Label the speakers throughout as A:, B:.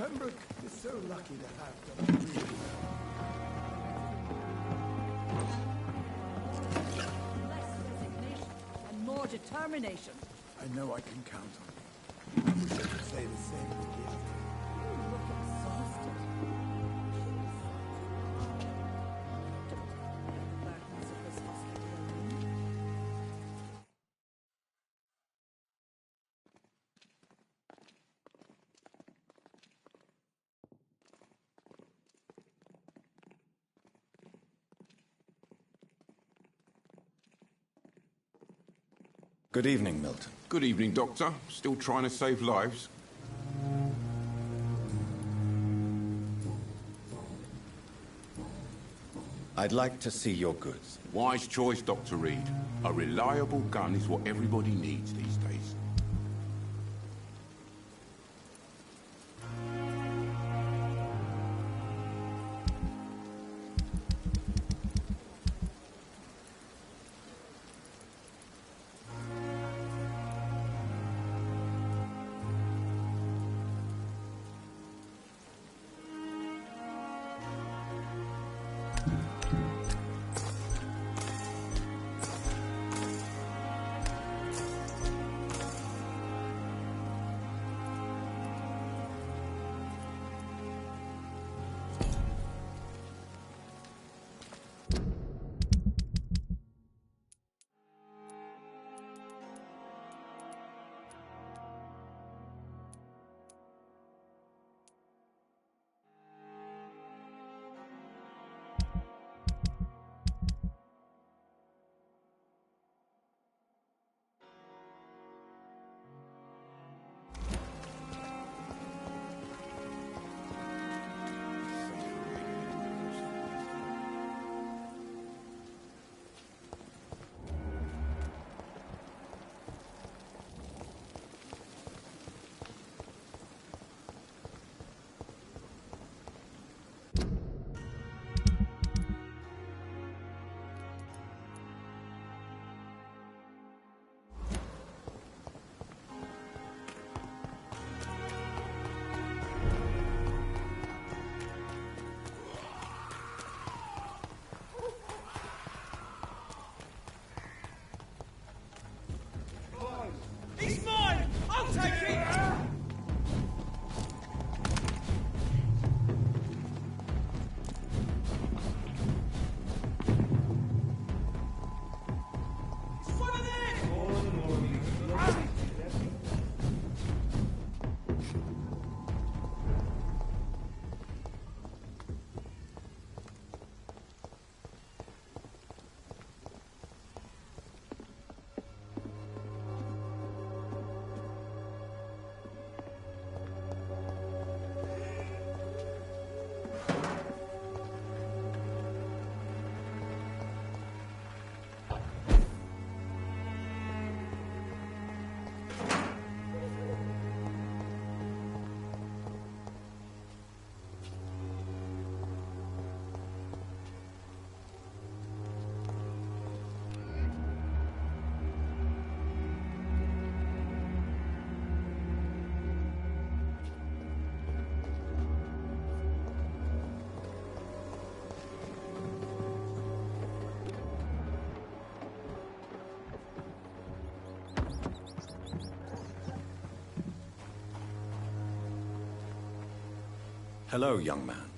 A: Pembroke is so lucky to have Dr. Reed.
B: Less resignation and more determination.
A: I know I can count on you. I wish I could say the same with you.
B: You look exhausted. Don't bear the burdens of this hospital alone.
C: Good evening, Milton.
D: Good evening, Doctor. Still trying to save lives?
C: I'd like to see your goods.
D: Wise choice, Dr. Reed. A reliable gun is what everybody needs these days.
E: He's mine! I'll take it! It's one of them!
C: Hello, young man.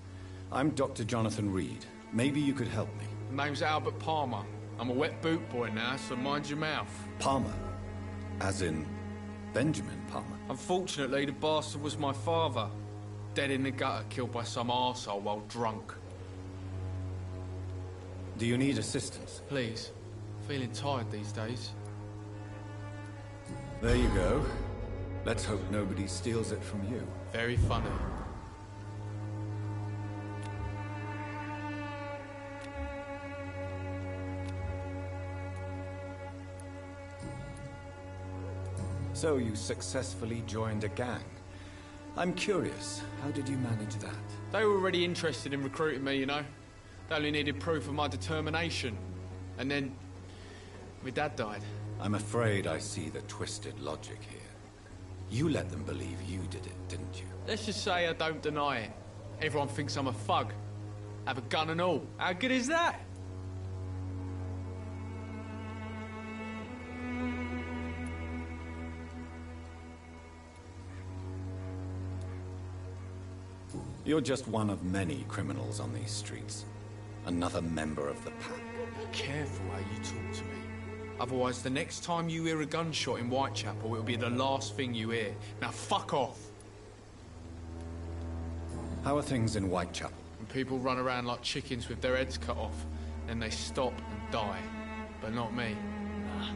C: I'm Dr. Jonathan Reed. Maybe you could help me.
E: Name's Albert Palmer. I'm a wet boot boy now, so mind your mouth.
C: Palmer? As in Benjamin Palmer?
E: Unfortunately, the bastard was my father. Dead in the gutter, killed by some arsehole while drunk.
C: Do you need assistance?
E: Please. Feeling tired these days.
C: There you go. Let's hope nobody steals it from you.
E: Very funny.
C: So you successfully joined a gang. I'm curious, how did you manage that?
E: They were already interested in recruiting me, you know. They only needed proof of my determination. And then, my dad died.
C: I'm afraid I see the twisted logic here. You let them believe you did it, didn't you?
E: Let's just say I don't deny it. Everyone thinks I'm a thug. Have a gun and all. How good is that?
C: You're just one of many criminals on these streets. Another member of the pack.
E: Careful how you talk to me. Otherwise, the next time you hear a gunshot in Whitechapel, it'll be the last thing you hear. Now, fuck off!
C: How are things in Whitechapel?
E: And people run around like chickens with their heads cut off, then they stop and die. But not me. Nah.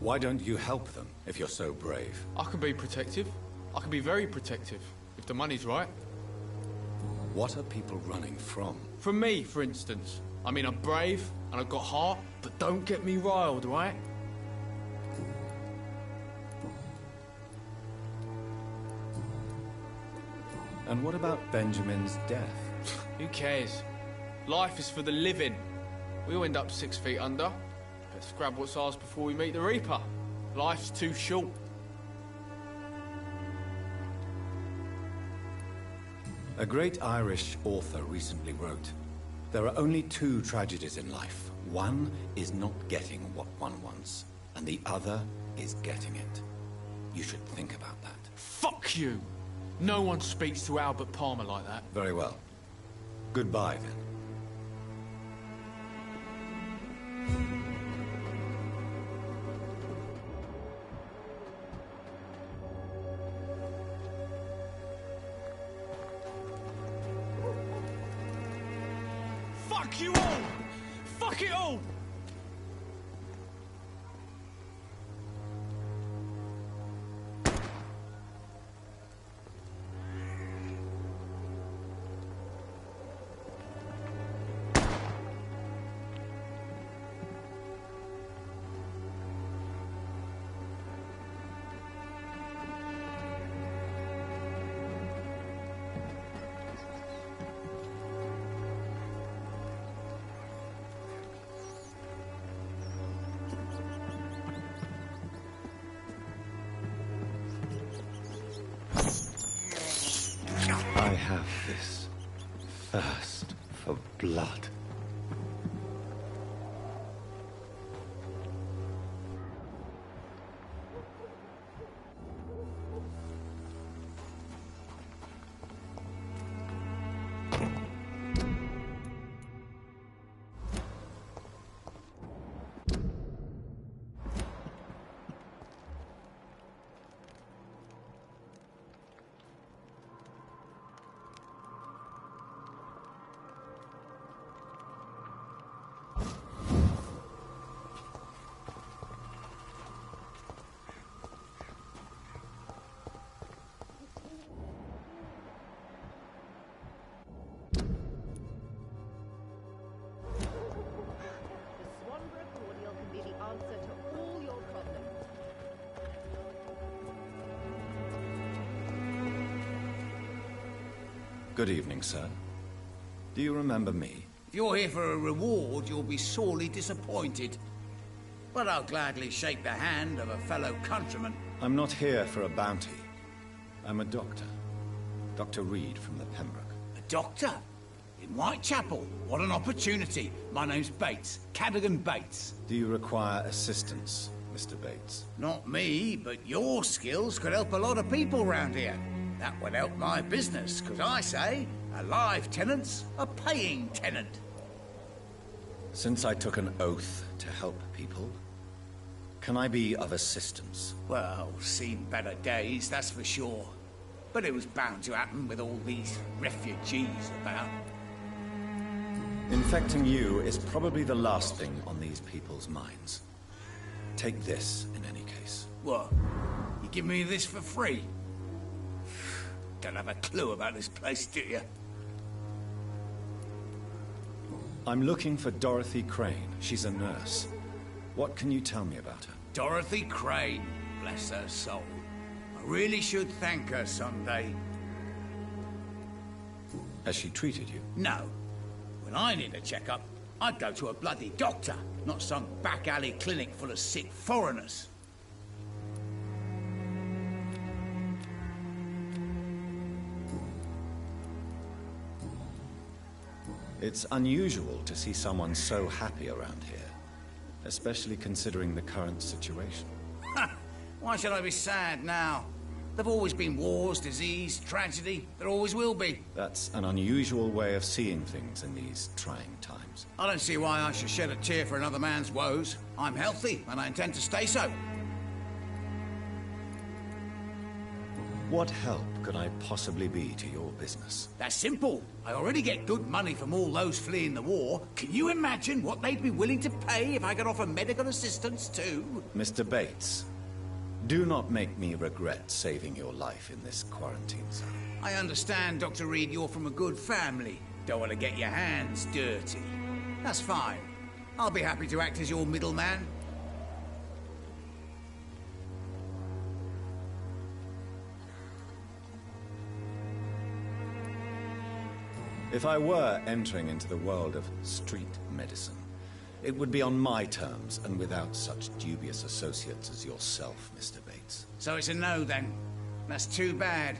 C: Why don't you help them, if you're so brave?
E: I can be protective. I can be very protective, if the money's right.
C: What are people running from?
E: From me, for instance. I mean, I'm brave, and I've got heart, but don't get me riled, right?
C: And what about Benjamin's death?
E: Who cares? Life is for the living. We all end up 6 feet under. Let's grab what's ours before we meet the Reaper. Life's too short.
C: A great Irish author recently wrote, "There are only 2 tragedies in life. One is not getting what one wants, and the other is getting it." You should think about that.
E: Fuck you! No one speaks to Albert Palmer like that.
C: Very well. Goodbye, then.
E: Fuck you all! Fuck it all!
C: I have this thirst for blood. Good evening, sir. Do you remember me?
F: If you're here for a reward, you'll be sorely disappointed. But I'll gladly shake the hand of a fellow countryman.
C: I'm not here for a bounty. I'm a doctor. Dr. Reed from the Pembroke.
F: A doctor? In Whitechapel? What an opportunity. My name's Bates. Cadogan Bates.
C: Do you require assistance, Mr. Bates?
F: Not me, but your skills could help a lot of people round here. That would help my business, because I say, a live tenant's a paying tenant.
C: Since I took an oath to help people, can I be of assistance?
F: Well, seen better days, that's for sure. But it was bound to happen with all these refugees about.
C: Infecting you is probably the last thing on these people's minds. Take this, in any case.
F: What? You give me this for free? Don't have a clue about this place, do you?
C: I'm looking for Dorothy Crane. She's a nurse. What can you tell me about her?
F: Dorothy Crane, bless her soul. I really should thank her someday.
C: Has she treated you?
F: No. When I need a checkup, I'd go to a bloody doctor, not some back alley clinic full of sick foreigners.
C: It's unusual to see someone so happy around here, especially considering the current situation.
F: Why should I be sad now? There've always been wars, disease, tragedy. There always will be.
C: That's an unusual way of seeing things in these trying times.
F: I don't see why I should shed a tear for another man's woes. I'm healthy, and I intend to stay so.
C: What help could I possibly be to your business?
F: That's simple. I already get good money from all those fleeing the war. Can you imagine what they'd be willing to pay if I could offer medical assistance too?
C: Mr. Bates, do not make me regret saving your life in this quarantine zone.
F: I understand, Dr. Reed, you're from a good family. Don't want to get your hands dirty. That's fine. I'll be happy to act as your middleman.
C: If I were entering into the world of street medicine, it would be on my terms and without such dubious associates as yourself, Mr. Bates.
F: So it's a no, then. That's too bad.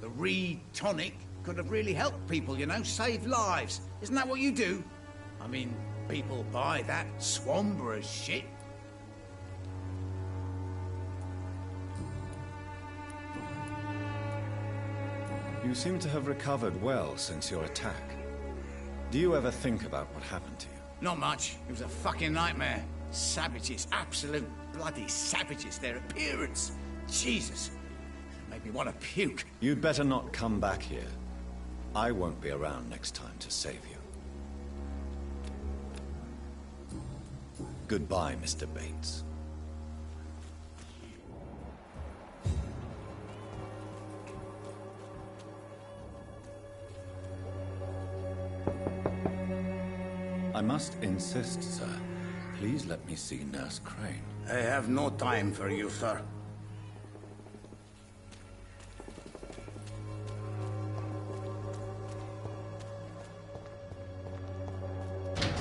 F: The Reed tonic could have really helped people, you know, save lives. Isn't that what you do? I mean, people buy that Swamborous shit.
C: You seem to have recovered well since your attack. Do you ever think about what happened to you?
F: Not much. It was a fucking nightmare. Savages, absolute bloody savages. Their appearance. Jesus. It made me want to puke.
C: You'd better not come back here. I won't be around next time to save you. Goodbye, Mr. Bates. I must insist, sir. Please let me see Nurse Crane.
F: I have no time for you, sir.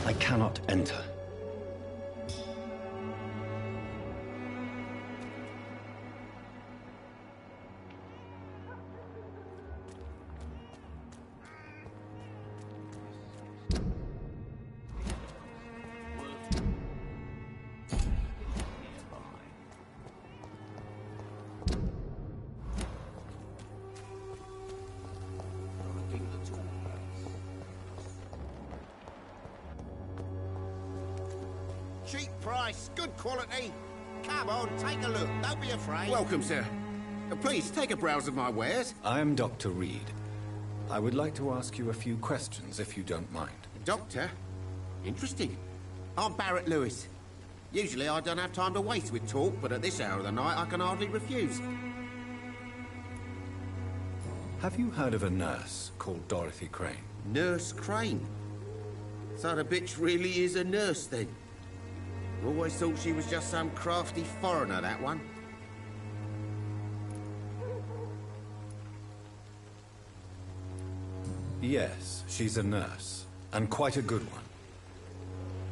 C: I cannot enter.
G: Cheap price, good quality. Come on, take a look. Don't be afraid.
H: Welcome, sir. Please, take a browse of my wares.
C: I am Dr. Reed. I would like to ask you a few questions, if you don't mind.
H: Doctor? Interesting. I'm Barrett Lewis. Usually I don't have time to waste with talk, but at this hour of the night I can hardly refuse.
C: Have you heard of a nurse called Dorothy Crane?
H: Nurse Crane? So the bitch really is a nurse, then? Always thought she was just some crafty foreigner, that one.
C: Yes, she's a nurse, and quite a good one.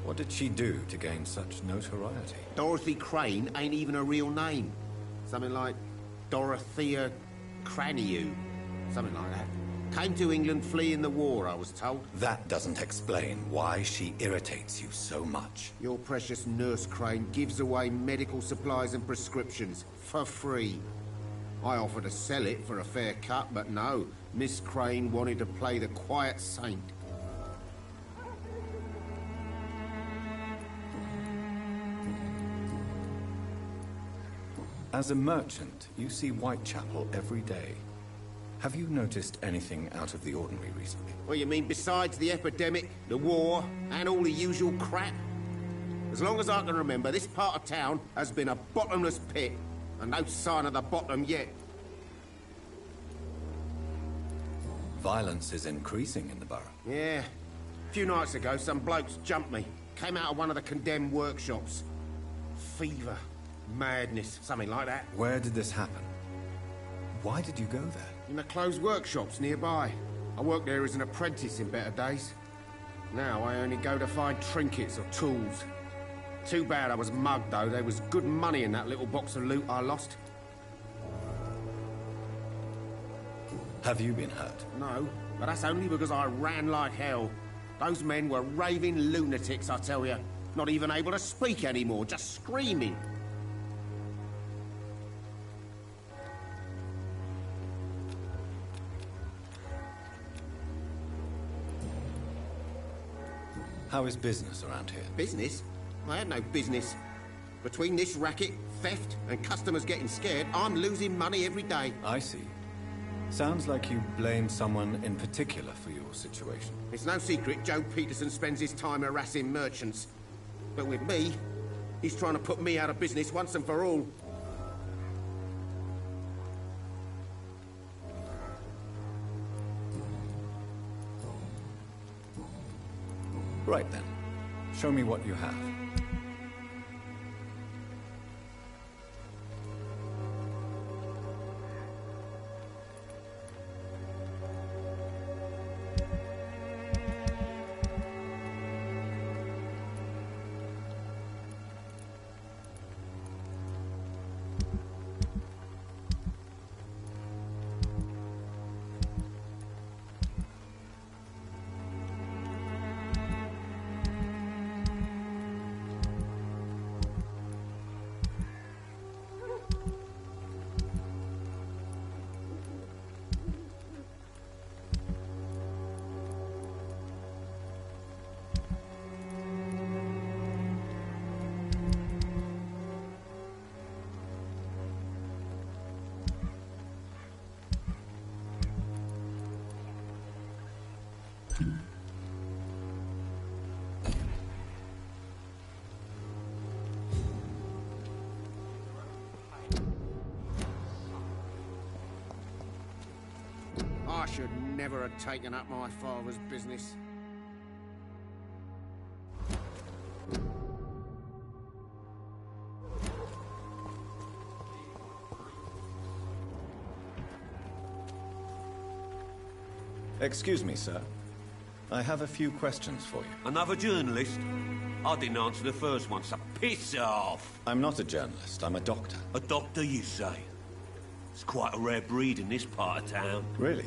C: What did she do to gain such notoriety?
H: Dorothy Crane ain't even a real name. Something like Dorothea Craniu. Something like that. Came to England fleeing the war, I was told.
C: That doesn't explain why she irritates you so much.
H: Your precious Nurse Crane gives away medical supplies and prescriptions for free. I offered to sell it for a fair cut, but no. Miss Crane wanted to play the quiet saint.
C: As a merchant, you see Whitechapel every day. Have you noticed anything out of the ordinary recently?
H: What you mean, besides the epidemic, the war, and all the usual crap? As long as I can remember, this part of town has been a bottomless pit, and no sign of the bottom yet.
C: Violence is increasing in the borough.
H: Yeah. A few nights ago, some blokes jumped me. Came out of one of the condemned workshops. Fever, madness, something like that.
C: Where did this happen? Why did you go there?
H: In the closed workshops nearby. I worked there as an apprentice in better days. Now I only go to find trinkets or tools. Too bad I was mugged, though. There was good money in that little box of loot I lost.
C: Have you been hurt?
H: No, but that's only because I ran like hell. Those men were raving lunatics, I tell you. Not even able to speak anymore, just screaming.
C: How is business around here?
H: Business? I had no business. Between this racket, theft, and customers getting scared, I'm losing money every day.
C: I see. Sounds like you blame someone in particular for your situation.
H: It's no secret Joe Peterson spends his time harassing merchants. But with me, he's trying to put me out of business once and for all.
C: Right then. Show me what you have.
H: I should never have taken up my father's business.
C: Excuse me, sir. I have a few questions for you.
I: Another journalist? I didn't answer the first one, so piss off!
C: I'm not a journalist, I'm a doctor.
I: A doctor, you say? It's quite a rare breed in this part of town.
C: Really?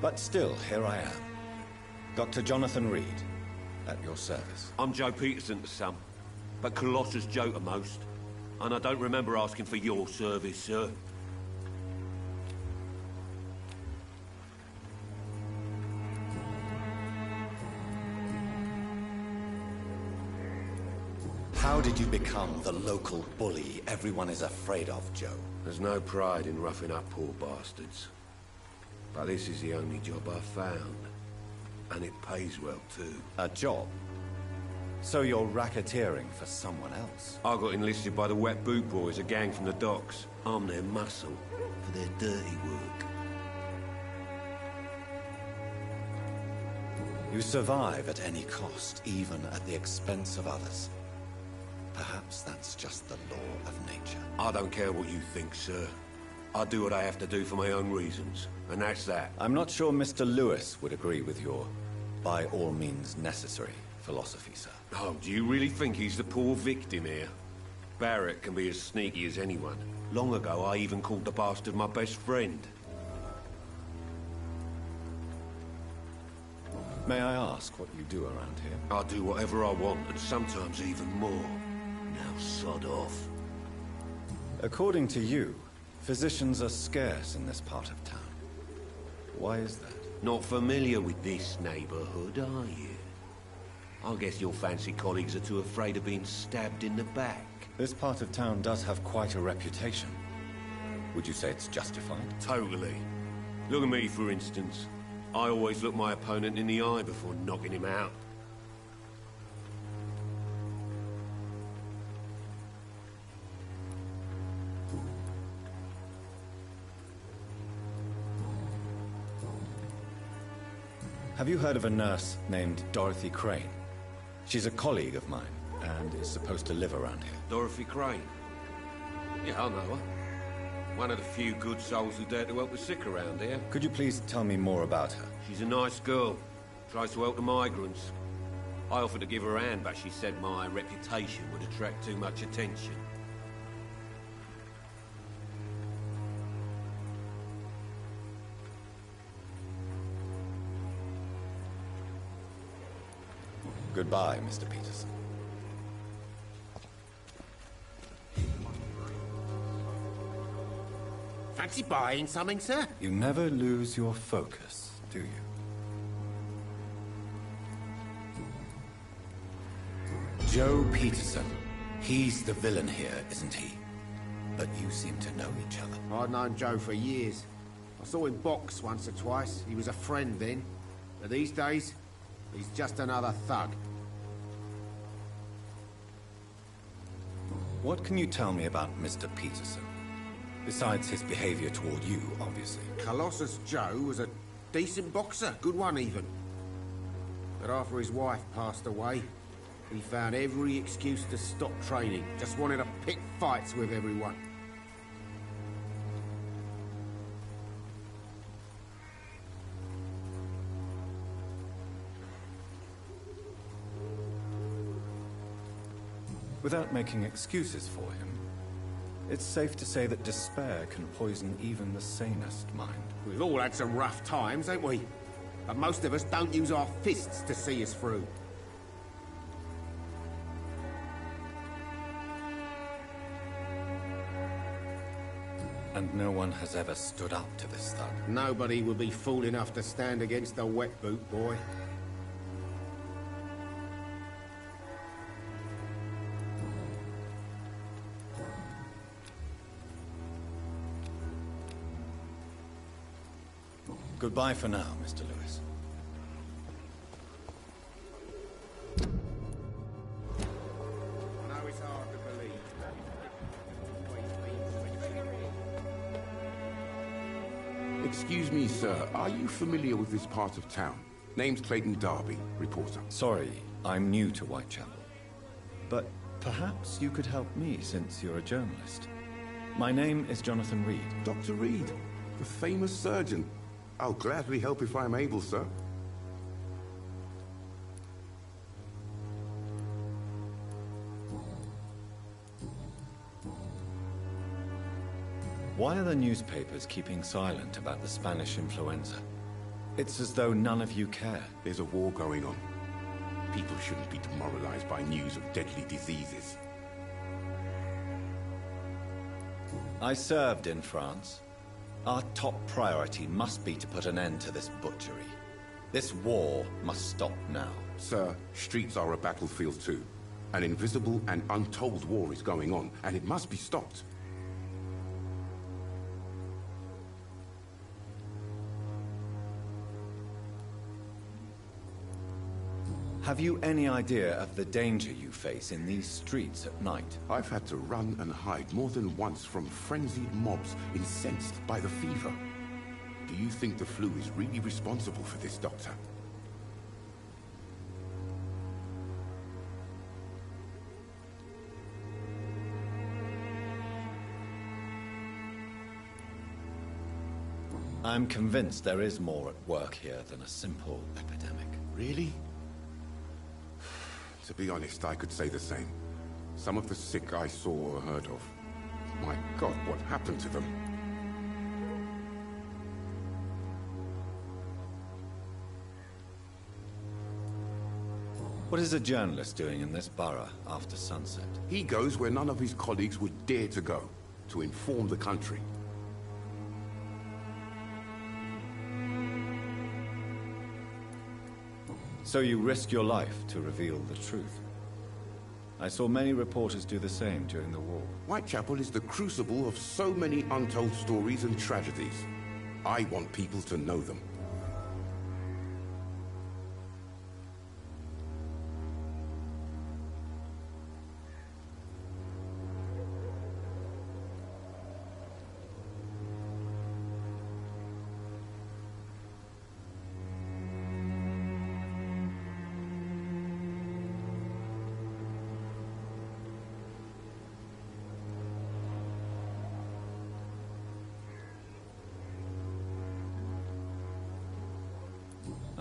C: But still, here I am. Dr. Jonathan Reed, at your service.
I: I'm Joe Peterson to some, but Colossus Joe to most. And I don't remember asking for your service, sir.
C: How did you become the local bully everyone is afraid of, Joe?
I: There's no pride in roughing up poor bastards. But this is the only job I've found. And it pays well, too.
C: A job? So you're racketeering for someone else?
I: I got enlisted by the Wet Boot Boys, a gang from the docks. I'm their muscle for their dirty work.
C: You survive at any cost, even at the expense of others. Perhaps that's just the law of nature.
I: I don't care what you think, sir. I do what I have to do for my own reasons, and that's that.
C: I'm not sure Mr. Lewis would agree with your by all means necessary philosophy, sir.
I: Oh, do you really think he's the poor victim here? Barrett can be as sneaky as anyone. Long ago, I even called the bastard my best friend.
C: May I ask what you do around here?
I: I do whatever I want, and sometimes even more. Now sod off.
C: According to you, physicians are scarce in this part of town. Why is that?
I: Not familiar with this neighborhood, are you? I guess your fancy colleagues are too afraid of being stabbed in the back.
C: This part of town does have quite a reputation. Would you say it's justified?
I: Totally. Look at me, for instance. I always look my opponent in the eye before knocking him out.
C: Have you heard of a nurse named Dorothy Crane? She's a colleague of mine, and is supposed to live around here.
I: Dorothy Crane? Yeah, I know her. One of the few good souls who dare to help the sick around here.
C: Could you please tell me more about her?
I: She's a nice girl. Tries to help the migrants. I offered to give her a hand, but she said my reputation would attract too much attention.
C: Goodbye, Mr. Peterson.
H: Fancy buying something, sir?
C: You never lose your focus, do you? Joe Peterson. He's the villain here, isn't he? But you seem to know each other.
H: I'd known Joe for years. I saw him box once or twice. He was a friend then. But these days, he's just another thug.
C: What can you tell me about Mr. Peterson? Besides his behavior toward you, obviously.
H: Colossus Joe was a decent boxer, good one even. But after his wife passed away, he found every excuse to stop training. Just wanted to pick fights with everyone.
C: Without making excuses for him, it's safe to say that despair can poison even the sanest mind.
H: We've all had some rough times, ain't we? But most of us don't use our fists to see us through.
C: And no one has ever stood up to this thug.
H: Nobody would be fool enough to stand against a wet boot boy.
C: Goodbye for now, Mr. Lewis.
H: I know it's hard to believe.
D: Excuse me, sir. Are you familiar with this part of town? Name's Clayton Darby, reporter.
C: Sorry, I'm new to Whitechapel. But perhaps you could help me since you're a journalist. My name is Jonathan Reed.
D: Dr. Reed, the famous surgeon. I'll gladly help if I'm able, sir.
C: Why are the newspapers keeping silent about the Spanish influenza? It's as though none of you care.
D: There's a war going on. People shouldn't be demoralized by news of deadly diseases.
C: I served in France. Our top priority must be to put an end to this butchery. This war must stop now.
D: Sir, streets are a battlefield too. An invisible and untold war is going on, and it must be stopped.
C: Have you any idea of the danger you face in these streets at night?
D: I've had to run and hide more than once from frenzied mobs incensed by the fever. Do you think the flu is really responsible for this, Doctor?
C: I'm convinced there is more at work here than a simple epidemic.
D: Really? To be honest, I could say the same. Some of the sick I saw or heard of. My God, what happened to them?
C: What is a journalist doing in this borough after sunset?
D: He goes where none of his colleagues would dare to go, to inform the country.
C: So you risk your life to reveal the truth. I saw many reporters do the same during the war.
D: Whitechapel is the crucible of so many untold stories and tragedies. I want people to know them.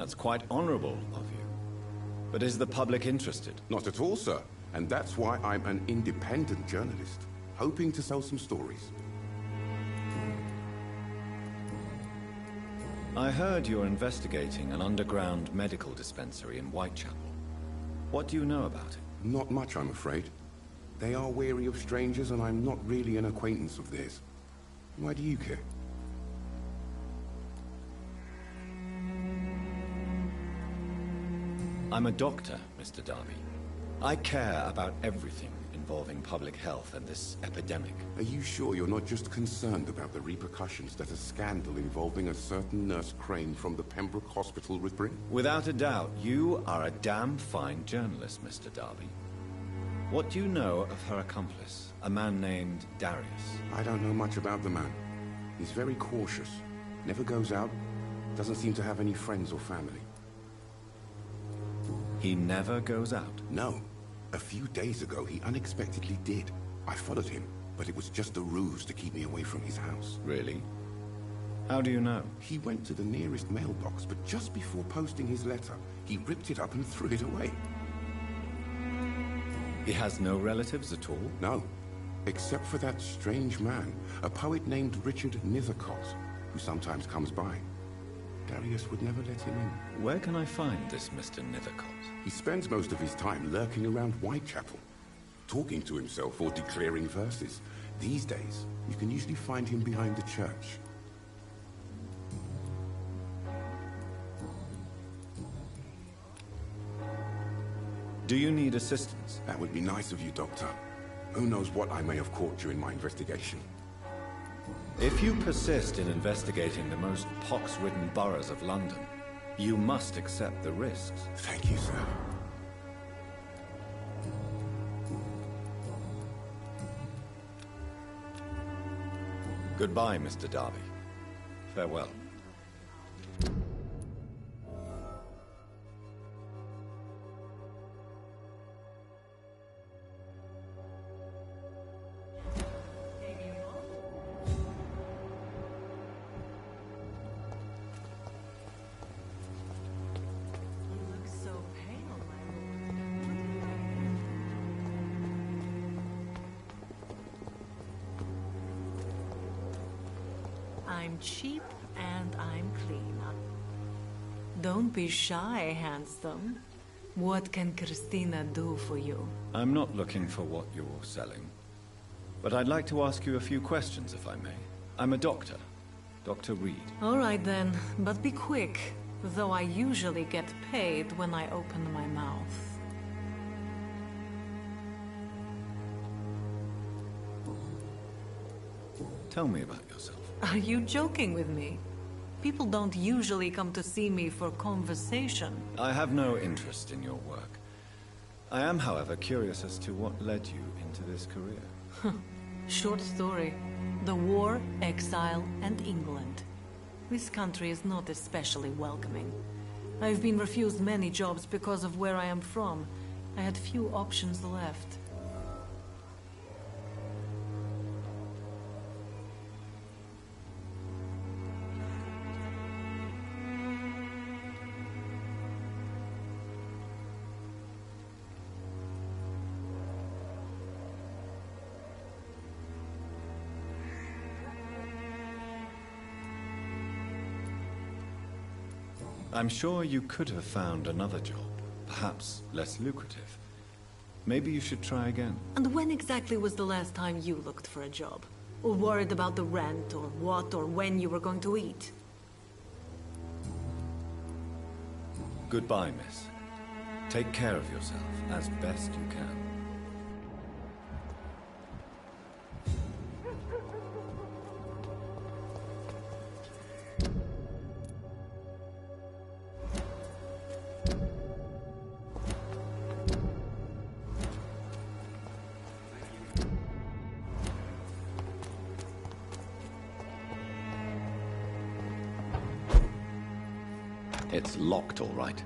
C: That's quite honorable of you. But is the public interested?
D: Not at all, sir. And that's why I'm an independent journalist, hoping to sell some stories.
C: I heard you're investigating an underground medical dispensary in Whitechapel. What do you know about it?
D: Not much, I'm afraid. They are wary of strangers, and I'm not really an acquaintance of theirs. Why do you care?
C: I'm a doctor, Mr. Darby. I care about everything involving public health and this epidemic.
D: Are you sure you're not just concerned about the repercussions that a scandal involving a certain Nurse Crane from the Pembroke Hospital would bring?
C: Without a doubt, you are a damn fine journalist, Mr. Darby. What do you know of her accomplice, a man named Darius?
D: I don't know much about the man. He's very cautious. Never goes out. Doesn't seem to have any friends or family.
C: He never goes out?
D: No. A few days ago, he unexpectedly did. I followed him, but it was just a ruse to keep me away from his house.
C: Really? How do you know?
D: He went to the nearest mailbox, but just before posting his letter, he ripped it up and threw it away.
C: He has no relatives at all?
D: No. Except for that strange man, a poet named Richard Nethercott, who sometimes comes by. Darius would never let him in.
C: Where can I find this Mr. Nethercott?
D: He spends most of his time lurking around Whitechapel, talking to himself or declaring verses. These days, you can usually find him behind the church.
C: Do you need assistance?
D: That would be nice of you, Doctor. Who knows what I may have caught during my investigation.
C: If you persist in investigating the most pox-ridden boroughs of London, you must accept the risks.
D: Thank you, sir.
C: Goodbye, Mr. Darby. Farewell.
B: I'm cheap and I'm clean. Don't be shy, handsome. What can Christina do for you?
C: I'm not looking for what you're selling. But I'd like to ask you a few questions, if I may. I'm a doctor. Dr. Reed.
B: All right then, but be quick. Though I usually get paid when I open my mouth.
C: Tell me about yourself.
B: Are you joking with me? People don't usually come to see me for conversation.
C: I have no interest in your work. I am, however, curious as to what led you into this career.
B: Short story. The war, exile, and England. This country is not especially welcoming. I've been refused many jobs because of where I am from. I had few options left.
C: I'm sure you could have found another job, perhaps less lucrative. Maybe you should try again.
B: And when exactly was the last time you looked for a job? Or worried about the rent, or what, or when you were going to eat?
C: Goodbye, miss. Take care of yourself as best you can. It's locked, all right.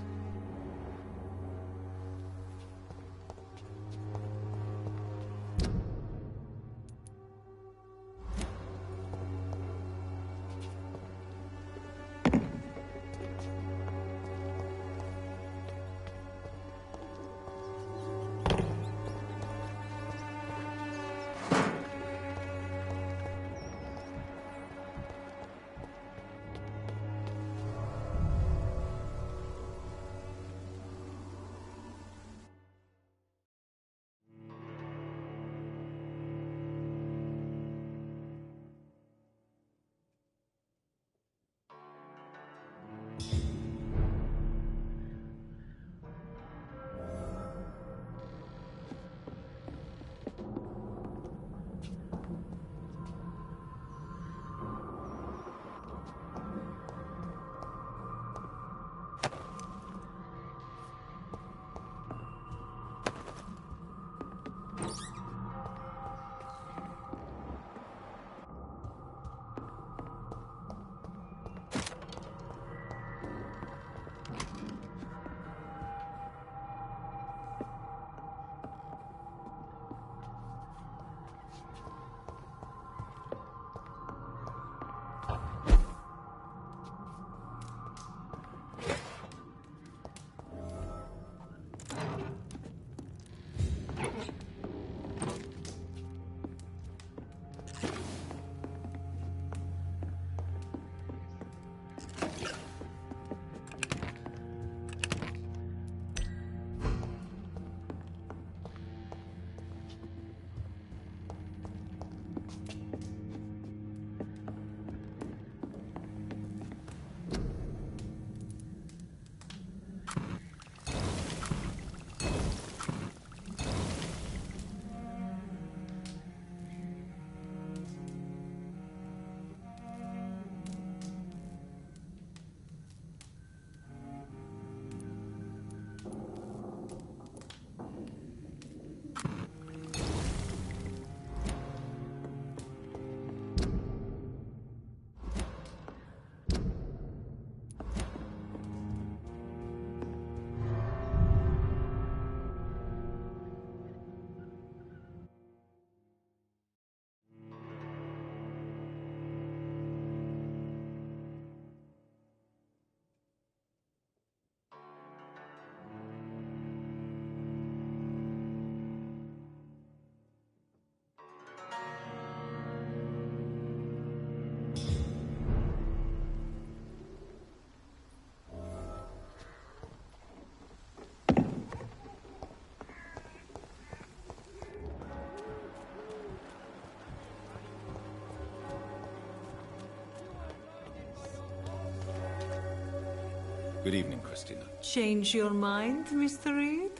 C: Good evening, Christina.
B: Change your mind, Mr. Reed?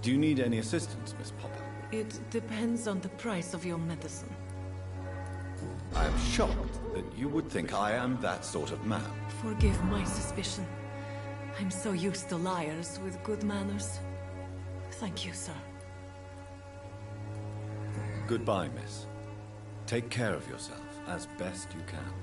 C: Do you need any assistance, Miss Popper?
B: It depends on the price of your medicine.
C: I am shocked that you would think I am that sort of man.
B: Forgive my suspicion. I'm so used to liars with good manners. Thank you, sir.
C: Goodbye, miss. Take care of yourself as best you can.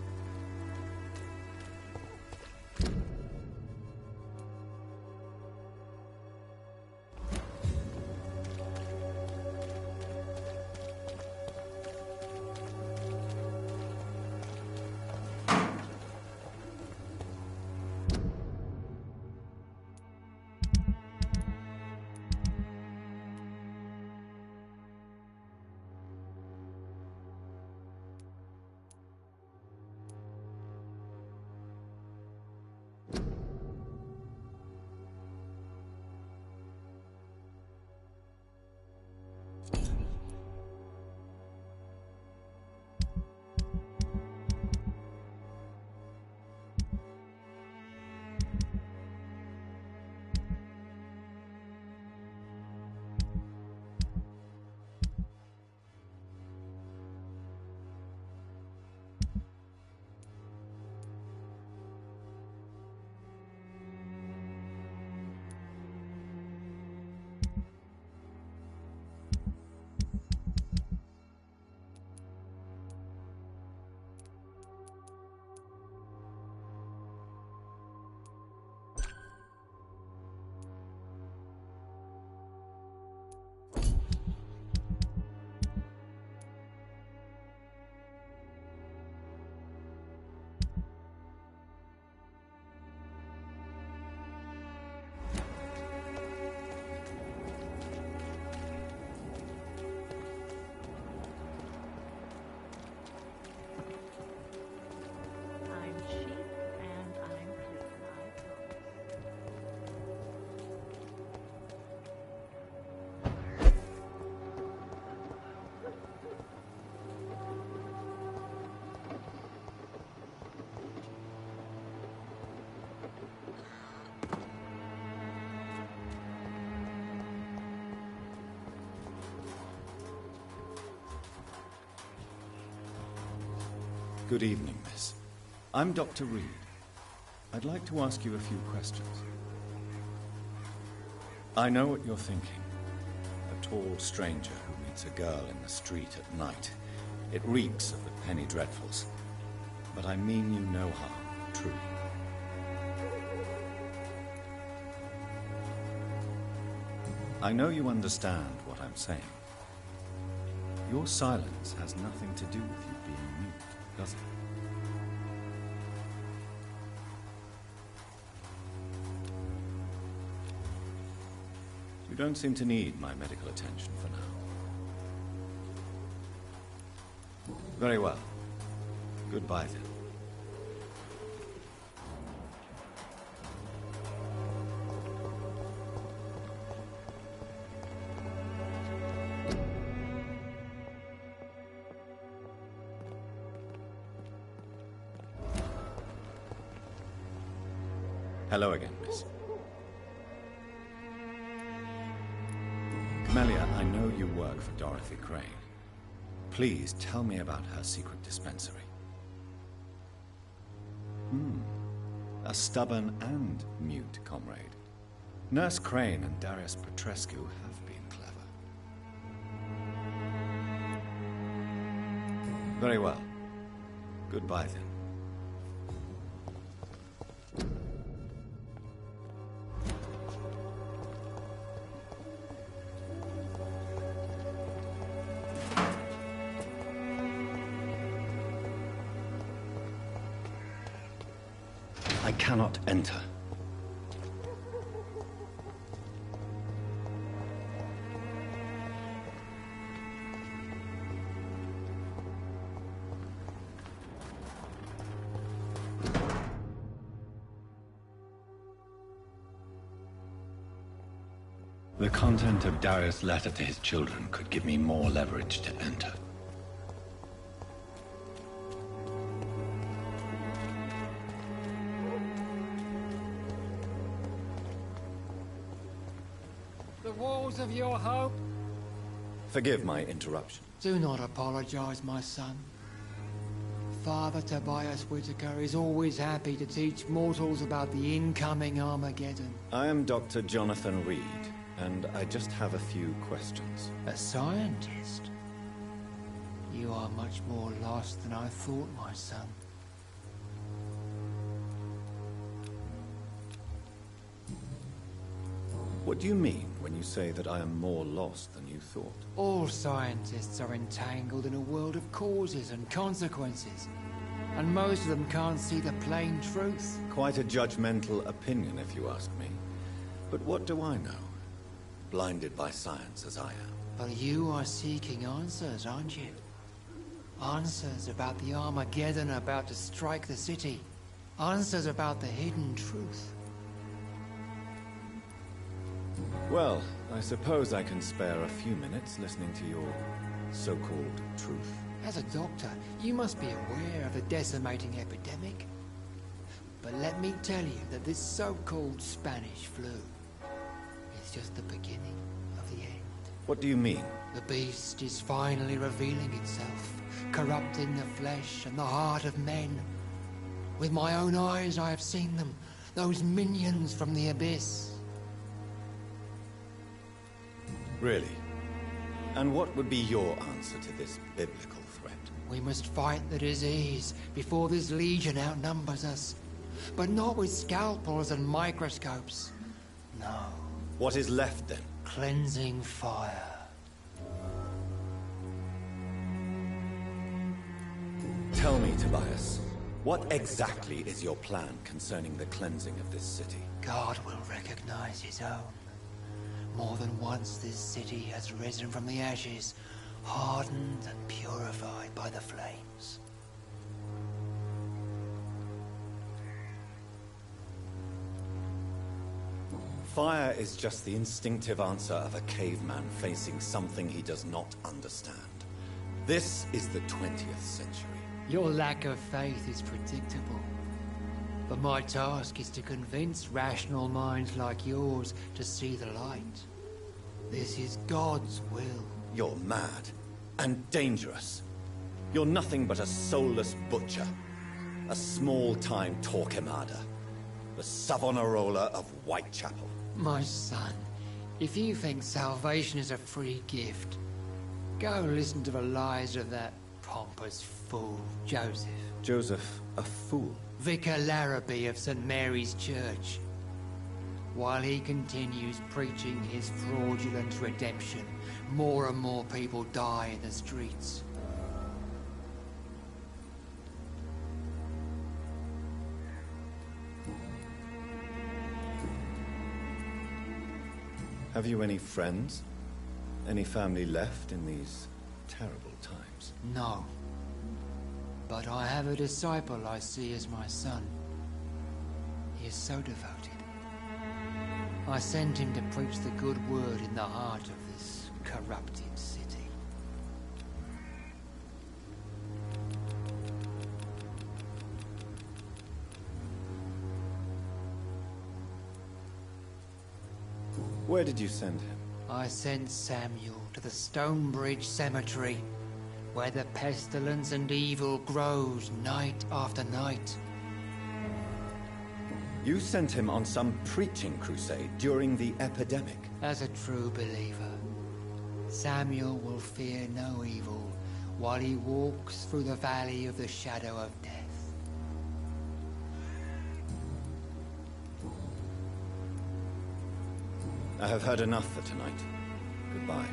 B: I'm cheap and I'm clean, I promise.
C: Good evening, miss. I'm Dr. Reed. I'd like to ask you a few questions. I know what you're thinking. A tall stranger who meets a girl in the street at night. It reeks of the penny dreadfuls. But I mean you no harm, truly. I know you understand what I'm saying. Your silence has nothing to do with you being mute, does it? You don't seem to need my medical attention for now. Very well. Goodbye then. Hello again, miss. Camellia, I know you work for Dorothy Crane. Please tell me about her secret dispensary. A stubborn and mute comrade. Nurse Crane and Darius Petrescu have been clever. Very well. Goodbye then. I cannot enter. The content of Darius' letter to his children could give me more leverage to enter.
J: of your hope?
C: Forgive my interruption.
J: Do not apologize, my son. Father Tobias Whitaker is always happy to teach mortals about the incoming Armageddon.
C: I am Dr. Jonathan Reed, and I just have a few questions.
J: A scientist? You are much more lost than I thought, my son.
C: What do you mean when you say that I am more lost than you thought?
J: All scientists are entangled in a world of causes and consequences, and most of them can't see the plain truth.
C: Quite a judgmental opinion, if you ask me. But what do I know? Blinded by science as I am.
J: But you are seeking answers, aren't you? Answers about the Armageddon about to strike the city. Answers about the hidden truth.
C: Well, I suppose I can spare a few minutes listening to your so-called truth.
J: As a doctor, you must be aware of the decimating epidemic. But let me tell you that this so-called Spanish flu is just the beginning of the end.
C: What do you mean?
J: The beast is finally revealing itself, corrupting the flesh and the heart of men. With my own eyes I have seen them, those minions from the abyss.
C: Really? And what would be your answer to this biblical threat?
J: We must fight the disease before this legion outnumbers us. But not with scalpels and microscopes. No.
C: What is left then?
J: Cleansing fire.
C: Tell me, Tobias, what exactly is your plan concerning the cleansing of this city?
J: God will recognize his own. More than once this city has risen from the ashes, hardened and purified by the flames.
C: Fire is just the instinctive answer of a caveman facing something he does not understand. This is the 20th century.
J: Your lack of faith is predictable. But my task is to convince rational minds like yours to see the light. This is God's will.
C: You're mad and dangerous. You're nothing but a soulless butcher. A small-time Torquemada. The Savonarola of Whitechapel.
J: My son, if you think salvation is a free gift, go listen to the lies of that pompous fool, Joseph.
C: Joseph, a fool?
J: Vicar Larrabee of St. Mary's Church. While he continues preaching his fraudulent redemption, more and more people die in the streets.
C: Have you any friends? Any family left in these terrible times?
J: No. But I have a disciple I see as my son. He is so devoted. I sent him to preach the good word in the heart of this corrupted city.
C: Where did you send him?
J: I sent Samuel to the Stonebridge Cemetery, where the pestilence and evil grows night after night.
C: You sent him on some preaching crusade during the epidemic.
J: As a true believer, Samuel will fear no evil while he walks through the valley of the shadow of death.
C: I have heard enough for tonight. Goodbye.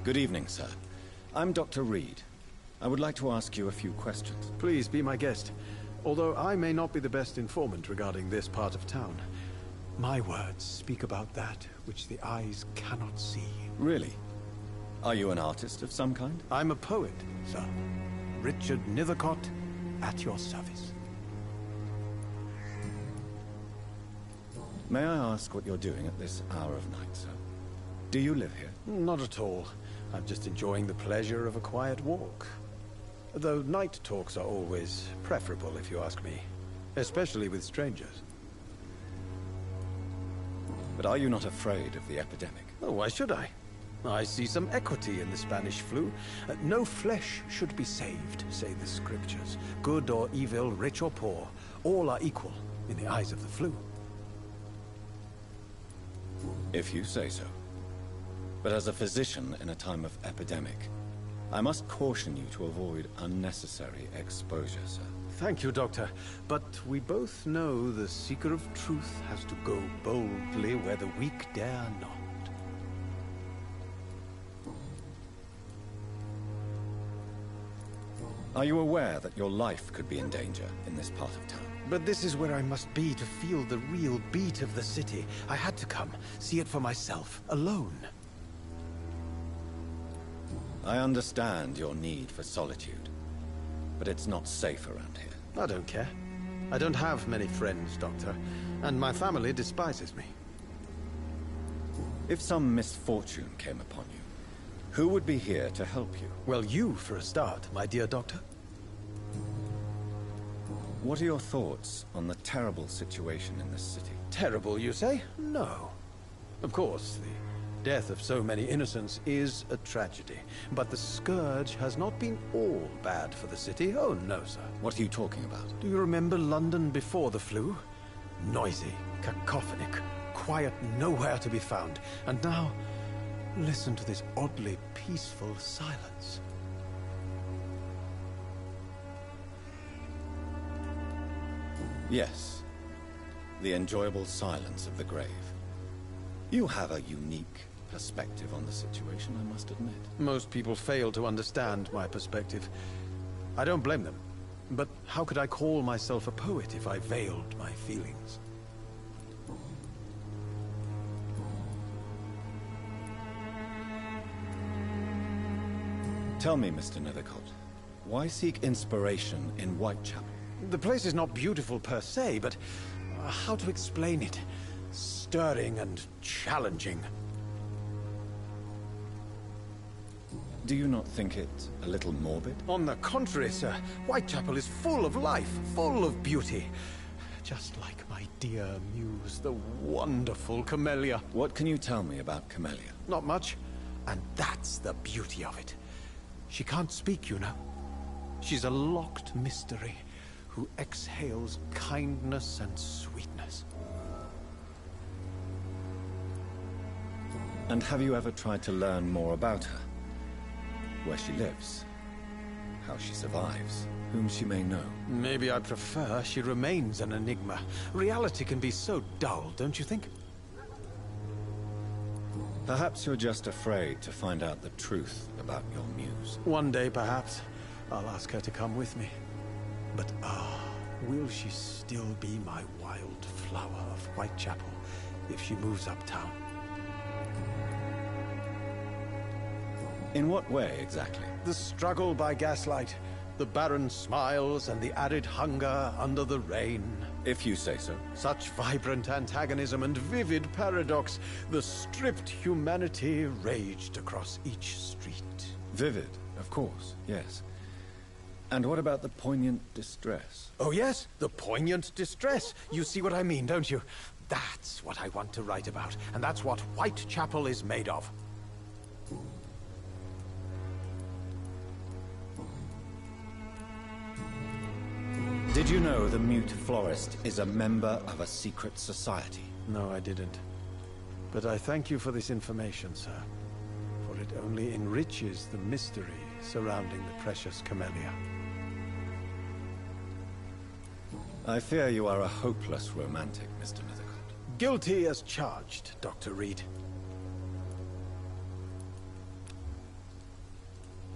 C: Good evening, sir. I'm Dr. Reed. I would like to ask you a few questions.
K: Please be my guest. Although I may not be the best informant regarding this part of town, my words speak about that which the eyes cannot see.
C: Really? Are you an artist of some kind?
K: I'm a poet, sir. Richard Nethercott, at your service.
C: May I ask what you're doing at this hour of night, sir? Do you live here?
K: Not at all. I'm just enjoying the pleasure of a quiet walk. Though night talks are always preferable, if you ask me. Especially with strangers.
C: But are you not afraid of the epidemic?
K: Oh, why should I? I see some equity in the Spanish flu. No flesh should be saved, say the scriptures. Good or evil, rich or poor, all are equal in the eyes of the flu.
C: If you say so. But as a physician in a time of epidemic, I must caution you to avoid unnecessary exposure, sir.
K: Thank you, Doctor. But we both know the seeker of truth has to go boldly where the weak dare not.
C: Are you aware that your life could be in danger in this part of town?
K: But this is where I must be to feel the real beat of the city. I had to come, see it for myself, alone.
C: I understand your need for solitude, but it's not safe around here.
K: I don't care. I don't have many friends, Doctor, and my family despises me.
C: If some misfortune came upon you, who would be here to help you?
K: Well, you for a start, my dear Doctor.
C: What are your thoughts on the terrible situation in this city?
K: Terrible, you say? No. Of course, the death of so many innocents is a tragedy. But the scourge has not been all bad for the city. Oh, no, sir.
C: What are you talking about?
K: Do you remember London before the flu? Noisy, cacophonic, quiet nowhere to be found. And now, listen to this oddly peaceful silence.
C: Yes. The enjoyable silence of the grave. You have a unique perspective on the situation, I must admit.
K: Most people fail to understand my perspective. I don't blame them. But how could I call myself a poet if I veiled my feelings?
C: Tell me, Mr. Nethercott, why seek inspiration in Whitechapel?
K: The place is not beautiful per se, but how to explain it? Stirring and challenging.
C: Do you not think it a little morbid?
K: On the contrary, sir. Whitechapel is full of life, full of beauty. Just like my dear muse, the wonderful Camellia.
C: What can you tell me about Camellia?
K: Not much. And that's the beauty of it. She can't speak, you know. She's a locked mystery who exhales kindness and sweetness.
C: And have you ever tried to learn more about her? Where she lives? How she survives? Whom she may know?
K: Maybe I prefer she remains an enigma. Reality can be so dull, don't you think?
C: Perhaps you're just afraid to find out the truth about your muse.
K: One day, perhaps, I'll ask her to come with me. But will she still be my wild flower of Whitechapel if she moves uptown?
C: In what way, exactly?
K: The struggle by gaslight, the barren smiles and the arid hunger under the rain.
C: If you say so.
K: Such vibrant antagonism and vivid paradox, the stripped humanity raged across each street.
C: Vivid, of course, yes. And what about the poignant distress?
K: Oh yes, the poignant distress. You see what I mean, don't you? That's what I want to write about, and that's what Whitechapel is made of.
C: Did you know the mute florist is a member of a secret society?
K: No, I didn't. But I thank you for this information, sir. For it only enriches the mystery surrounding the precious Camellia.
C: I fear you are a hopeless romantic, Mr. Nethercott.
K: Guilty as charged, Dr. Reed.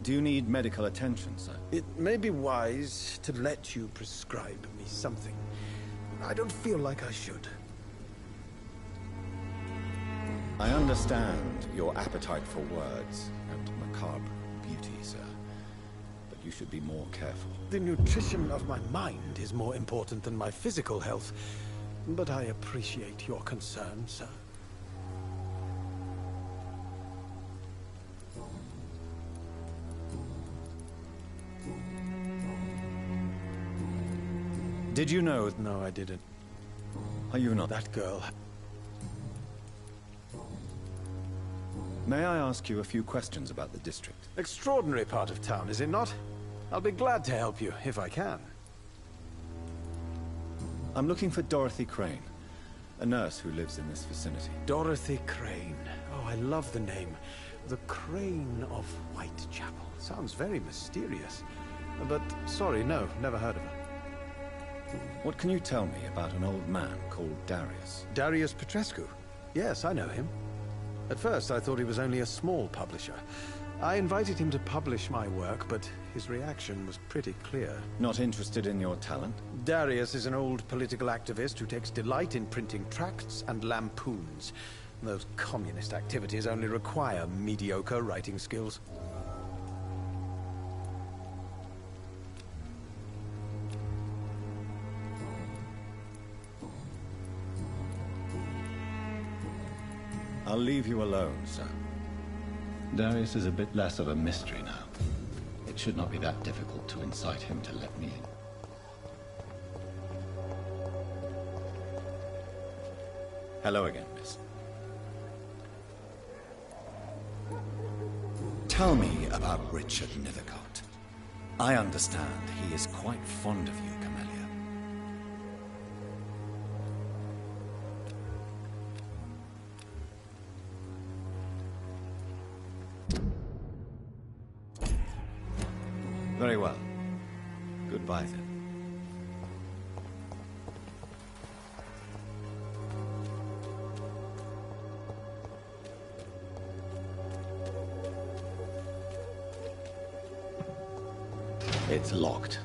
C: Do you need medical attention, sir?
K: It may be wise to let you prescribe me something. I don't feel like I should.
C: I understand your appetite for words and macabre beauty, sir. But you should be more careful.
K: The nutrition of my mind is more important than my physical health. But I appreciate your concern, sir.
C: Did you know?
K: No, I didn't.
C: Are you not?
K: That girl.
C: May I ask you a few questions about the district?
K: Extraordinary part of town, is it not? I'll be glad to help you, if I can.
C: I'm looking for Dorothy Crane, a nurse who lives in this vicinity.
K: Dorothy Crane. Oh, I love the name. The Crane of Whitechapel. Sounds very mysterious. But, sorry, no, never heard of her.
C: What can you tell me about an old man called Darius?
K: Darius Petrescu? Yes, I know him. At first, I thought he was only a small publisher. I invited him to publish my work, but his reaction was pretty clear.
C: Not interested in your talent?
K: Darius is an old political activist who takes delight in printing tracts and lampoons. Those communist activities only require mediocre writing skills.
C: I'll leave you alone, sir. Darius is a bit less of a mystery now. It should not be that difficult to incite him to let me in. Hello again, miss. Tell me about Richard Nethercott. I understand he is quite fond of you, Camellia. Very well. Goodbye, then. It's locked.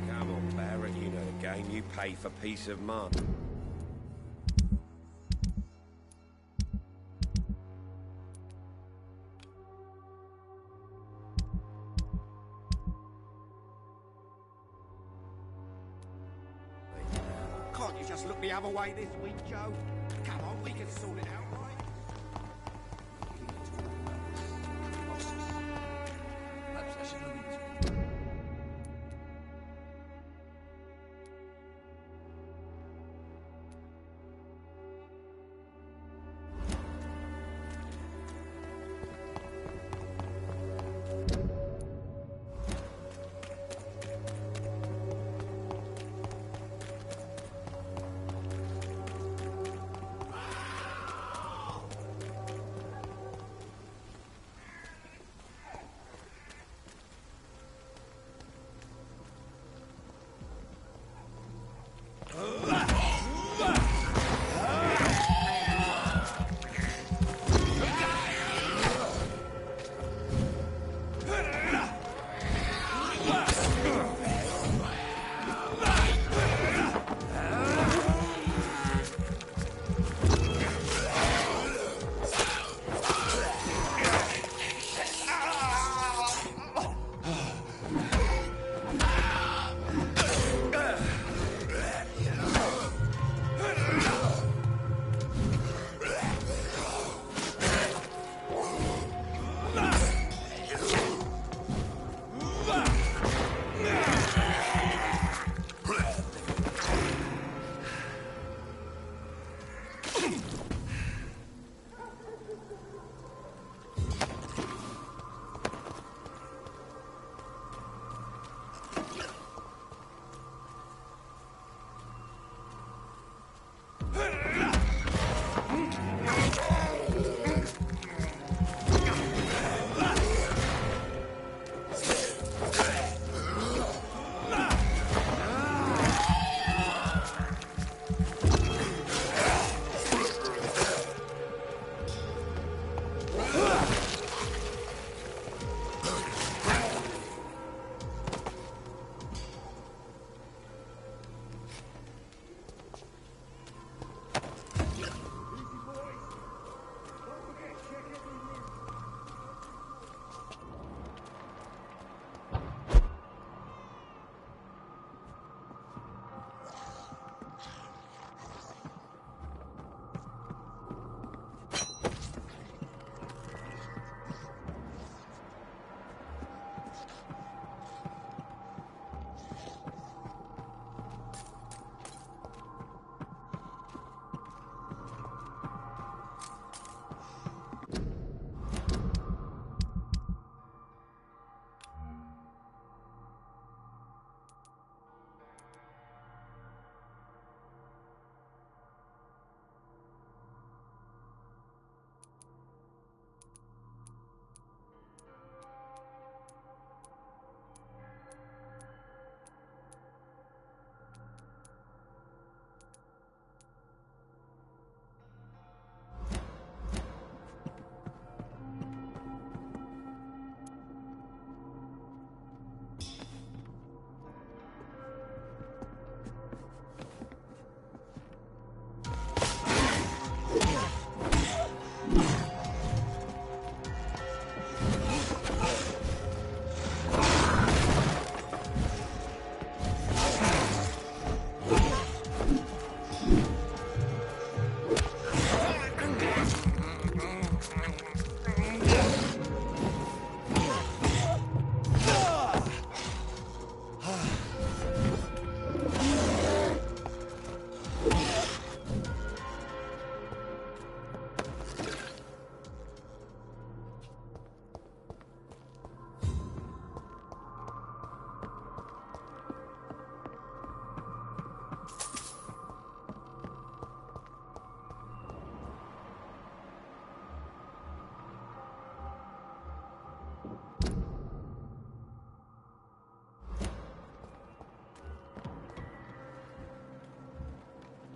I: Come on, Barrett, you know the game. You pay for peace of mind.
G: Can't you just look the other way this week, Joe? Come on, we can sort it out, right? Perhaps I should look into it.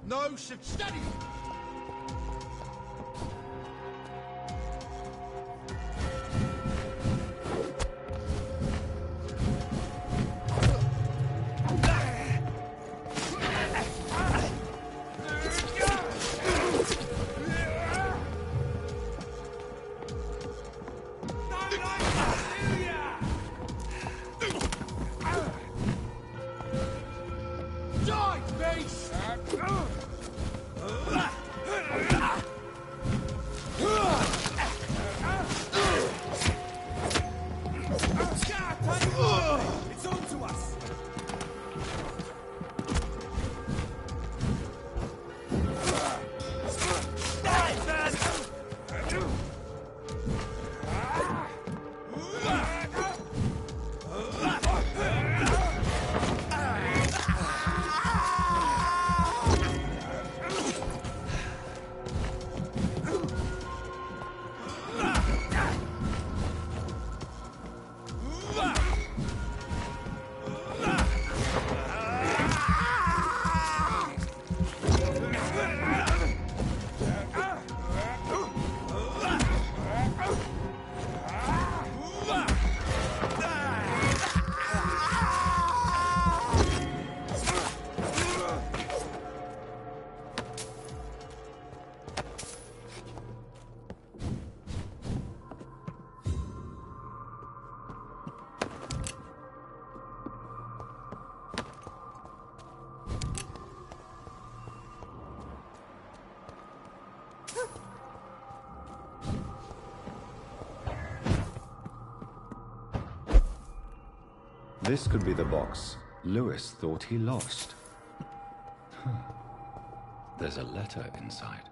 G: No such study.
C: This could be the box Lewis thought he lost. There's a letter inside.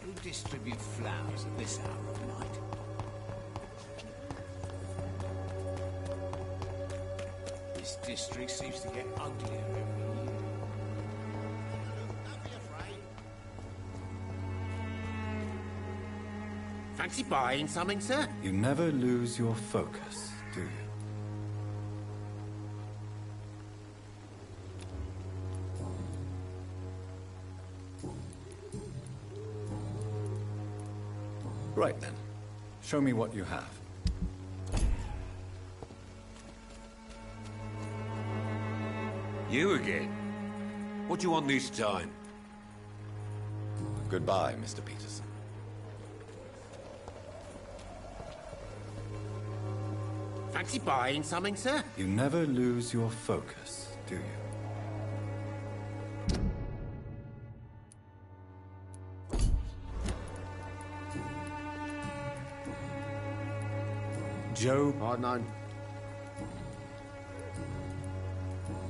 F: Who distribute flowers at this hour of night? This district seems to get uglier every year.
G: Don't be afraid.
H: Fancy buying something, sir?
C: You never lose your focus, do you? Right then. Show me what you have.
I: You again? What do you want this time?
C: Goodbye, Mr. Peterson.
H: Fancy buying something, sir?
C: You never lose your focus, do you? Joe,
H: Hard known.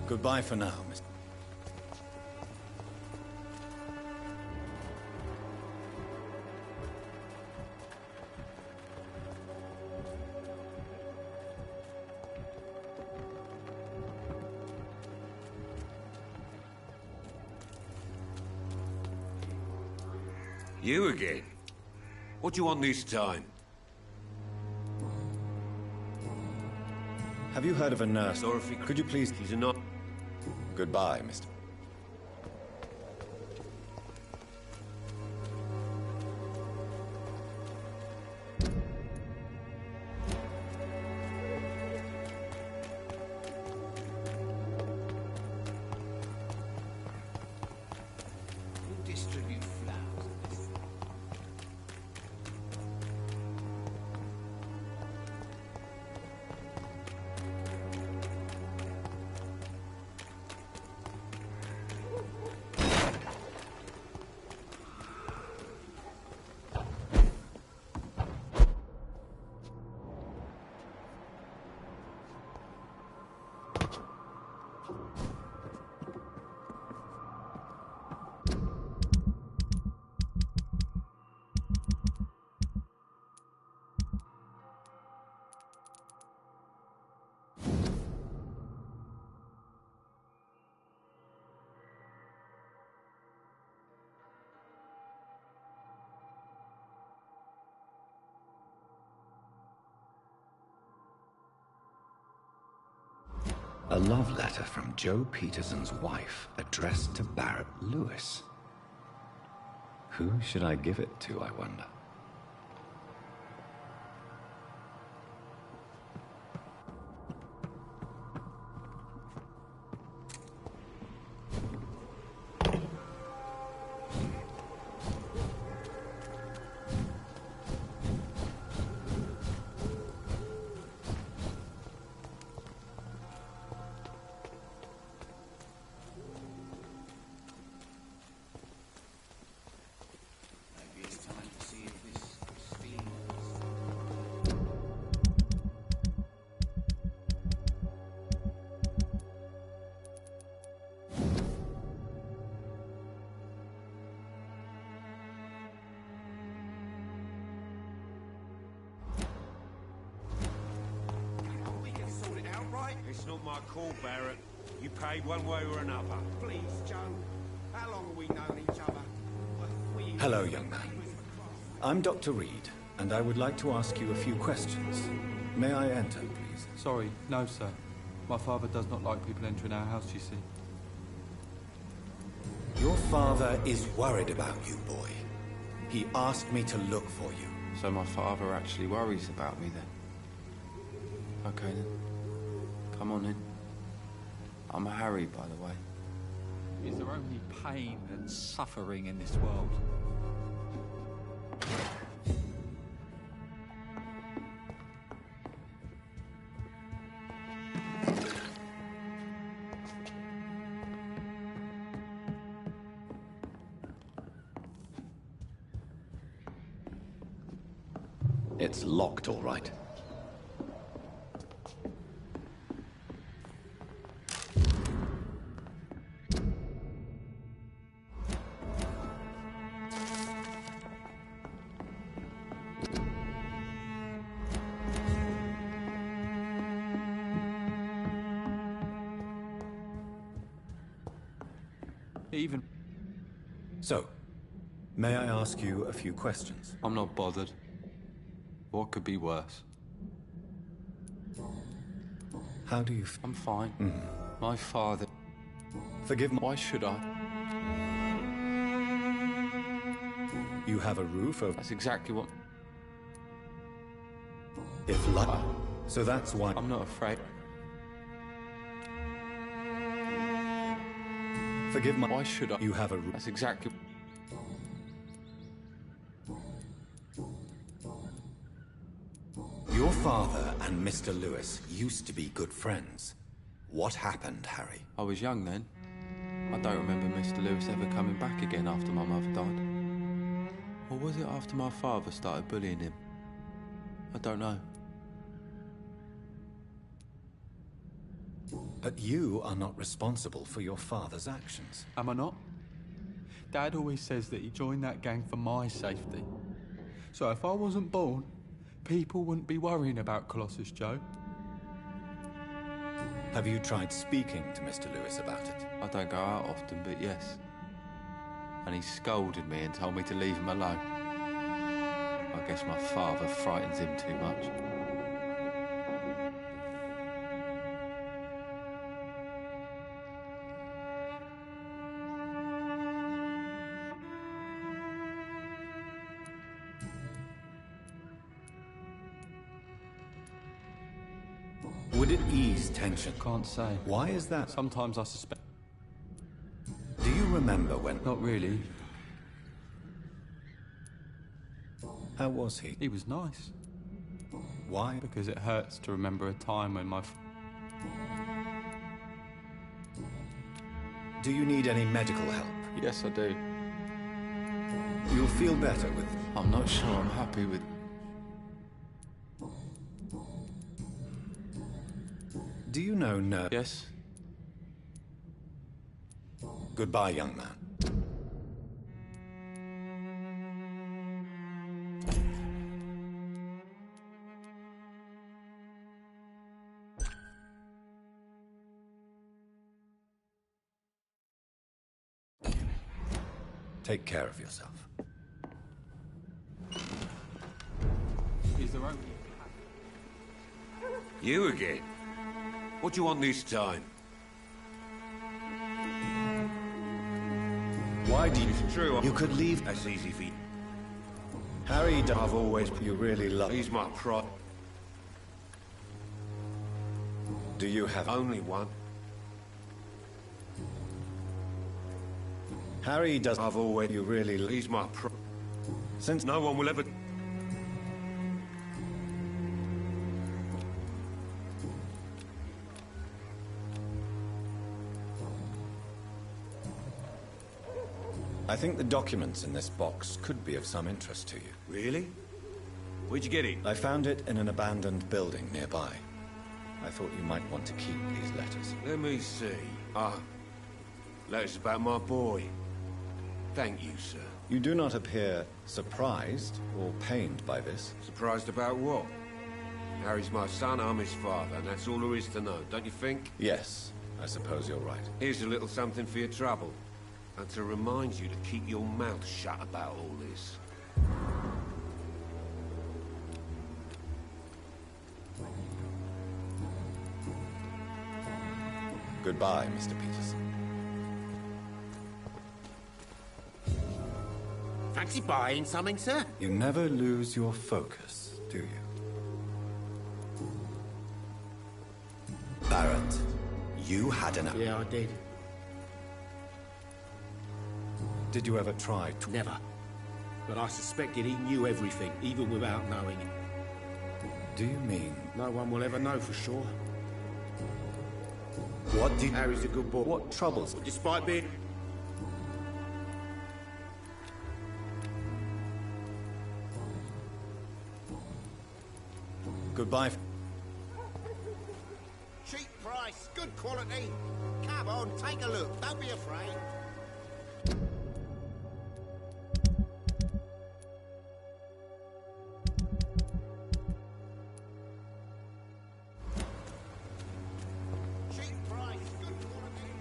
C: goodbye for now, Mr.
I: You again? What do you want this time?
C: Have you heard of a nurse?
I: Dorothy,
C: Could you please...
I: He's a not.
C: Goodbye, Mr.
F: Who distribute flowers at this hour?
C: A love letter from Joe Peterson's wife, addressed to Barrett Lewis. Who should I give it to, I wonder?
F: Maybe it's time to see if this steam.
G: We can sort it out, right?
I: It's not my call, Barrett. You paid one way or another.
G: Please, Joe. How long have we known each other?
C: Hello, young man. I'm Dr. Reed, and I would like to ask you a few questions. May I enter, please?
L: Sorry, no, sir. My father does not like people entering our house, you see.
C: Your father is worried about you, boy. He asked me to look for you.
L: So my father actually worries about me then? Okay then. Come on in. I'm Harry, by the way. Is there only pain and suffering in this world?
C: It's locked, all right.
L: Even...
C: So, may I ask you a few questions?
L: I'm not bothered. What could be worse?
C: How do you...
L: I'm fine. My father...
C: Forgive me.
L: Why should I?
C: You have a roof over...
L: That's exactly what...
C: If luck... So that's why...
L: I'm not afraid.
C: Forgive me.
L: Why should I?
C: You have a roof...
L: That's exactly...
C: Your father and Mr. Lewis used to be good friends. What happened, Harry?
L: I was young then. I don't remember Mr. Lewis ever coming back again after my mother died. Or was it after my father started bullying him? I don't know.
C: But you are not responsible for your father's actions.
L: Am I not? Dad always says that he joined that gang for my safety. So if I wasn't born, people wouldn't be worrying about Colossus Joe.
C: Have you tried speaking to Mr. Lewis about it?
L: I don't go out often, but yes. And he scolded me and told me to leave him alone. I guess my father frightens him too much.
C: Would it ease tension?
L: Can't say.
C: Why is that?
L: Sometimes I suspect...
C: Do you remember when...
L: Not really.
C: How was he?
L: He was nice.
C: Why?
L: Because it hurts to remember a time when my...
C: Do you need any medical help?
L: Yes, I do.
C: You'll feel better with...
L: I'm not sure I'm happy with...
C: Do you know no...
L: Yes?
C: Goodbye, young man. Take care of yourself.
L: Is there only...
I: You again? What do you want this time?
C: Why do you...
I: It's true.
C: You could leave...
I: That's easy for you.
C: Harry,
I: I've always...
C: You really love...
I: He's my pride.
C: Do you have...
I: Only one.
C: Harry does...
I: I've always...
C: You really...
I: He's my pride.
C: Since...
I: No one will ever...
C: I think the documents in this box could be of some interest to you.
I: Really? Where'd you get it?
C: I found it in an abandoned building nearby. I thought you might want to keep these letters.
I: Let me see. Letters about my boy. Thank you, sir.
C: You do not appear surprised or pained by this.
I: Surprised about what? Harry's my son, I'm his father, and that's all there is to know, don't you think?
C: Yes, I suppose you're right.
I: Here's a little something for your trouble. And to remind you to keep your mouth shut about all this.
C: Goodbye, Mr. Peterson.
H: Fancy buying something, sir?
C: You never lose your focus, do you? Barrett, You had an...
H: Yeah, I did.
C: Did you ever try to...
H: Never. But I suspected he knew everything, even without knowing it.
C: Do you mean...
H: No one will ever know for sure.
C: What did...
H: Harry's a good boy.
C: What troubles...
H: Despite being...
C: Goodbye.
G: Cheap price, good quality. Come on, take a look. Don't be afraid. Cheap price, good quality.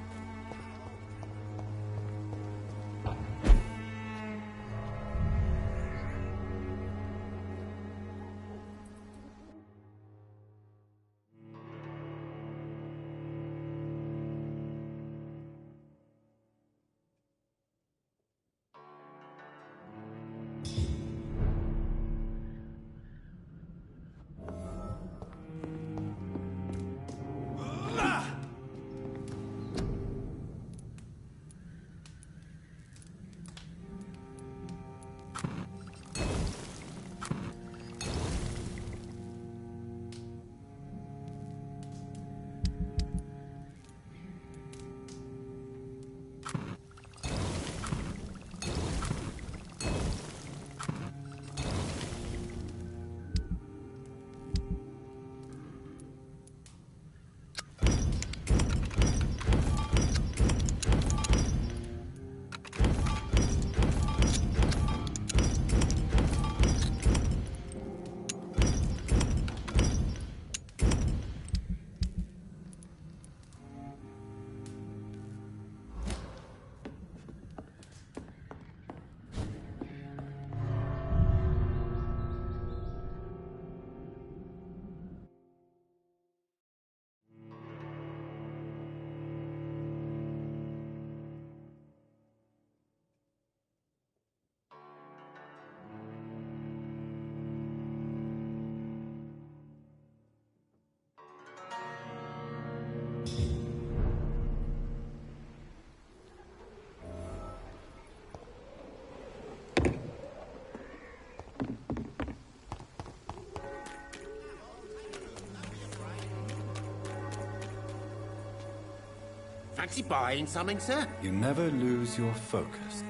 H: Fancy buying something, sir?
C: You never lose your focus.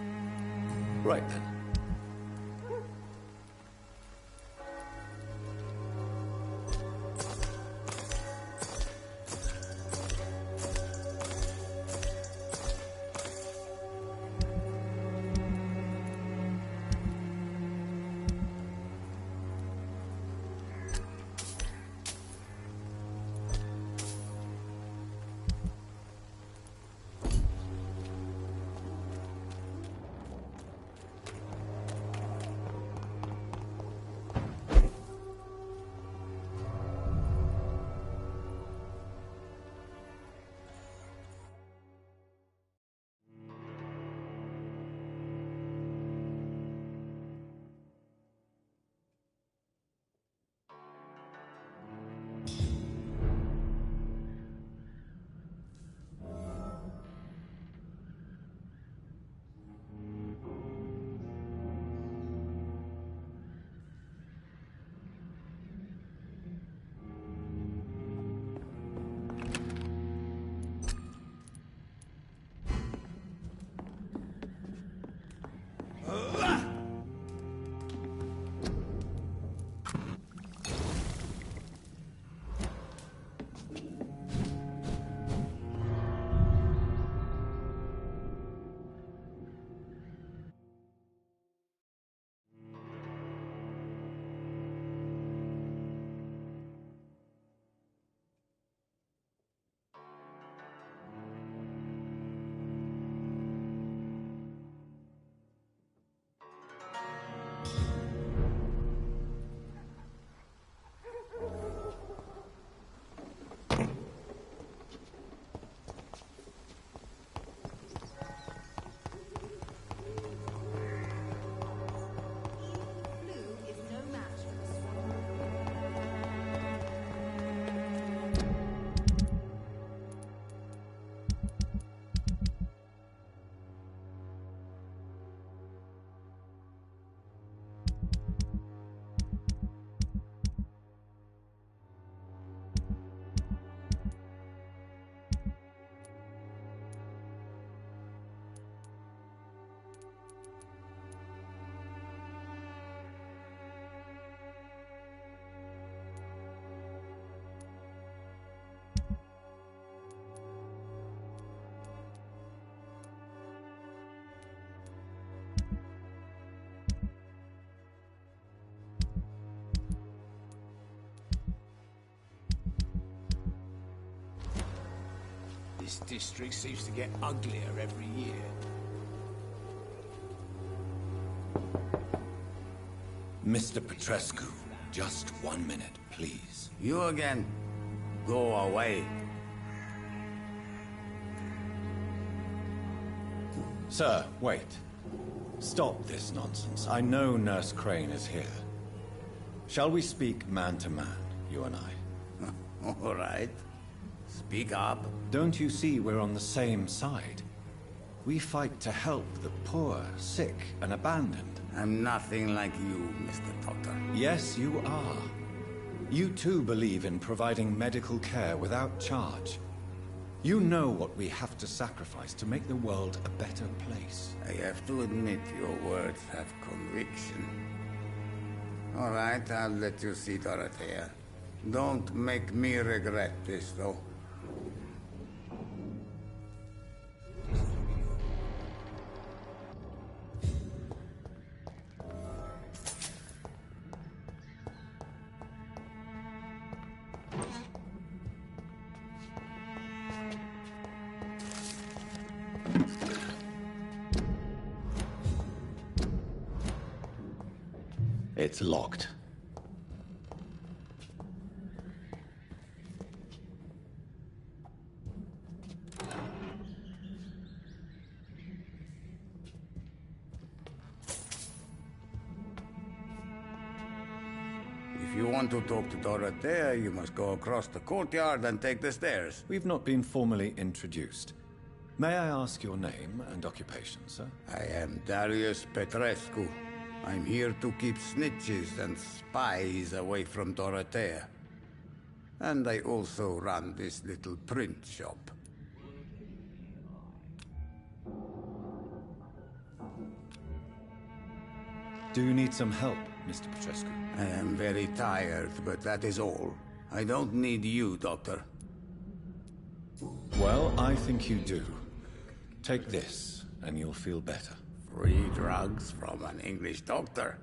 C: Right then.
F: This district seems to get uglier every year.
C: Mr. Petrescu, just 1 minute, please.
F: You again? Go away.
C: Sir, wait. Stop this nonsense. I know Nurse Crane is here. Shall we speak man to man, you and I?
F: All right. Speak up.
C: Don't you see we're on the same side? We fight to help the poor, sick, and abandoned.
F: I'm nothing like you, Mr. Doctor.
C: Yes, you are. You too believe in providing medical care without charge. You know what we have to sacrifice to make the world a better place.
F: I have to admit your words have conviction. All right, I'll let you see Dorothea. Don't make me regret this, though.
C: It's locked.
F: If you want to talk to Dorothea, you must go across the courtyard and take the stairs.
C: We've not been formally introduced. May I ask your name and occupation, sir?
F: I am Darius Petrescu. I'm here to keep snitches and spies away from Dorothea. And I also run this little print shop.
C: Do you need some help, Mr. Petrescu?
F: I am very tired, but that is all. I don't need you, Doctor.
C: Well, I think you do. Take this, and you'll feel better.
F: Free drugs from an English doctor?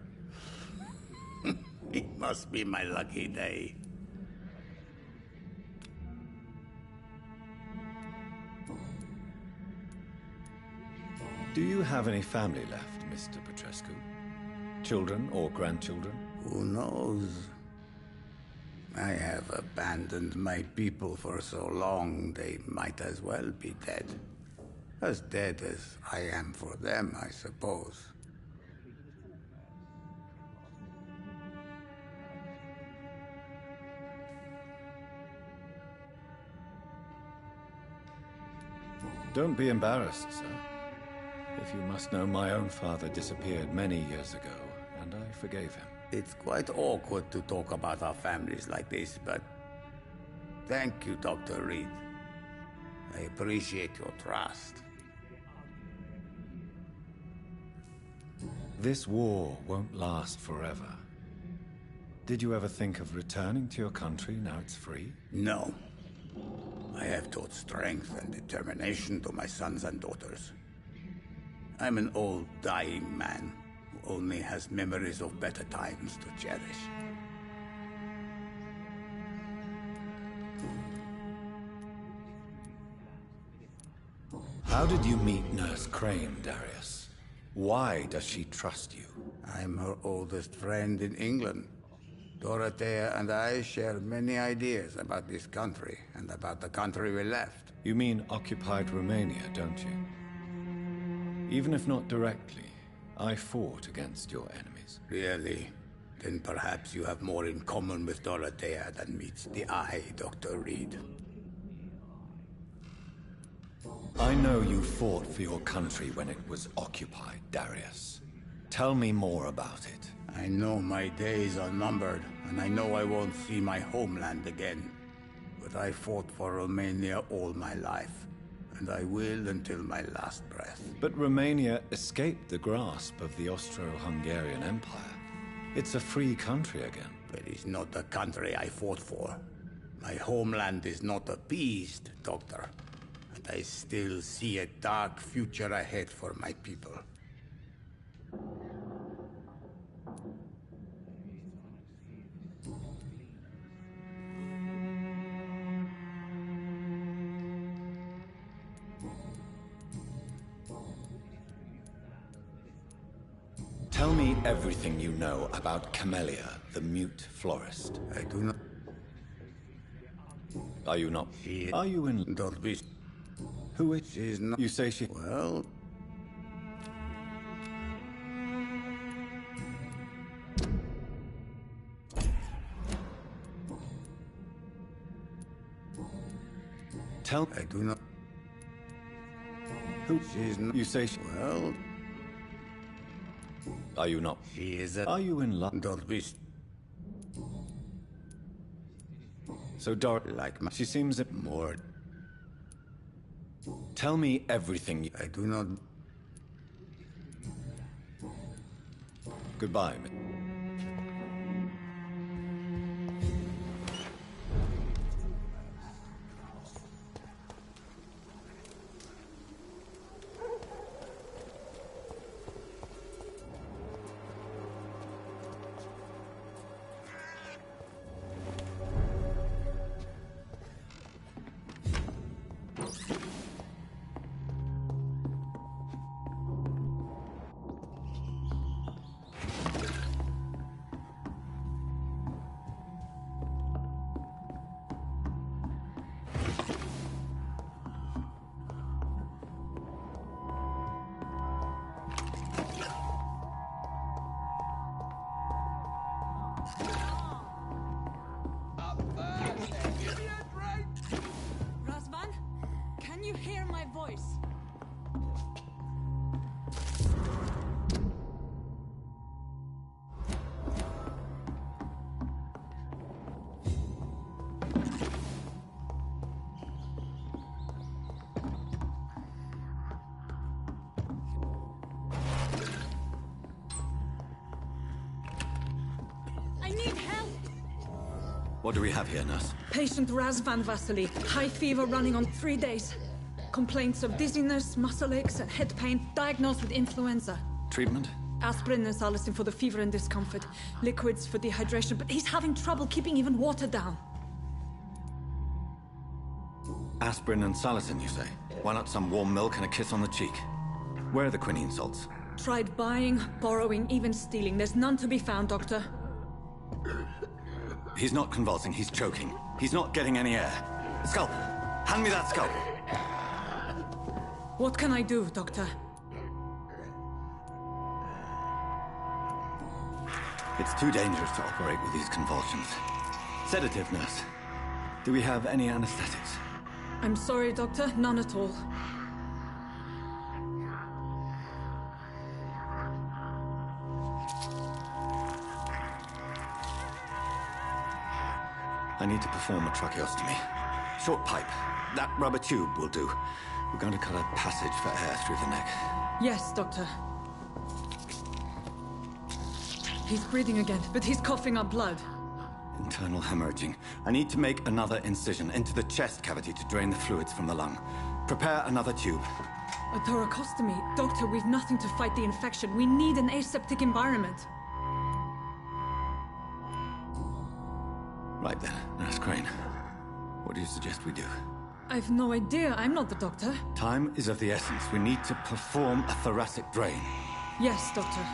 F: It must be my lucky day.
C: Do you have any family left, Mr. Petrescu? Children or grandchildren?
F: Who knows? I have abandoned my people for so long, they might as well be dead. As dead as I am for them, I suppose.
C: Don't be embarrassed, sir. If you must know, my own father disappeared many years ago, and I forgave him.
F: It's quite awkward to talk about our families like this, but thank you, Dr. Reed. I appreciate your trust.
C: This war won't last forever. Did you ever think of returning to your country now it's free?
F: No. I have taught strength and determination to my sons and daughters. I'm an old, dying man who only has memories of better times to cherish.
C: How did you meet Nurse Crane, Darius? Why does she trust you?
F: I'm her oldest friend in England. Dorothea and I share many ideas about this country and about the country we left.
C: You mean occupied Romania, don't you? Even if not directly, I fought against your enemies.
F: Really? Then perhaps you have more in common with Dorothea than meets the eye, Dr. Reed.
C: I know you fought for your country when it was occupied, Darius. Tell me more about it.
F: I know my days are numbered, and I know I won't see my homeland again. But I fought for Romania all my life, and I will until my last breath.
C: But Romania escaped the grasp of the Austro-Hungarian Empire. It's a free country again.
F: It is not the country I fought for. My homeland is not appeased, Doctor. And I still see a dark future ahead for my people.
C: Tell me everything you know about Camellia, the mute florist.
F: I do not...
C: Are you not? Are you in...
F: Don't be...
C: Who is...
F: She's not...
C: You say she...
F: Well...
C: Tell...
F: I do not...
C: Who...
F: She's not...
C: You say she...
F: Well...
C: Are you not?
F: She is a...
C: Are you in love?
F: Don't be...
C: So
F: Like my...
C: She seems...
F: More...
C: Tell me everything.
F: I do not...
C: Goodbye.
B: Razvan, can you hear my voice? I need help!
C: What do we have here, nurse?
B: Patient Razvan Vasily. High fever running on 3 days. Complaints of dizziness, muscle aches, and head pain. Diagnosed with influenza.
C: Treatment?
B: Aspirin and salicin for the fever and discomfort. Liquids for dehydration, but he's having trouble keeping even water down.
C: Aspirin and salicin, you say? Why not some warm milk and a kiss on the cheek? Where are the quinine salts?
B: Tried buying, borrowing, even stealing. There's none to be found, Doctor.
C: He's not convulsing, he's choking. He's not getting any air. Sculp! Hand me that sculp!
B: What can I do, Doctor?
C: It's too dangerous to operate with these convulsions. Sedative, nurse. Do we have any anesthetics?
B: I'm sorry, Doctor. None at all.
C: I need to perform a tracheostomy. Short pipe. That rubber tube will do. We're going to cut a passage for air through the neck.
B: Yes, Doctor. He's breathing again, but he's coughing up blood.
C: Internal hemorrhaging. I need to make another incision into the chest cavity to drain the fluids from the lung. Prepare another tube.
B: A thoracostomy. Doctor, we've nothing to fight the infection. We need an aseptic environment.
C: Right then, Nurse Crane. What do you suggest we do?
B: I've no idea. I'm not the doctor.
C: Time is of the essence. We need to perform a thoracic drain.
B: Yes, Doctor.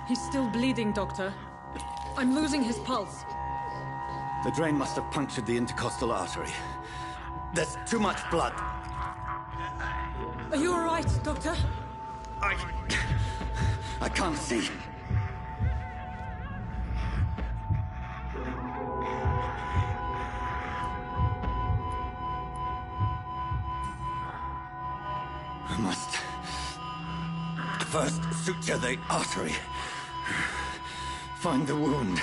B: He's still bleeding, Doctor. I'm losing his pulse.
C: The drain must have punctured the intercostal artery. There's too much blood.
B: Are you all right, Doctor?
C: I can't see. I must first suture the artery. Find the wound.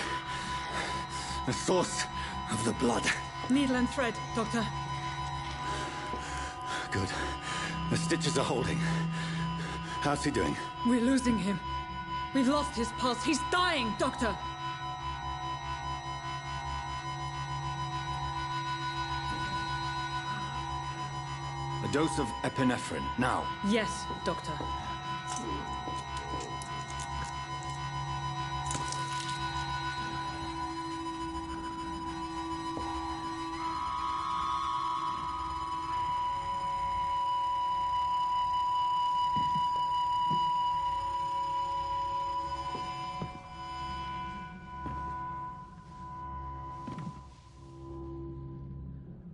C: The source of the blood.
B: Needle and thread, Doctor.
C: Good. The stitches are holding. How's he doing?
B: We're losing him. We've lost his pulse. He's dying, Doctor.
C: A dose of epinephrine, now.
B: Yes, Doctor.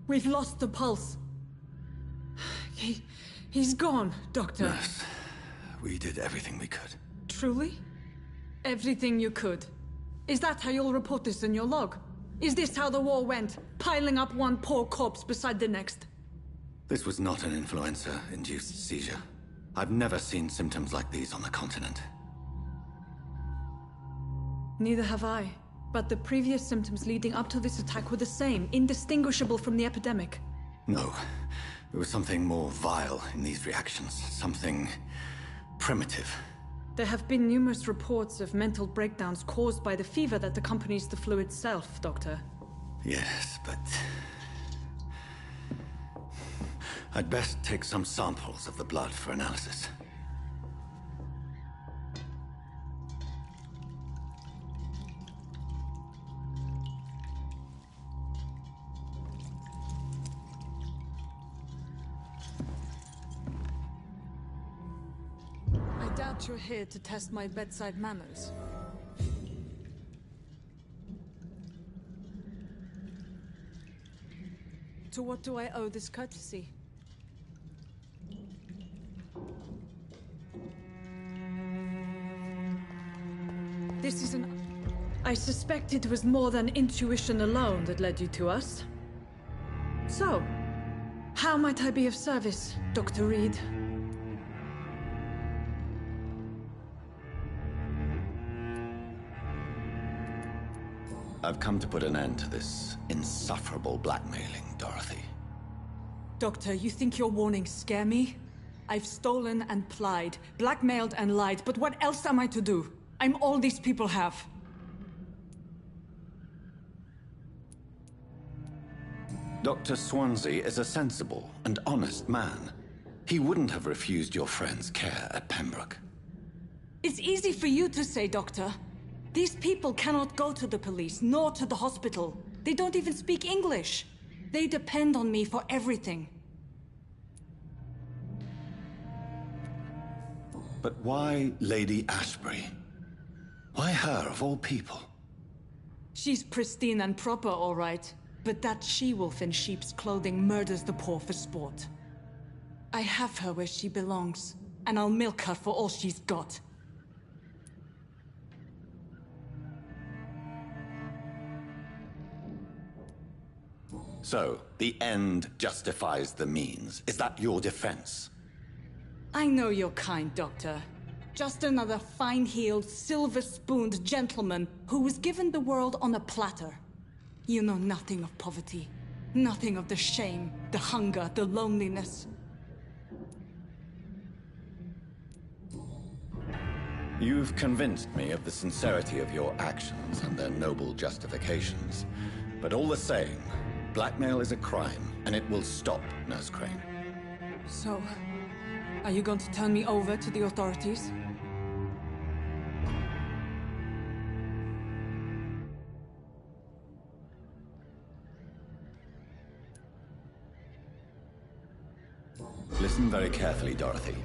B: We've lost the pulse. He's gone, Doctor.
C: Yes. We did everything we could.
B: Truly? Everything you could. Is that how you'll report this in your log? Is this how the war went? Piling up one poor corpse beside the next?
C: This was not an influenza-induced seizure. I've never seen symptoms like these on the continent.
B: Neither have I. But the previous symptoms leading up to this attack were the same, indistinguishable from the epidemic.
C: No. There was something more vile in these reactions. Something primitive.
B: There have been numerous reports of mental breakdowns caused by the fever that accompanies the flu itself, Doctor.
C: Yes, but... I'd best take some samples of the blood for analysis.
B: I doubt you're here to test my bedside manners. To what do I owe this courtesy? This is an... I suspect it was more than intuition alone that led you to us. So, how might I be of service, Dr. Reed?
C: I've come to put an end to this insufferable blackmailing, Dorothy.
B: Doctor, you think your warnings scare me? I've stolen and plied, blackmailed and lied, but what else am I to do? I'm all these people have.
C: Dr. Swansea is a sensible and honest man. He wouldn't have refused your friend's care at Pembroke.
B: It's easy for you to say, Doctor. These people cannot go to the police, nor to the hospital. They don't even speak English. They depend on me for everything.
C: But why Lady Ashbury? Why her, of all people?
B: She's pristine and proper, all right. But that she-wolf in sheep's clothing murders the poor for sport. I have her where she belongs, and I'll milk her for all she's got.
C: So, the end justifies the means. Is that your defense?
B: I know you're kind, Doctor. Just another fine-heeled, silver-spooned gentleman who was given the world on a platter. You know nothing of poverty. Nothing of the shame, the hunger, the loneliness.
C: You've convinced me of the sincerity of your actions and their noble justifications. But all the same, blackmail is a crime, and it will stop, Nurse Crane.
B: So, are you going to turn me over to the authorities?
C: Listen very carefully, Dorothy.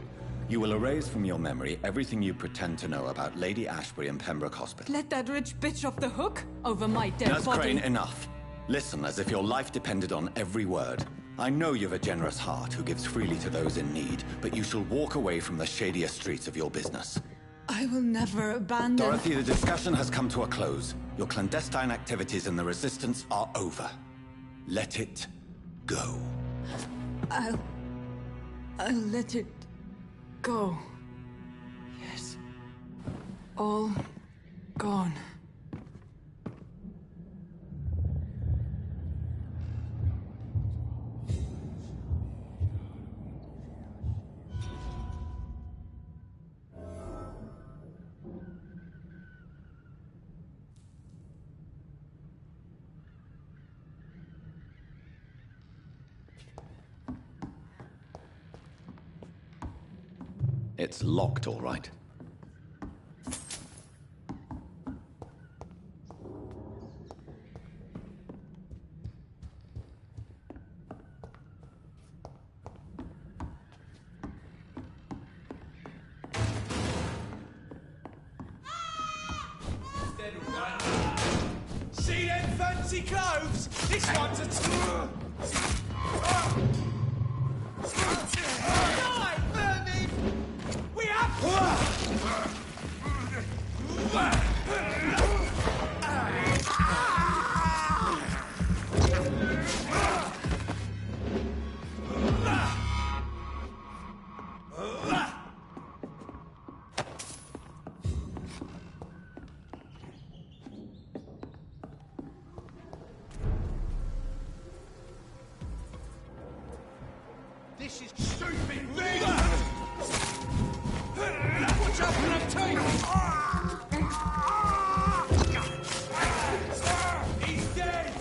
C: You will erase from your memory everything you pretend to know about Lady Ashbury and Pembroke Hospital.
B: Let that rich bitch off the hook over my dead
C: Nurse
B: body.
C: Crane, enough. Listen as if your life depended on every word. I know you've a generous heart who gives freely to those in need, but you shall walk away from the shadier streets of your business.
B: I will never abandon...
C: Dorothy, the discussion has come to a close. Your clandestine activities in the Resistance are over. Let it go.
B: I'll let it go. Yes. All gone.
C: It's locked, all right.
M: See them fancy clothes? This one's a...
F: This is stupid, Vic! Watch out for that tank! He's dead!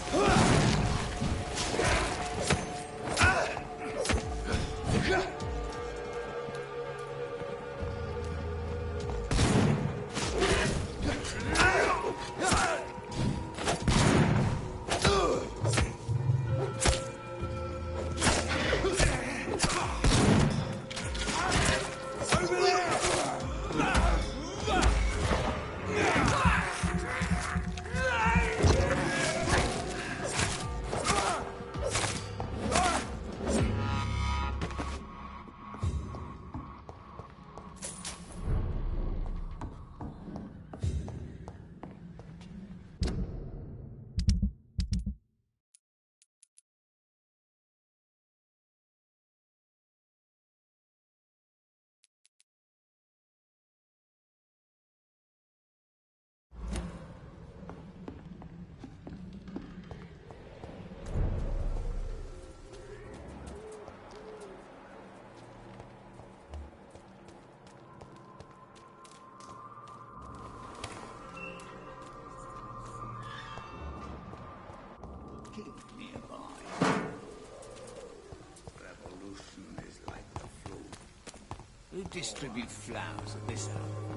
F: Who distributes flowers at this hour?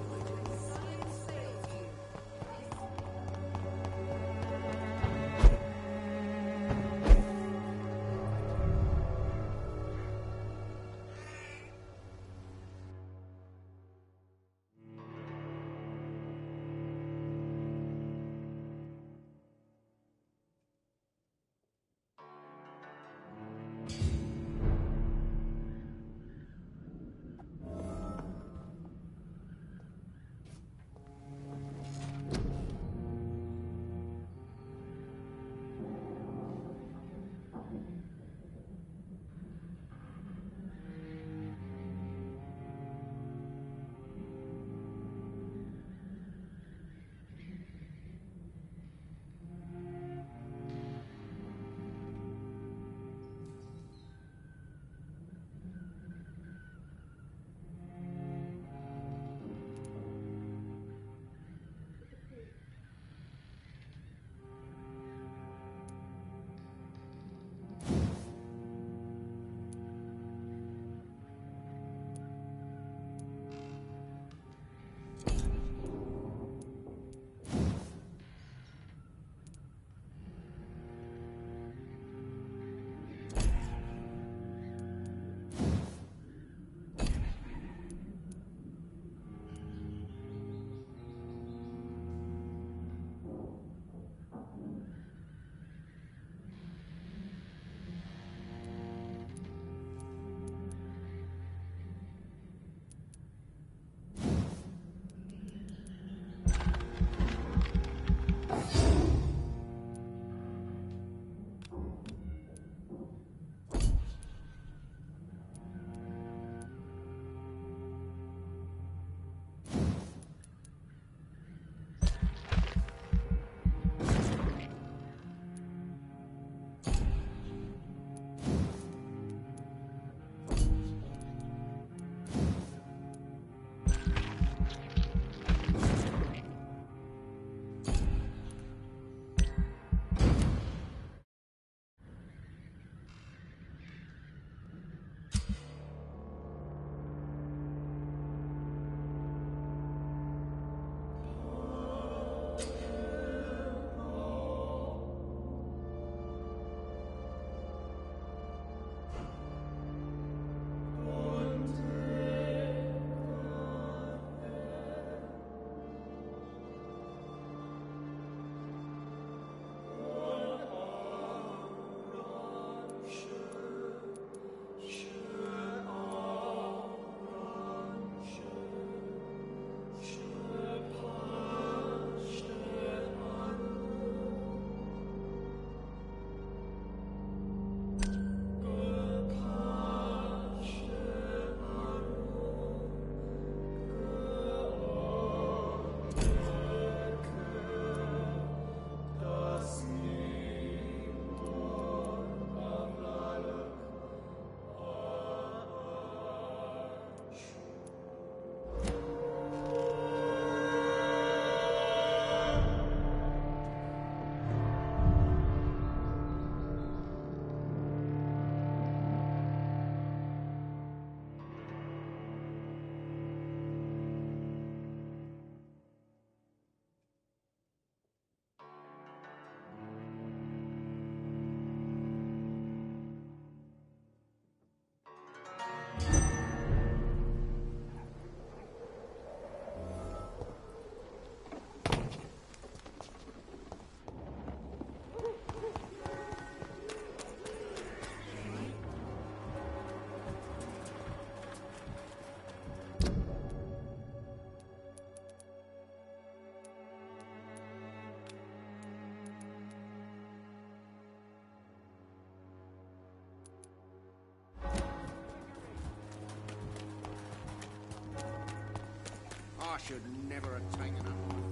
H: never have taken up on.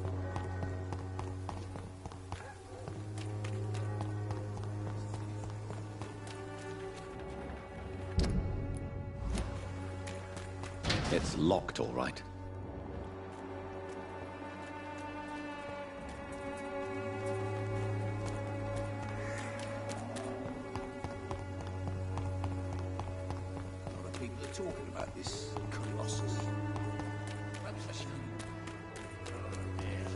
C: It's locked, all right.
F: A lot of people are talking about this Colossus. Perhaps I should... Oh, dear.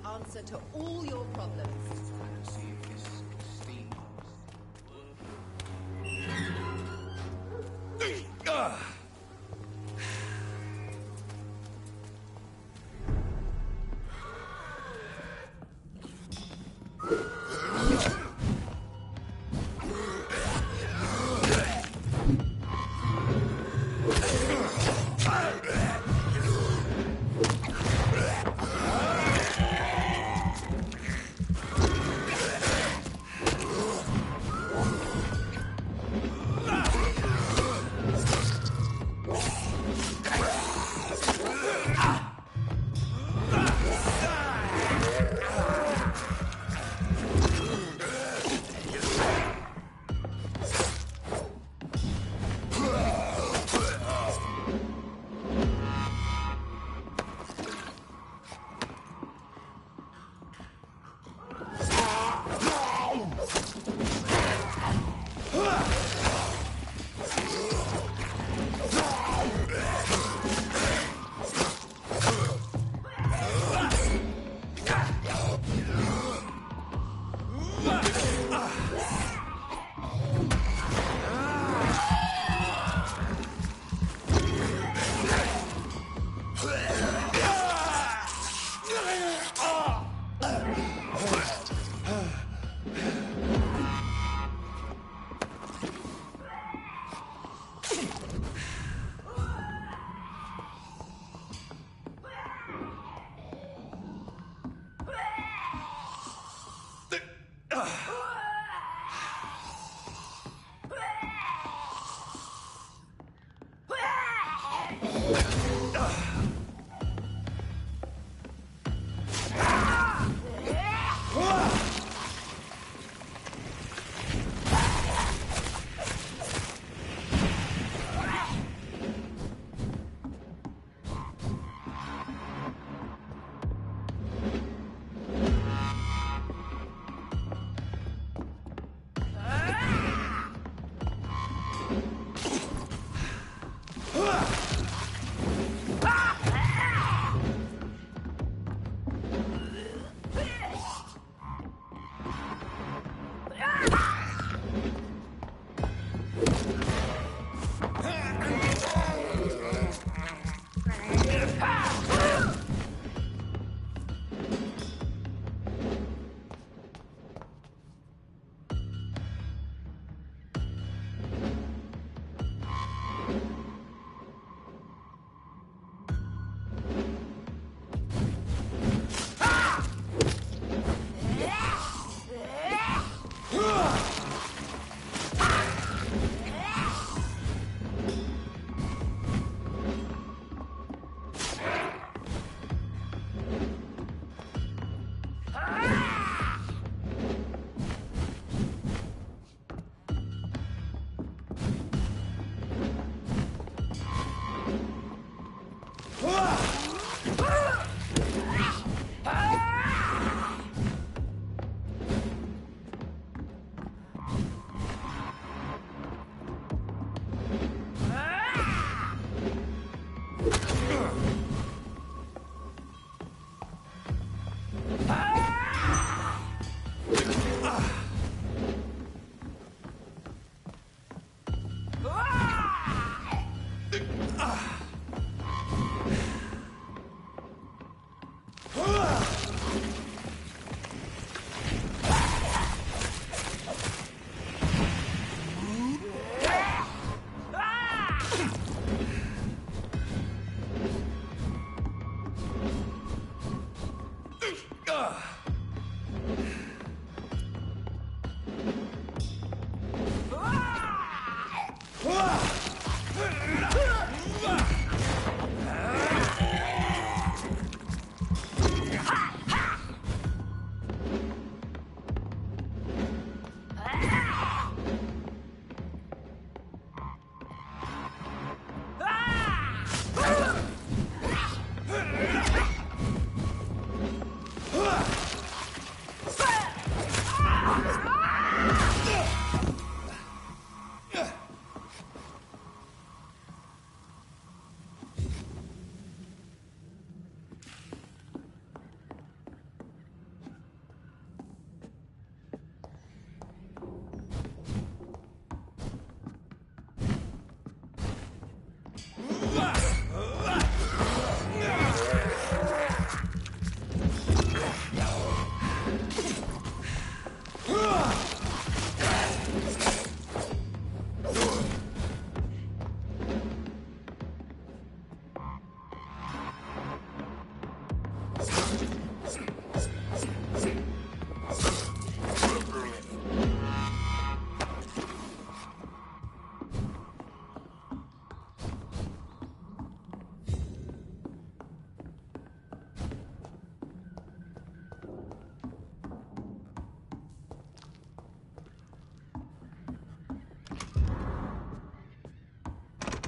M: answer to all your problems.
F: See if this steam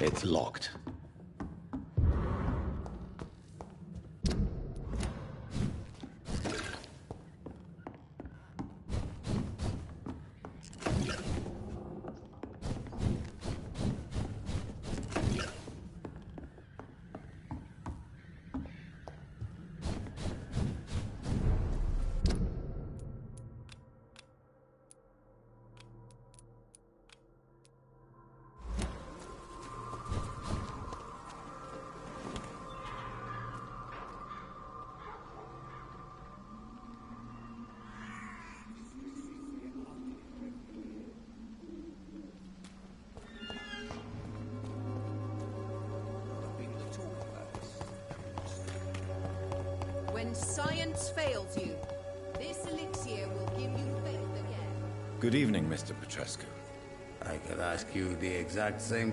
C: It's locked.
M: When science fails you, this elixir will give you faith again.
C: Good evening, Mr. Petrescu.
F: I could ask you the exact same...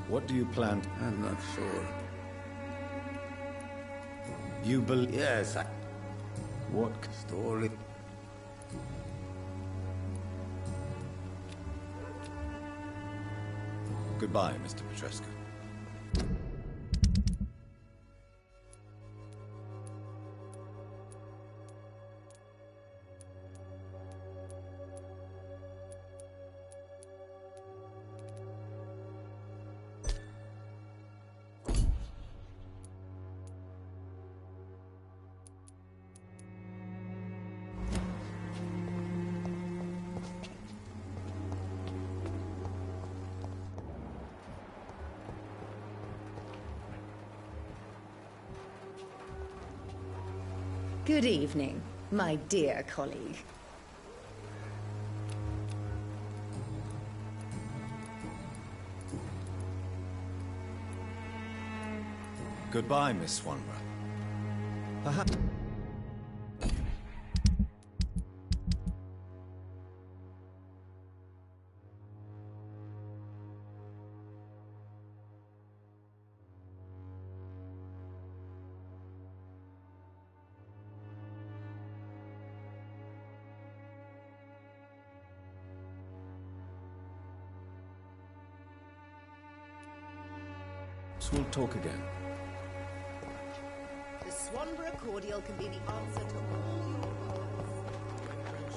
C: What do you plan?
F: I'm not sure.
C: You believe...
F: Yes,
C: What
F: story?
C: Goodbye, Mr. Petrescu.
N: Good evening, my dear colleague.
C: Goodbye, Miss Swanborough. Perhaps... we'll talk again.
M: The Swanborough cordial can be the answer to all your problems.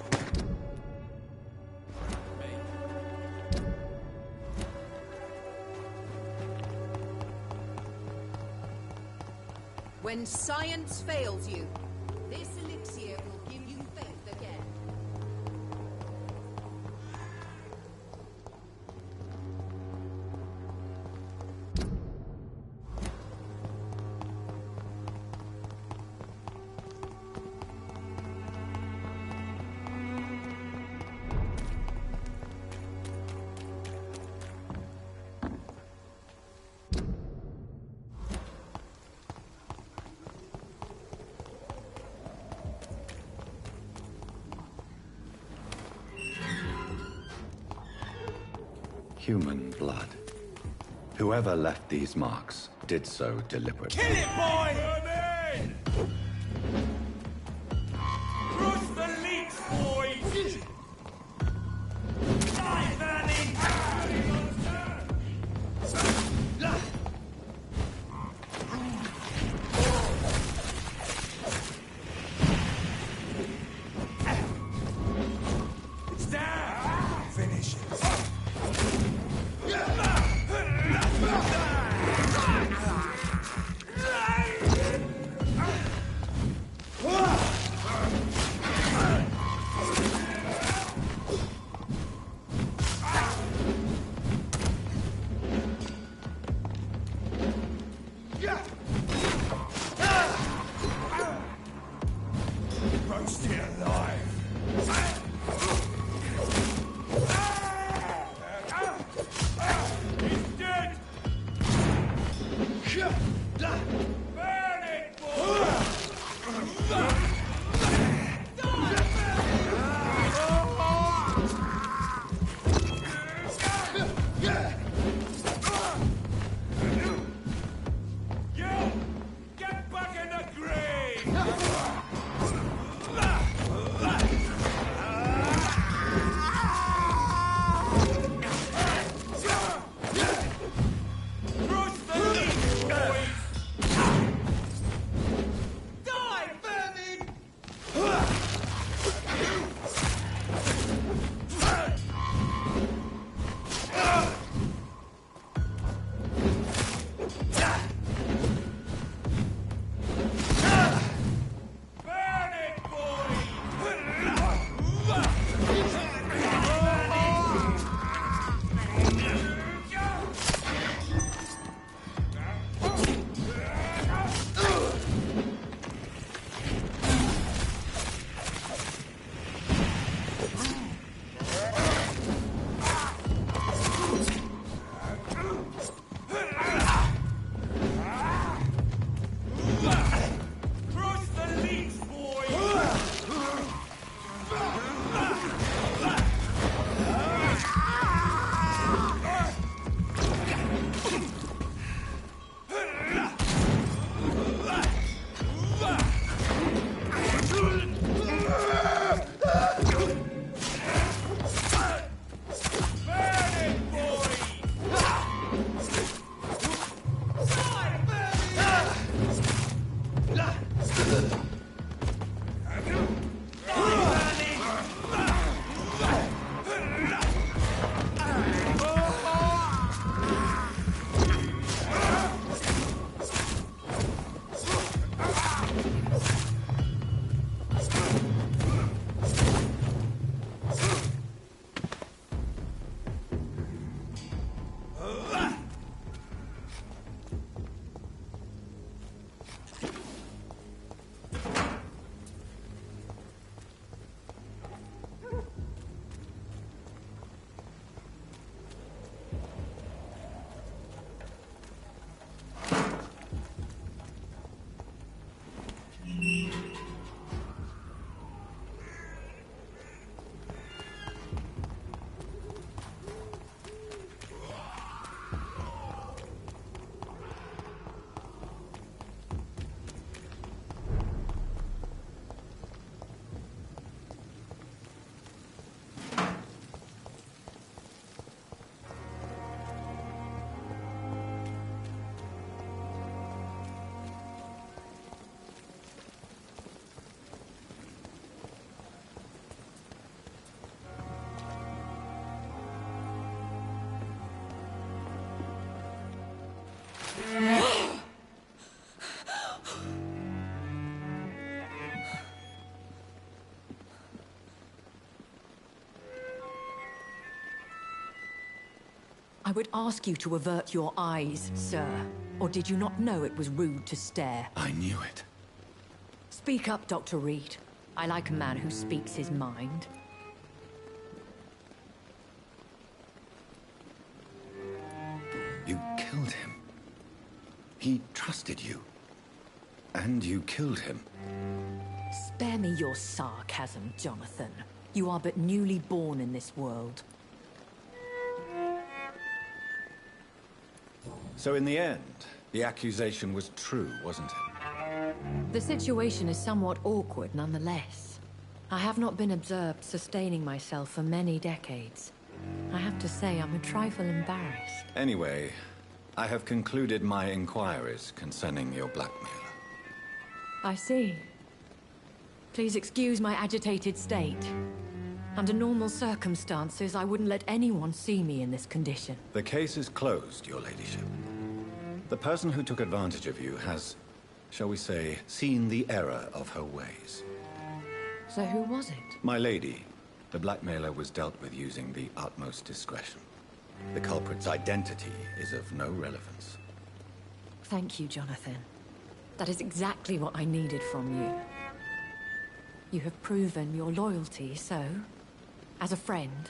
M: When science fails you, this elixir will give you faith again.
C: Human blood. Whoever left these marks did so deliberately.
A: Kill it, boy! Crush the leech, boys! Die, Vermin! It's down! Finish it. Roast it alive.
O: I would ask you to avert your eyes, sir. Or did you not know it was rude to stare?
C: I knew it.
O: Speak up, Dr. Reed. I like a man who speaks his mind.
C: You killed him. He trusted you. And you killed him.
O: Spare me your sarcasm, Jonathan. You are but newly born in this world.
C: So in the end, the accusation was true, wasn't it?
O: The situation is somewhat awkward nonetheless. I have not been observed sustaining myself for many decades. I have to say I'm a trifle embarrassed.
C: Anyway, I have concluded my inquiries concerning your blackmailer.
O: I see. Please excuse my agitated state. Under normal circumstances, I wouldn't let anyone see me in this condition.
C: The case is closed, your ladyship. The person who took advantage of you has, shall we say, seen the error of her ways.
O: So who was it?
C: My lady, the blackmailer was dealt with using the utmost discretion. The culprit's identity is of no relevance.
O: Thank you, Jonathan. That is exactly what I needed from you. You have proven your loyalty, so, as a friend,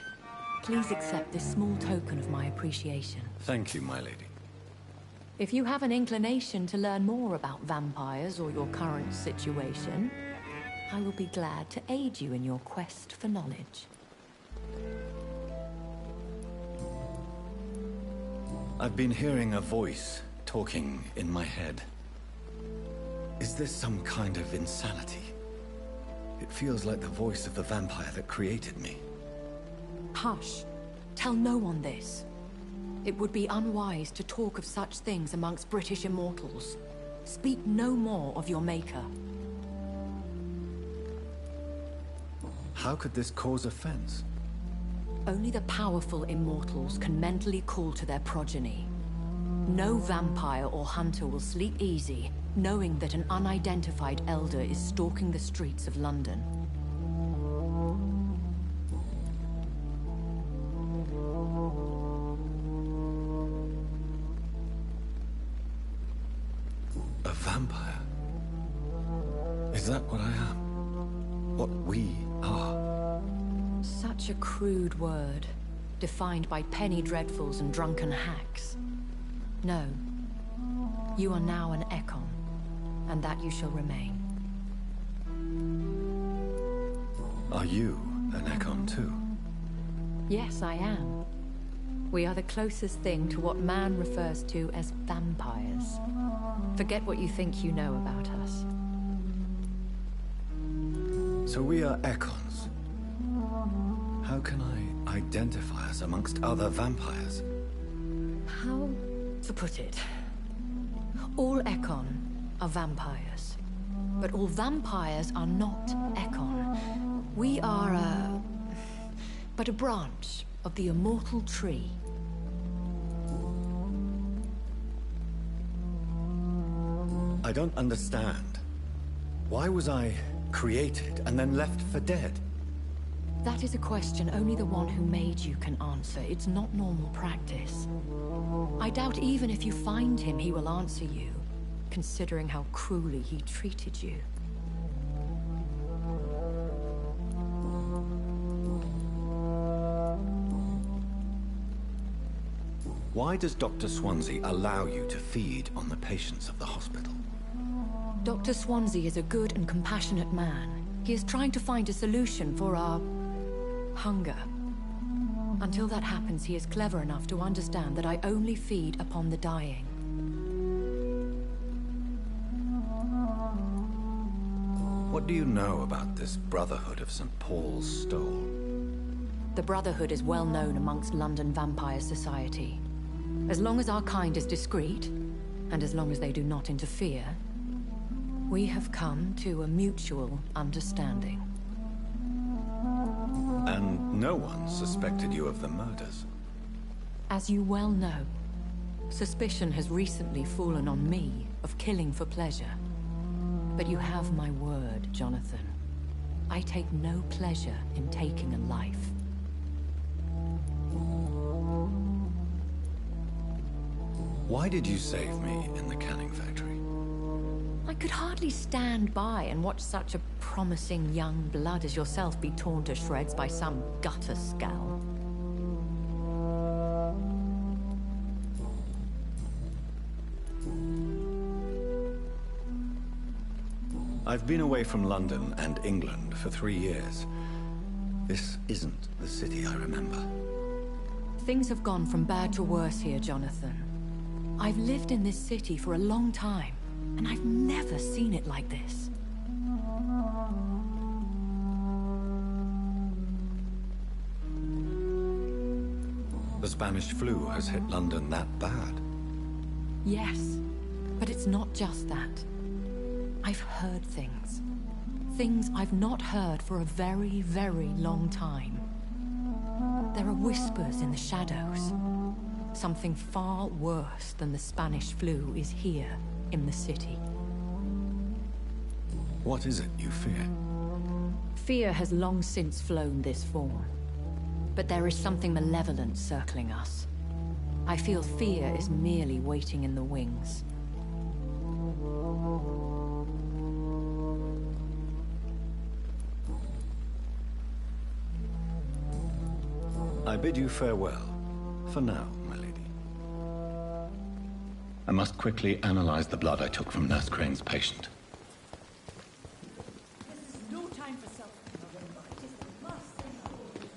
O: please accept this small token of my appreciation.
C: Thank you, my lady.
O: If you have an inclination to learn more about vampires or your current situation, I will be glad to aid you in your quest for knowledge.
C: I've been hearing a voice talking in my head. Is this some kind of insanity? It feels like the voice of the vampire that created me.
O: Hush. Tell no one this. It would be unwise to talk of such things amongst British immortals. Speak no more of your maker.
C: How could this cause offense?
O: Only the powerful immortals can mentally call to their progeny. No vampire or hunter will sleep easy, knowing that an unidentified elder is stalking the streets of London.
C: A vampire? Is that what I am? What we are?
O: Such a crude word, defined by penny dreadfuls and drunken hacks. No. You are now an Ekon, and that you shall remain.
C: Are you an Ekon too?
O: Yes, I am. We are the closest thing to what man refers to as vampires. Forget what you think you know about us.
C: So we are Ekons. How can I identify us amongst other vampires?
O: How to put it? All Ekon are vampires. But all vampires are not Ekon. We are but a branch of the immortal tree.
C: I don't understand. Why was I created and then left for dead?
O: That is a question only the one who made you can answer. It's not normal practice. I doubt even if you find him, he will answer you, considering how cruelly he treated you.
C: Why does Dr. Swansea allow you to feed on the patients of the hospital?
O: Dr. Swansea is a good and compassionate man. He is trying to find a solution for our hunger. Until that happens, he is clever enough to understand that I only feed upon the dying.
C: What do you know about this Brotherhood of St. Paul's Stole?
O: The Brotherhood is well known amongst London Vampire Society. As long as our kind is discreet, and as long as they do not interfere, we have come to a mutual understanding.
C: And no one suspected you of the murders?
O: As you well know, suspicion has recently fallen on me of killing for pleasure. But you have my word, Jonathan. I take no pleasure in taking a life.
C: Why did you save me in the canning factory?
O: I could hardly stand by and watch such a promising young blood as yourself be torn to shreds by some gutter scowl.
C: I've been away from London and England for 3 years. This isn't the city I remember.
O: Things have gone from bad to worse here, Jonathan. I've lived in this city for a long time, and I've never seen it like this.
C: The Spanish flu has hit London that bad.
O: Yes, but it's not just that. I've heard things. Things I've not heard for a very, very long time. There are whispers in the shadows. Something far worse than the Spanish flu is here in the city.
C: What is it you fear?
O: Fear has long since flown this form. But there is something malevolent circling us. I feel fear is merely waiting in the wings.
C: I bid you farewell, for now, my lady. I must quickly analyze the blood I took from Nurse Crane's patient.
P: This is no time for self-promotion. It is the last thing I will do.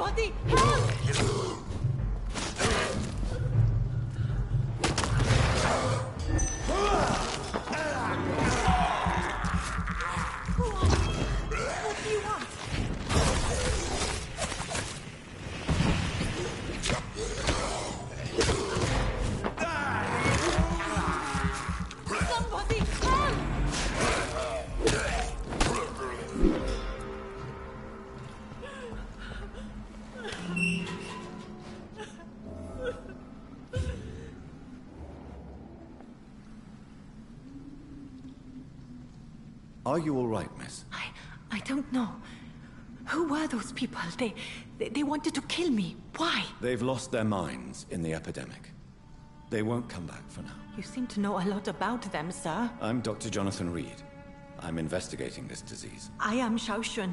B: Somebody help!
P: What do you want?
B: Somebody help!
C: Are you all right, miss?
O: I don't know. Who were those people? They wanted to kill me. Why?
C: They've lost their minds in the epidemic. They won't come back for now.
O: You seem to know a lot about them, sir.
C: I'm Dr. Jonathan Reed. I'm investigating this disease.
O: I am Xiaoxun.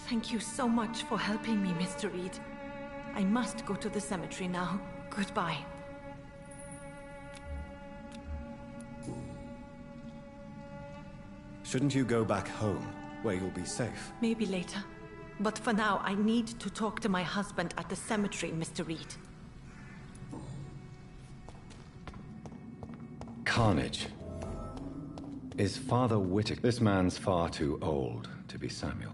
O: Thank you so much for helping me, Mr. Reed. I must go to the cemetery now. Goodbye.
C: Shouldn't you go back home, where you'll be safe?
O: Maybe later. But for now, I need to talk to my husband at the cemetery, Mr. Reed.
C: Carnage. Is Father Whittaker... This man's far too old to be Samuel.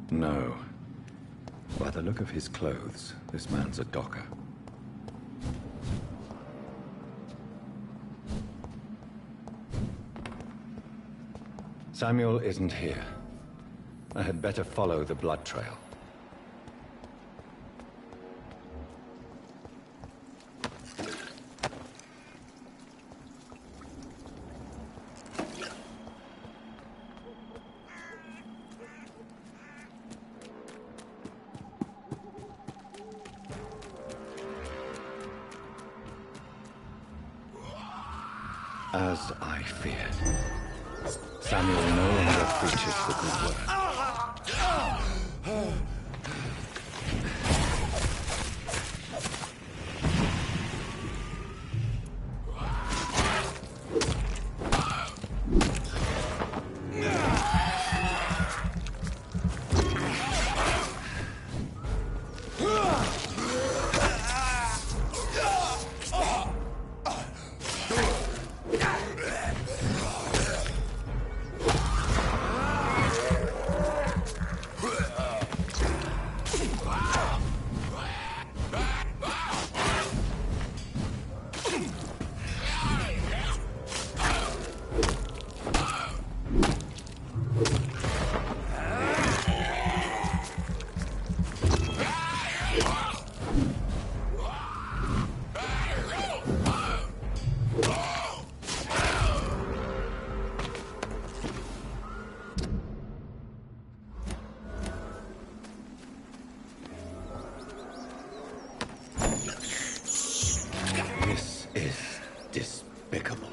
C: No. By the look of his clothes, this man's a docker. Samuel isn't here. I had better follow the blood trail. As I feared, Samuel no longer preaches the good word. This is despicable.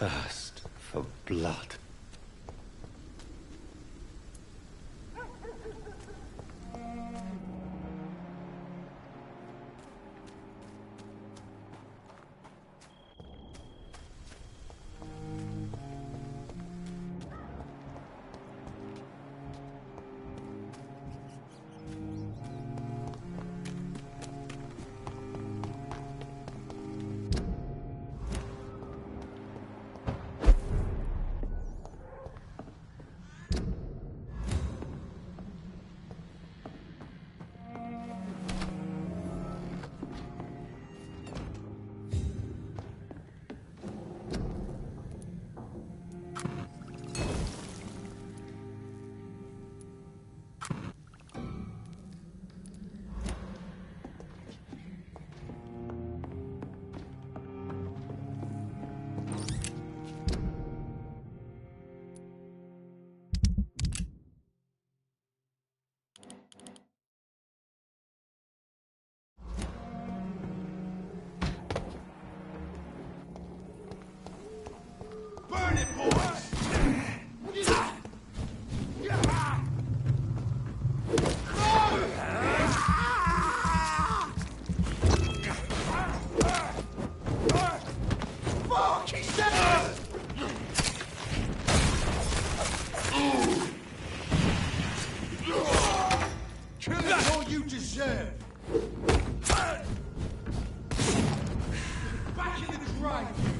C: thirst for blood.
G: Burn it, boys! Fuck, he's dead! Kill it all you deserve! Back into the grave!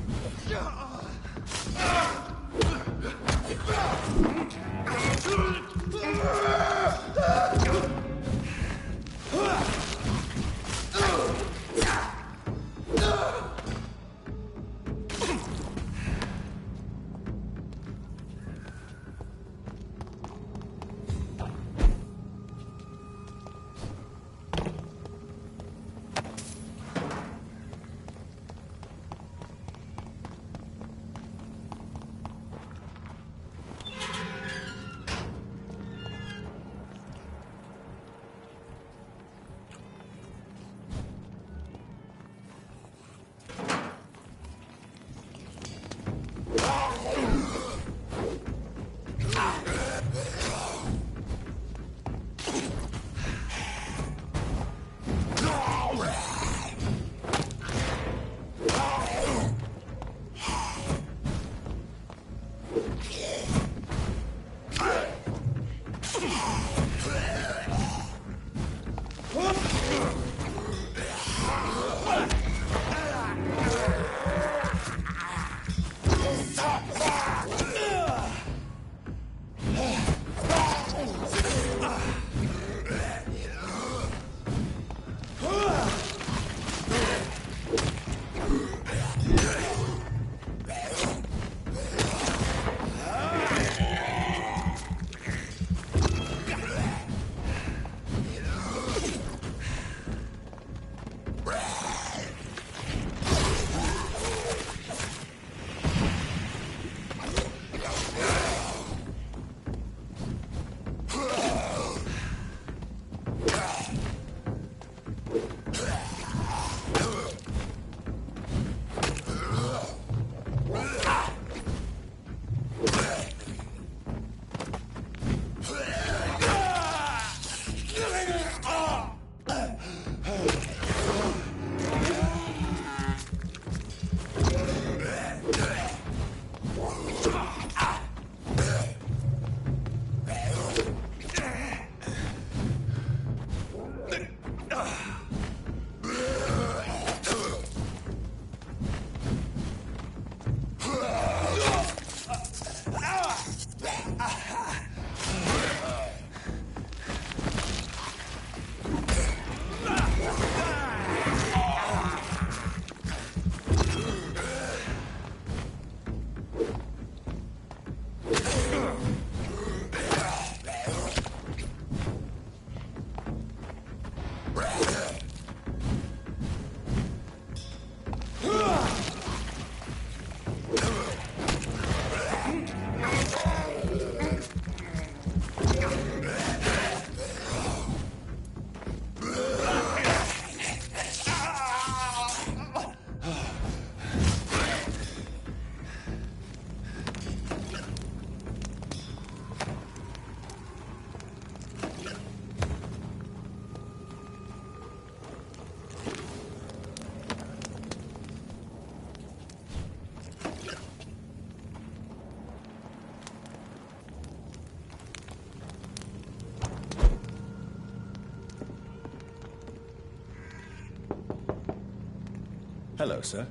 C: Hello, sir.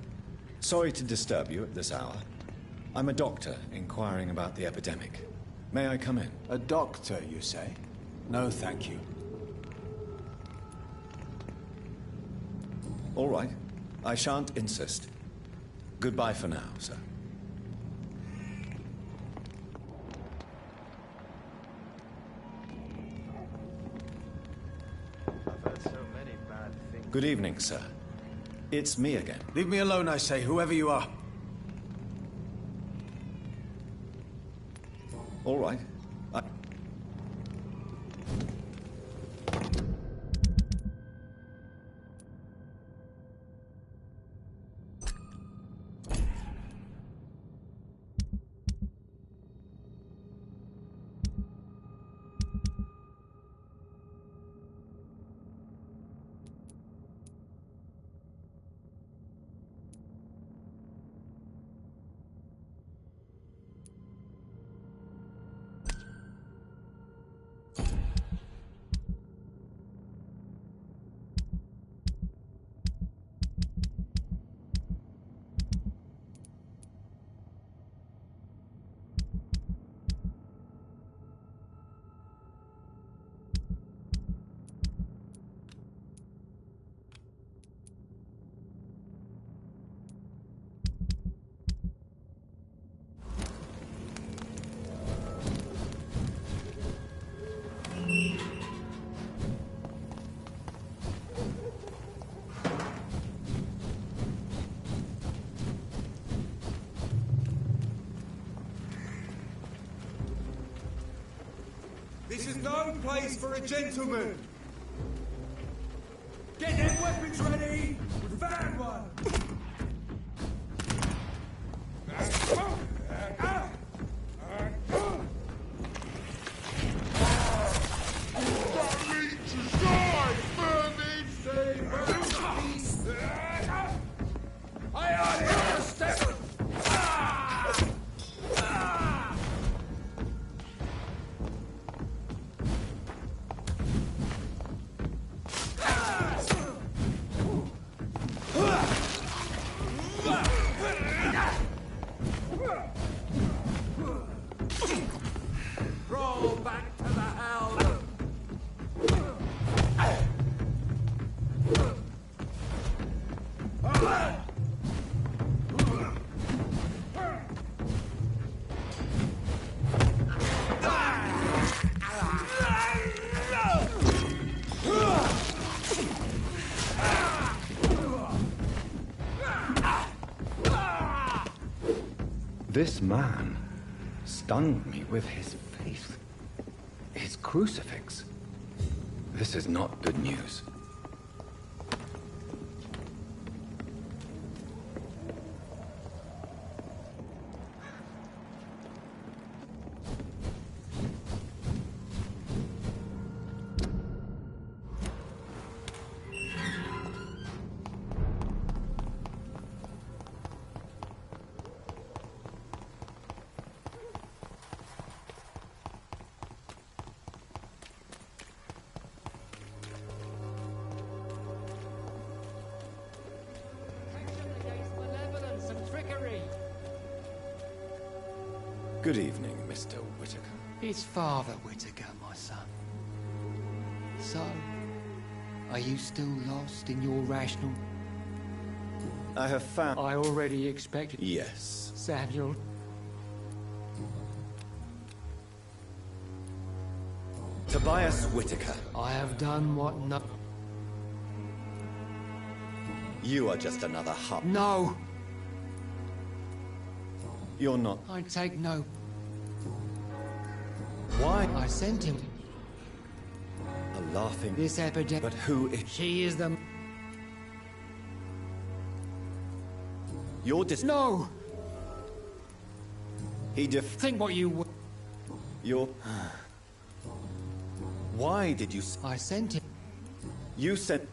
C: Sorry to disturb you at this hour. I'm a doctor inquiring about the epidemic. May I come in?
K: A doctor, you say? No, thank you.
C: All right. I shan't insist. Goodbye for now, sir.
K: I've heard so many bad things.
C: Good evening, sir. It's me again.
K: Leave me alone, I say, whoever you are.
C: All right.
A: This is no place for a gentleman! Get them weapons ready! We found one! Roll back to the hell!
C: This man stunned me with his faith. His crucifix. This is not good news. Good evening, Mr. Whitaker.
J: It's Father Whitaker, my son. So, are you still lost in your rational?
C: I have found...
J: I already expected...
C: Yes.
J: Samuel.
C: Tobias Whitaker.
J: I have done what no...
C: You are just another hup.
J: No!
C: You're not...
J: I take no...
C: Why?
J: I sent him.
C: A laughing...
J: This epidemic...
C: But who is...
J: She is the...
C: You're
J: No!
C: He
J: Think what you...
C: You're... Why did you...
J: I sent him.
C: You sent...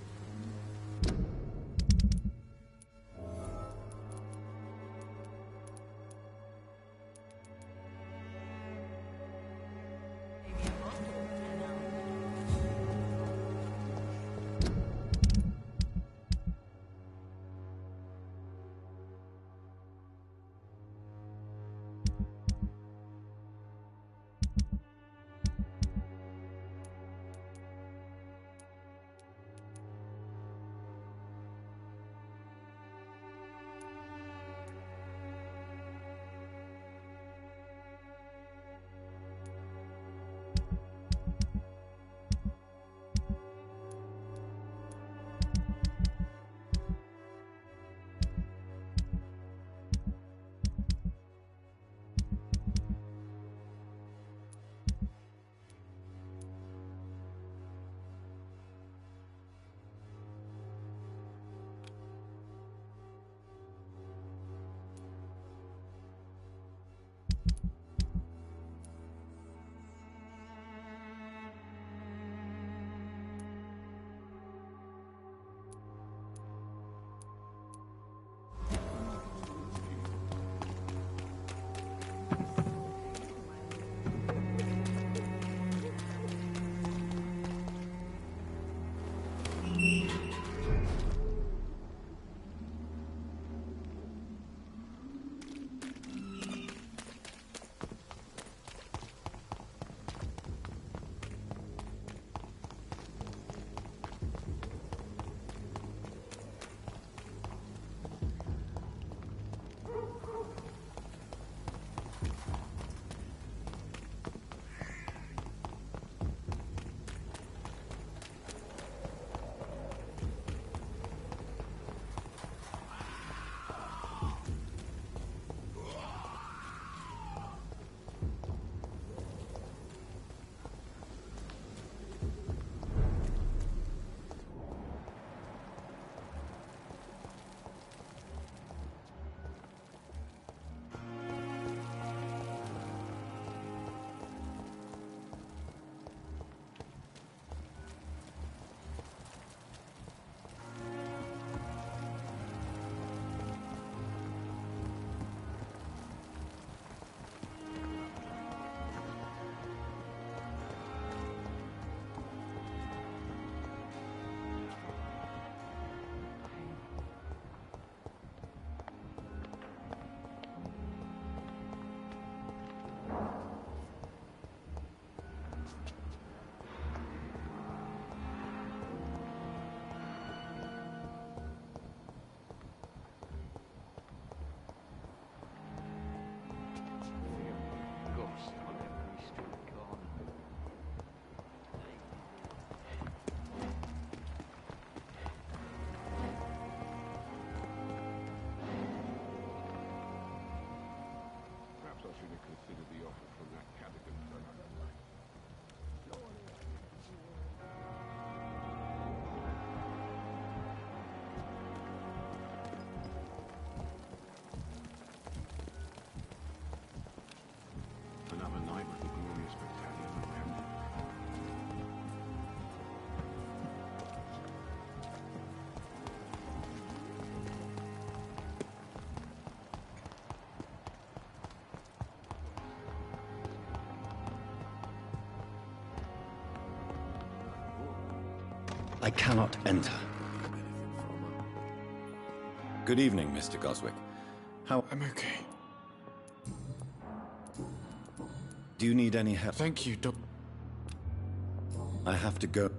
C: I cannot enter. Good evening, Mr. Goswick. How...
Q: I'm okay.
C: Do you need any help?
Q: Thank you, Doc.
C: I have to go.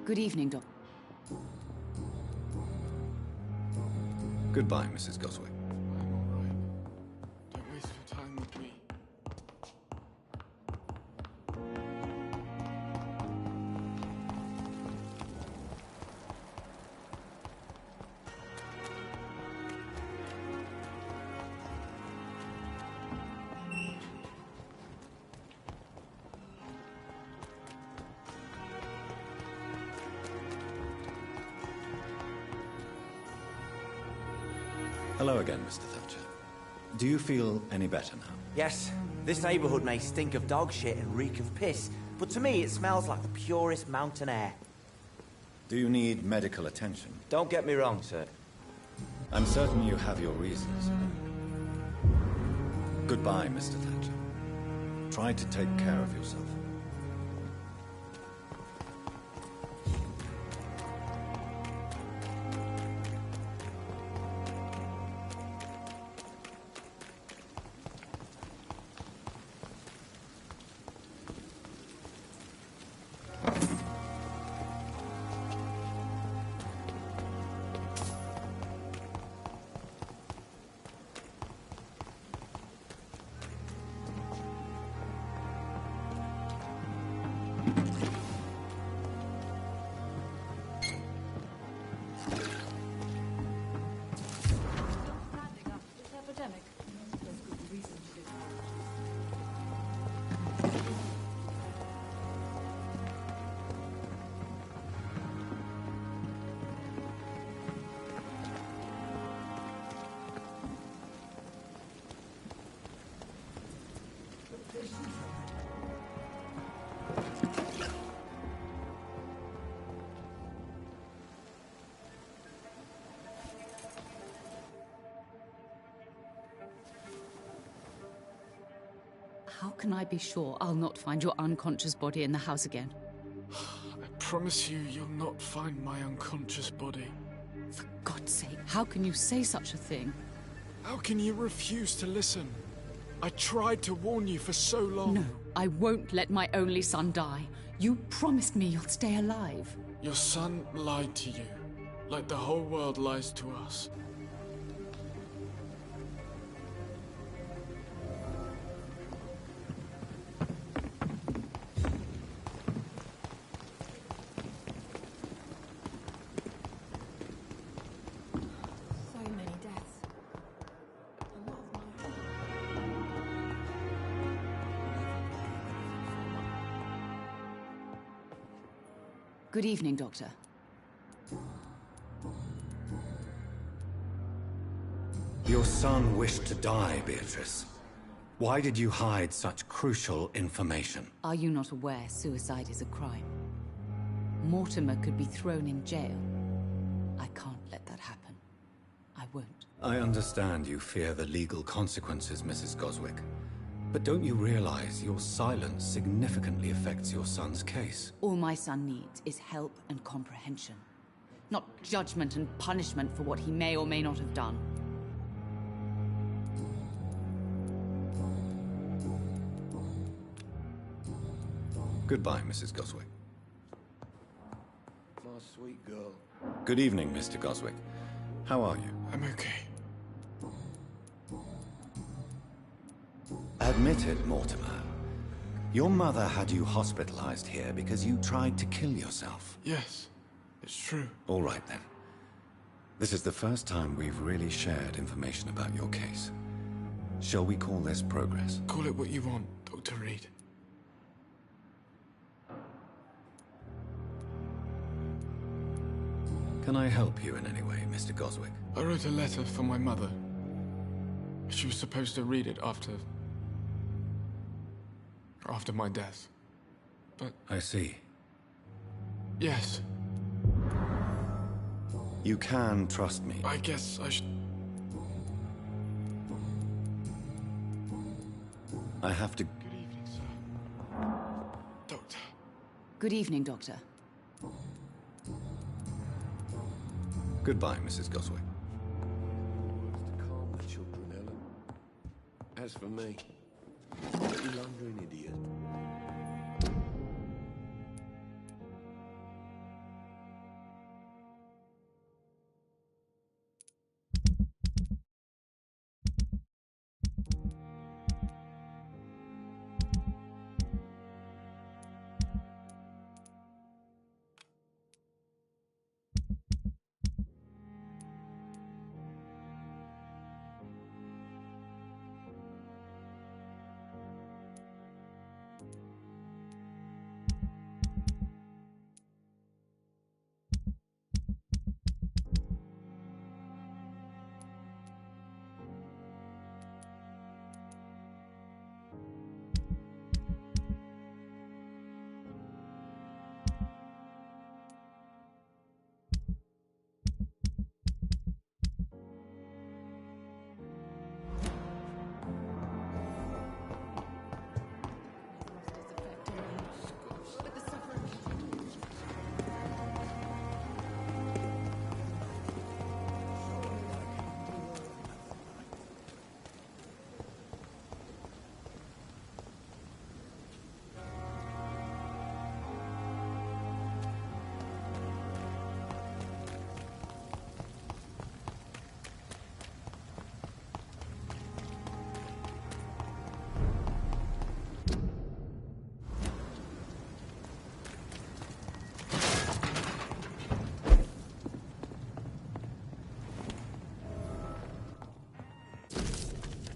R: Good evening, Doc.
C: Goodbye, Mrs. Goswick.
Q: I'm all right. Don't waste your time with me.
C: Hello again, Mr. Thatcher. Do you feel any better now?
S: Yes, this neighborhood may stink of dog shit and reek of piss, but to me it smells like the purest mountain air.
C: Do you need medical attention?
S: Don't get me wrong, sir.
C: I'm certain you have your reasons. Goodbye, Mr. Thatcher. Try to take care of yourself.
R: How can I be sure I'll not find your unconscious body in the house again?
Q: I promise you, you'll not find my unconscious body.
R: For God's sake, how can you say such a thing?
Q: How can you refuse to listen? I tried to warn you for so long.
R: No, I won't let my only son die. You promised me you'll stay alive.
Q: Your son lied to you, like the whole world lies to us.
R: Good evening, Doctor.
C: Your son wished to die, Beatrice. Why did you hide such crucial information?
R: Are you not aware suicide is a crime? Mortimer could be thrown in jail. I can't let that happen. I won't.
C: I understand you fear the legal consequences, Mrs. Goswick. But don't you realize your silence significantly affects your son's case?
R: All my son needs is help and comprehension. Not judgment and punishment for what he may or may not have done.
C: Goodbye, Mrs. Goswick.
A: My sweet girl.
C: Good evening, Mr. Goswick. How are you?
Q: I'm okay.
C: Admit it, Mortimer. Your mother had you hospitalized here because you tried to kill yourself.
Q: Yes, it's true.
C: All right, then. This is the first time we've really shared information about your case. Shall we call this progress?
Q: Call it what you want, Dr. Reed.
C: Can I help you in any way, Mr. Goswick?
Q: I wrote a letter for my mother. She was supposed to read it after my death. But...
C: I see.
Q: Yes.
C: You can trust me.
Q: I guess I should...
C: I have to...
Q: Good evening, sir.
R: Good evening, Doctor.
C: Goodbye, Mrs. Goswick.
I: Calm the children, Ellen. As for me, little blundering idiot.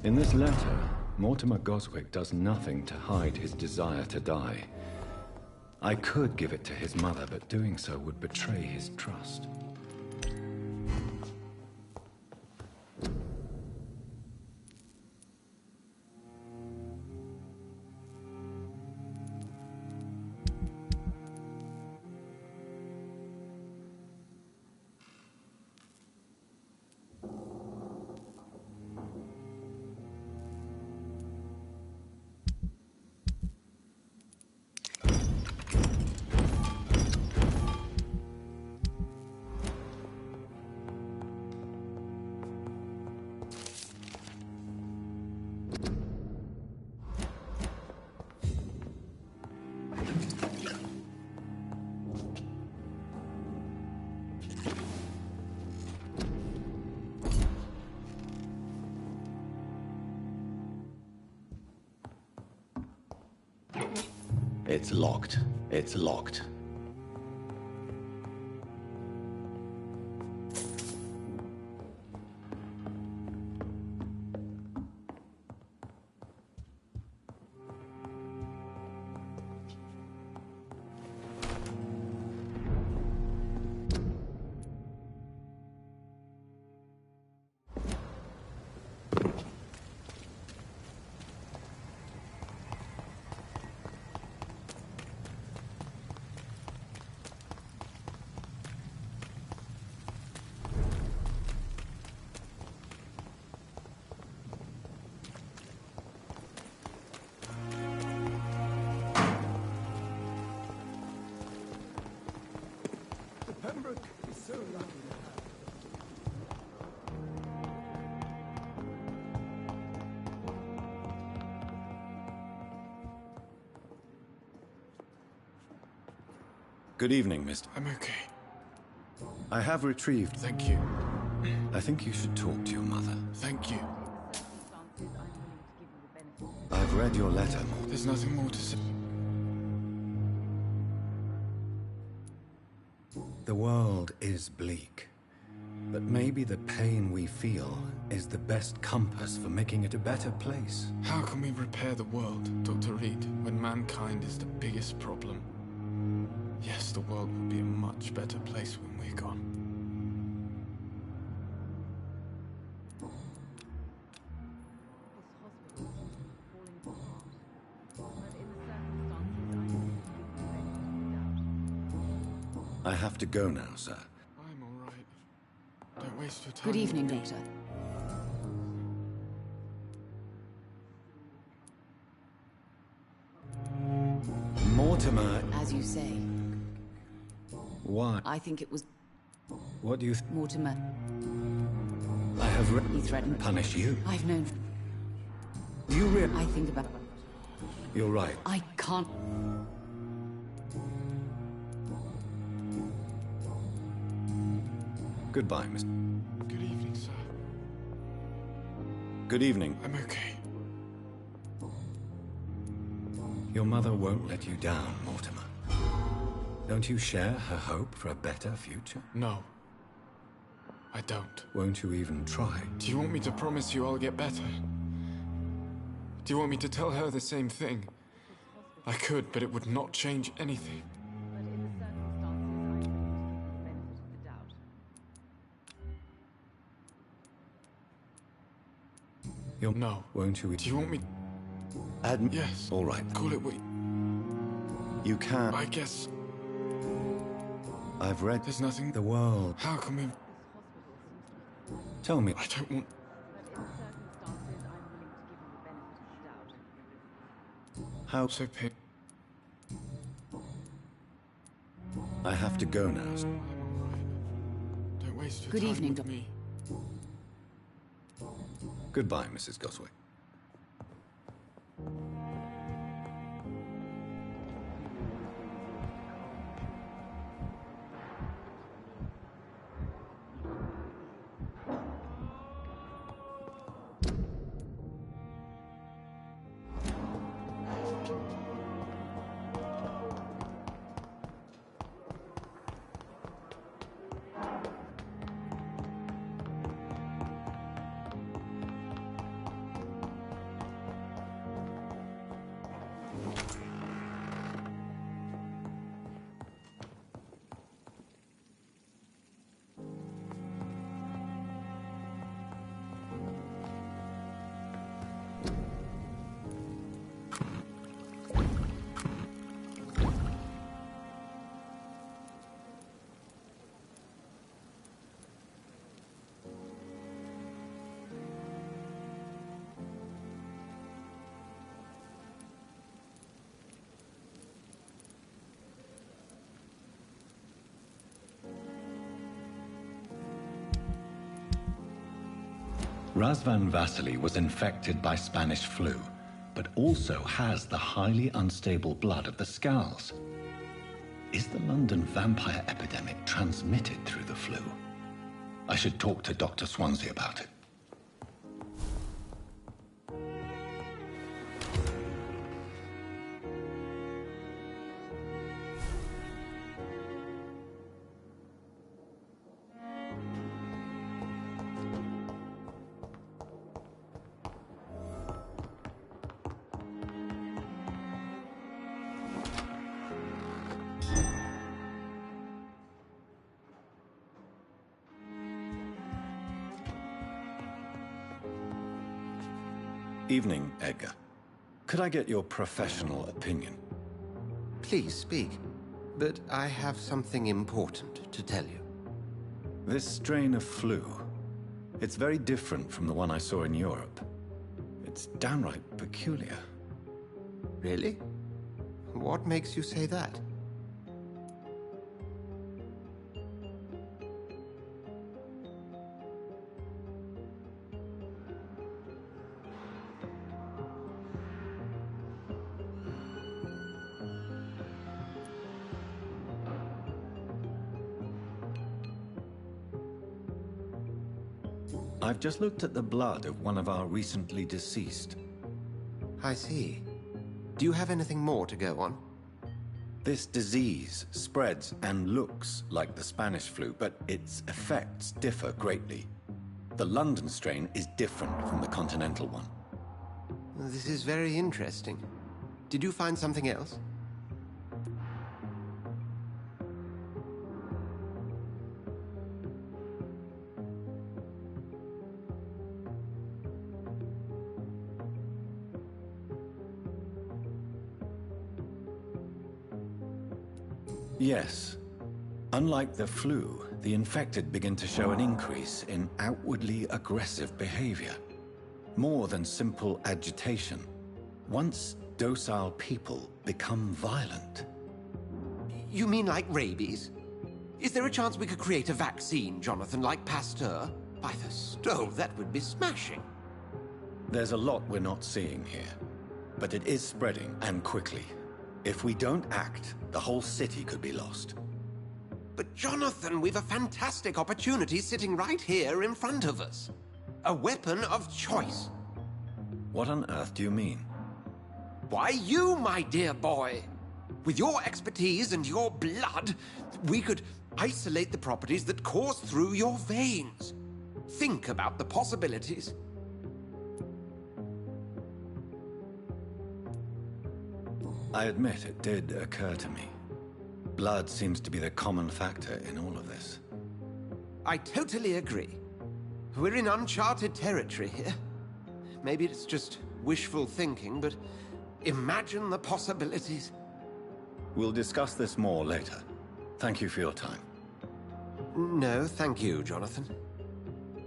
C: In this letter, Mortimer Goswick does nothing to hide his desire to die. I could give it to his mother, but doing so would betray his trust. It's locked. It's locked.
A: So lucky to have
C: Good evening, Mr.
Q: I'm okay.
C: I have retrieved...
Q: Thank you.
C: I think you should talk to your mother.
Q: Thank you.
C: I've read your letter, Mortimer.
Q: There's nothing more to say.
C: The world is bleak. But maybe the pain we feel is the best compass for making it a better place.
Q: How can we repair the world, Dr. Reed, when mankind is the biggest problem? Yes, the world will be a much better place when we're gone.
C: I have to go now, sir.
Q: I'm all right. Don't waste your time.
R: Good evening, Doctor.
C: Mortimer...
R: As you say.
C: Why?
R: I think it was
C: What do you...
R: Mortimer.
C: I have...
R: He threatened...
C: Punish you?
R: I've known...
C: You really...
R: I think about...
C: You're right.
R: I can't...
C: Goodbye, Miss...
Q: Good evening, sir.
C: Good evening.
Q: I'm okay.
C: Your mother won't let you down, Mortimer. Don't you share her hope for a better future?
Q: No. I don't.
C: Won't you even try?
Q: Do you want me to promise you I'll get better? Do you want me to tell her the same thing? I could, but it would not change anything.
C: You'll...
Q: No.
C: Won't you...
Q: Do you want me... Yes.
C: All right.
Q: Call it what...
C: You can...
Q: I guess...
C: I've read...
Q: There's nothing...
C: The world...
Q: How can we...
C: Tell me...
Q: I don't want...
C: How...
Q: So pain...
C: I have to go now.
Q: Don't waste your
R: Good
Q: time
R: evening,
Q: with me.
C: Goodbye, Mrs. Goswick. Razvan Vasily was infected by Spanish flu, but also has the highly unstable blood of the Scows. Is the London vampire epidemic transmitted through the flu? I should talk to Dr. Swansea about it. Evening, Edgar. Could I get your professional opinion?
H: Please speak, but I have something important to tell you.
C: This strain of flu, it's very different from the one I saw in Europe. It's downright peculiar.
H: Really? What makes you say that?
C: I've just looked at the blood of one of our recently deceased.
H: I see. Do you have anything more to go on?
C: This disease spreads and looks like the Spanish flu, but its effects differ greatly. The London strain is different from the continental one.
H: This is very interesting. Did you find something else?
C: Yes. Unlike the flu, the infected begin to show an increase in outwardly aggressive behavior. More than simple agitation. Once docile people become violent.
T: You mean like rabies? Is there a chance we could create a vaccine, Jonathan, like Pasteur? By the stove, that would be smashing.
C: There's a lot we're not seeing here, but it is spreading, and quickly. If we don't act, the whole city could be lost.
T: But Jonathan, we've a fantastic opportunity sitting right here in front of us. A weapon of choice.
C: What on earth do you mean?
T: Why, you, my dear boy. With your expertise and your blood, we could isolate the properties that course through your veins. Think about the possibilities.
C: I admit it did occur to me. Blood seems to be the common factor in all of this.
T: I totally agree. We're in uncharted territory here. Maybe it's just wishful thinking, but imagine the possibilities.
C: We'll discuss this more later. Thank you for your time.
T: No, thank you, Jonathan.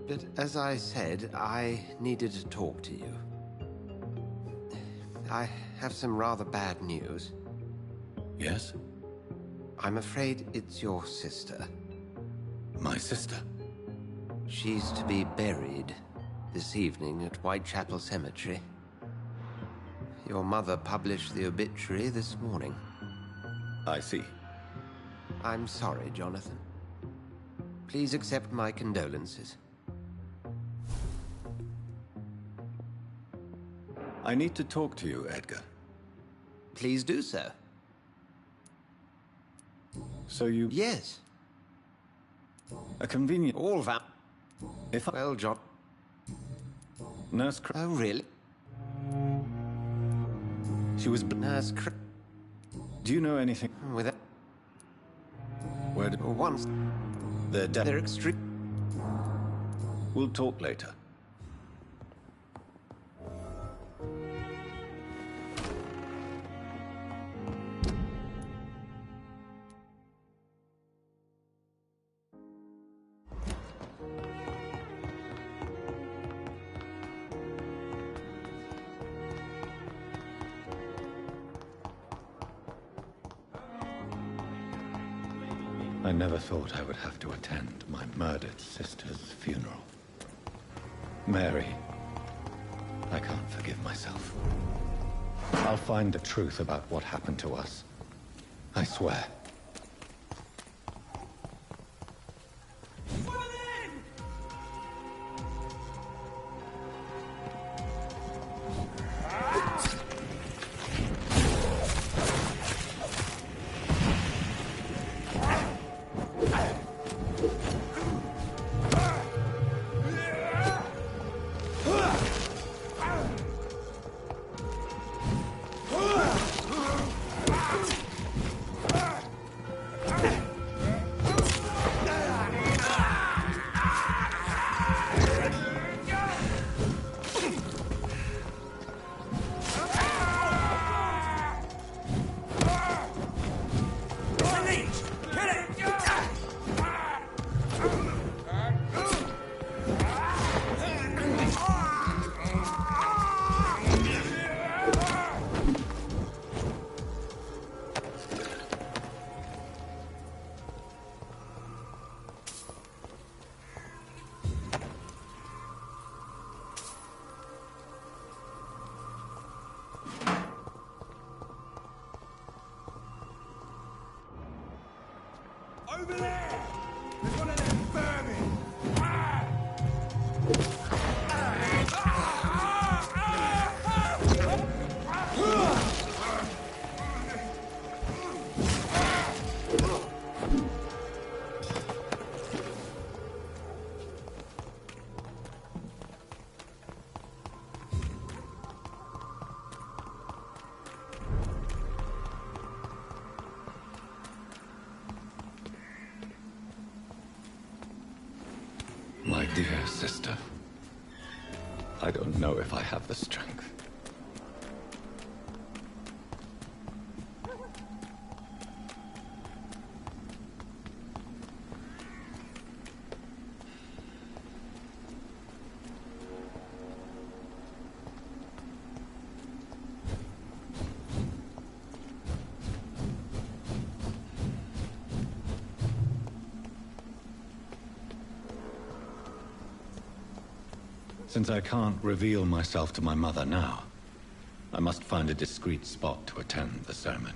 T: But as I said, I needed to talk to you. I have some rather bad news.
C: Yes?
T: I'm afraid it's your sister.
C: My sister?
T: She's to be buried this evening at Whitechapel Cemetery. Your mother published the obituary this morning.
C: I see.
T: I'm sorry, Jonathan. Please accept my condolences.
C: I need to talk to you, Edgar.
T: Please do so.
C: So you...
T: Yes.
C: A convenient...
T: All that.
C: If I...
T: Well, John...
C: Nurse...
T: Oh, really?
C: She was...
T: Nurse...
C: Do you know anything...
T: With that...
C: Where did...
T: Once...
C: They're dead.
T: They're extreme...
C: We'll talk later. I never thought I would have to attend my murdered sister's funeral. Mary, I can't forgive myself. I'll find the truth about what happened to us. I swear.
A: Over there! There's one of them vermin!
C: My dear sister, I don't know if I have the strength. Since I can't reveal myself to my mother now, I must find a discreet spot to attend the ceremony.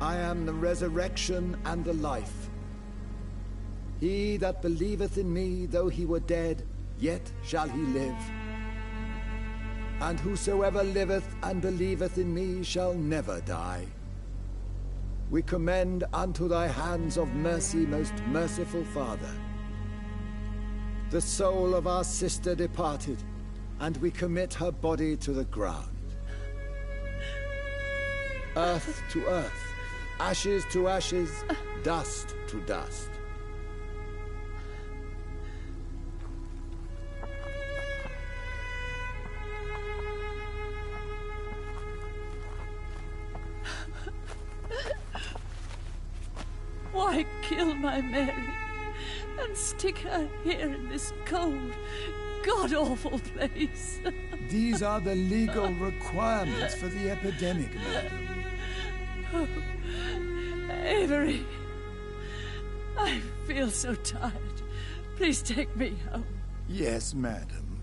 A: I am the resurrection and the life. He that believeth in me, though he were dead, yet shall he live. And whosoever liveth and believeth in me shall never die. We commend unto thy hands of mercy, most merciful Father, the soul of our sister departed, and we commit her body to the ground. Earth to earth, ashes to ashes, dust to dust.
P: Why kill my Mary and stick her here in this cold, god-awful place?
A: These are the legal requirements for the epidemic, madam.
P: Oh, Avery, I feel so tired. Please take me home.
A: Yes, madam.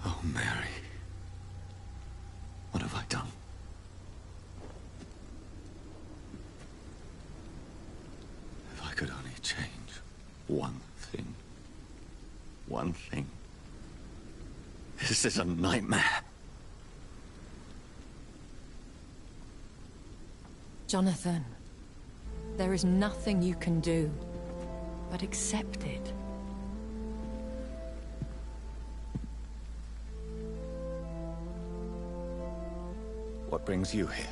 C: Oh, Mary. What have I done? If I could only change one thing. One thing. This is a nightmare.
O: Jonathan, there is nothing you can do but accept it.
C: What brings you here?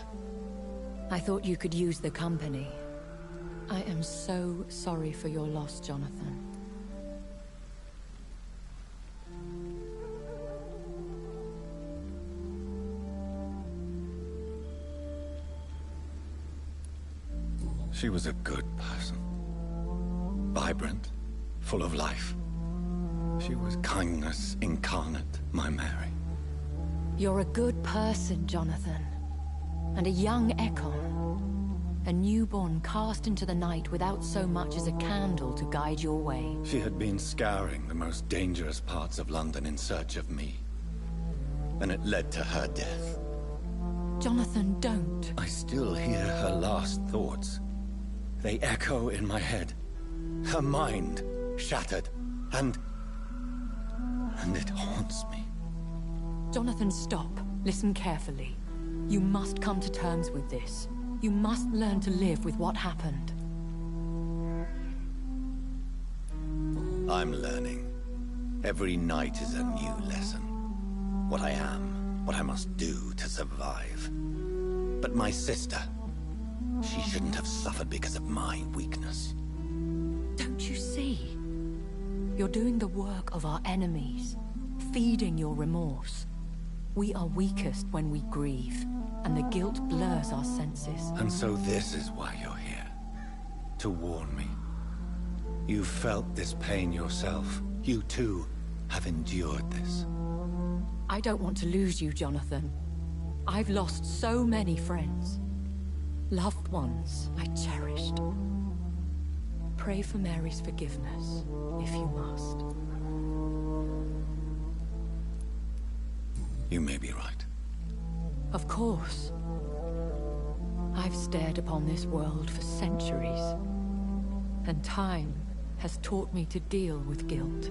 O: I thought you could use the company. I am so sorry for your loss, Jonathan.
C: She was a good person. Vibrant, full of life. She was kindness incarnate, my Mary.
O: You're a good person, Jonathan. And a young Ekon. A newborn cast into the night without so much as a candle to guide your way.
C: She had been scouring the most dangerous parts of London in search of me. And it led to her death.
O: Jonathan, don't.
C: I still hear her last thoughts. They echo in my head. Her mind shattered, and it haunts me.
O: Jonathan, stop. Listen carefully. You must come to terms with this. You must learn to live with what happened.
C: I'm learning. Every night is a new lesson. What I am, what I must do to survive. But my sister, she shouldn't have suffered because of my weakness.
O: Don't you see? You're doing the work of our enemies, feeding your remorse. We are weakest when we grieve, and the guilt blurs our senses.
C: And so this is why you're here. To warn me. You've felt this pain yourself. You too have endured this.
O: I don't want to lose you, Jonathan. I've lost so many friends. Loved ones I cherished. Pray for Mary's forgiveness, if you must.
C: You may be right.
O: Of course. I've stared upon this world for centuries, and time has taught me to deal with guilt,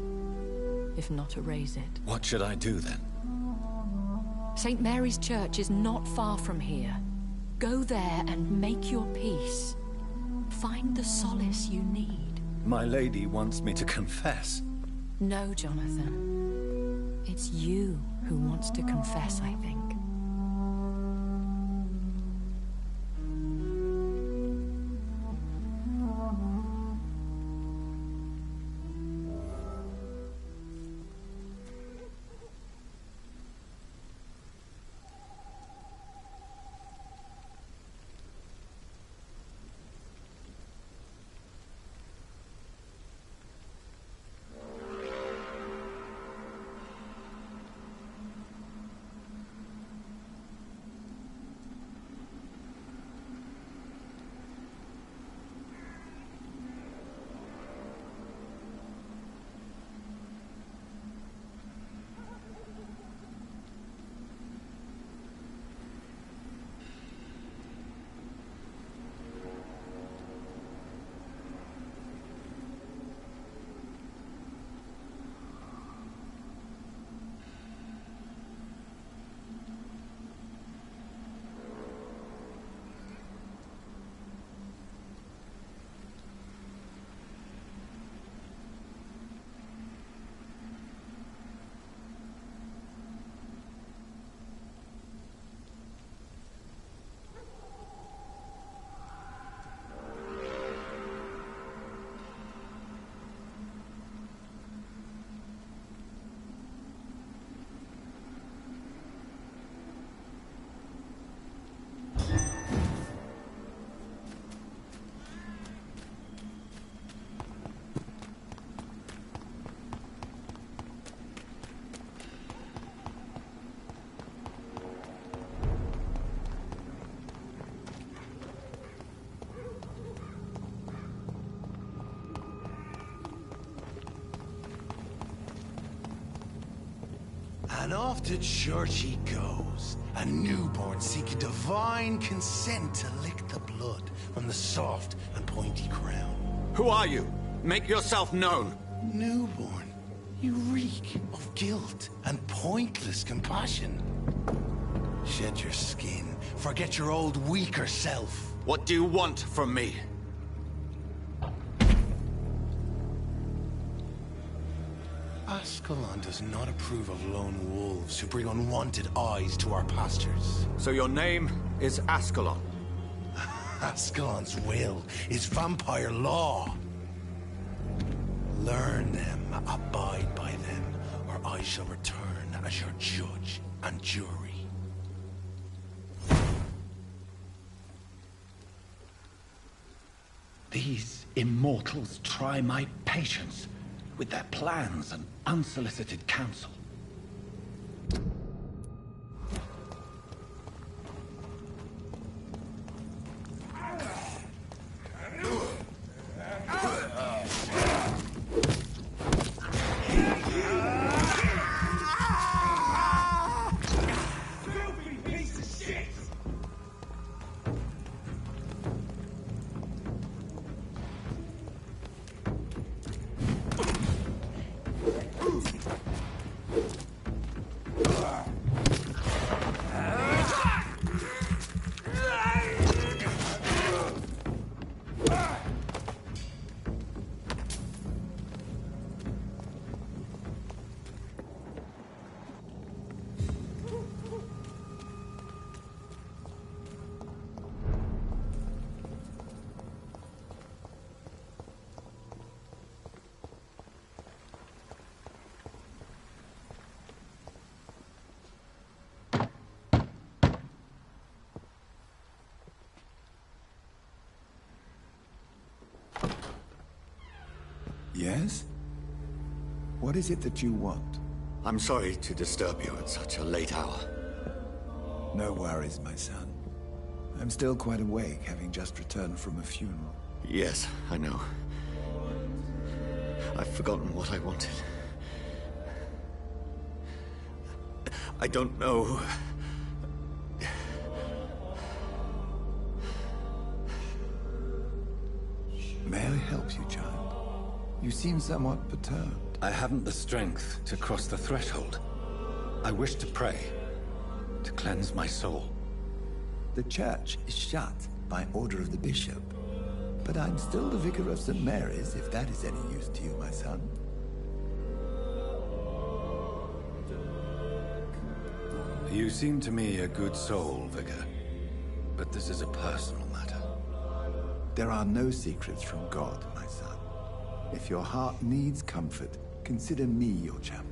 O: if not erase it.
C: What should I do then?
O: St. Mary's Church is not far from here. Go there and make your peace. Find the solace you need.
C: My lady wants me to confess.
O: No, Jonathan. It's you who wants to confess, I think.
U: And off to church he goes, a newborn seeking divine consent to lick the blood from the soft and pointy crown.
C: Who are you? Make yourself known.
U: Newborn, you reek of guilt and pointless compassion. Shed your skin, forget your old weaker self.
C: What do you want from me?
U: Ascalon does not approve of lone wolves who bring unwanted eyes to our pastures.
C: So your name is Ascalon?
U: Ascalon's will is vampire law. Learn them, abide by them, or I shall return as your judge and jury.
C: These immortals try my patience with their plans and unsolicited counsel.
A: Yes? What is it that you want?
C: I'm sorry to disturb you at such a late hour.
A: No worries, my son. I'm still quite awake, having just returned from a funeral.
C: Yes, I know. I've forgotten what I wanted. I don't know.
A: May I help you, child? You seem somewhat perturbed.
C: I haven't the strength to cross the threshold. I wish to pray, to cleanse my soul.
A: The church is shut by order of the bishop. But I'm still the vicar of St. Mary's, if that is any use to you, my son.
C: You seem to me a good soul, Vicar. But this is a personal matter.
A: There are no secrets from God, my son. If your heart needs comfort, consider me your chapel.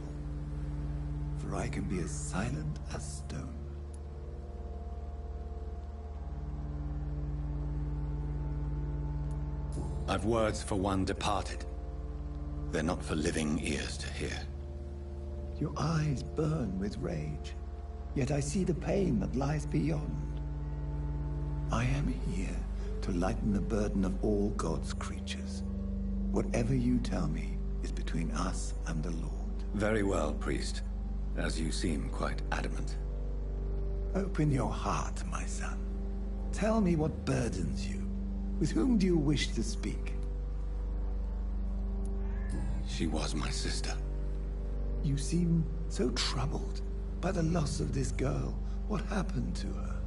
A: For I can be as silent as stone.
C: I've words for one departed. They're not for living ears to hear.
A: Your eyes burn with rage, yet I see the pain that lies beyond. I am here to lighten the burden of all God's creatures. Whatever you tell me is between us and the Lord.
C: Very well, priest. As you seem quite adamant.
A: Open your heart, my son. Tell me what burdens you. With whom do you wish to speak?
C: She was my sister.
A: You seem so troubled by the loss of this girl. What happened to her?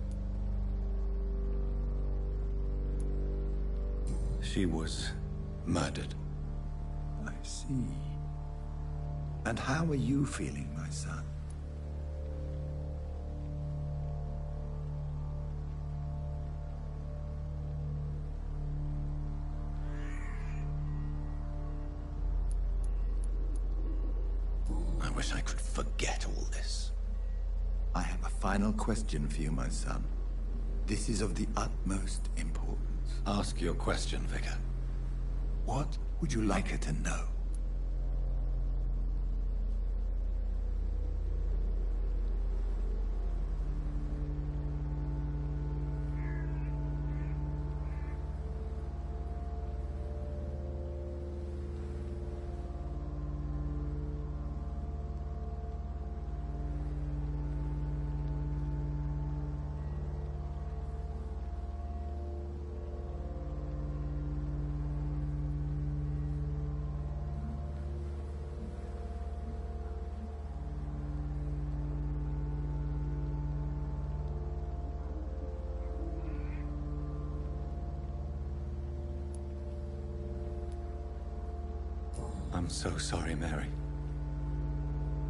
C: She was murdered.
A: I see. And how are you feeling, my son?
C: I wish I could forget all this.
A: I have a final question for you, my son. This is of the utmost importance.
C: Ask your question, Vicar.
A: What would you like her to know?
C: I'm so sorry, Mary.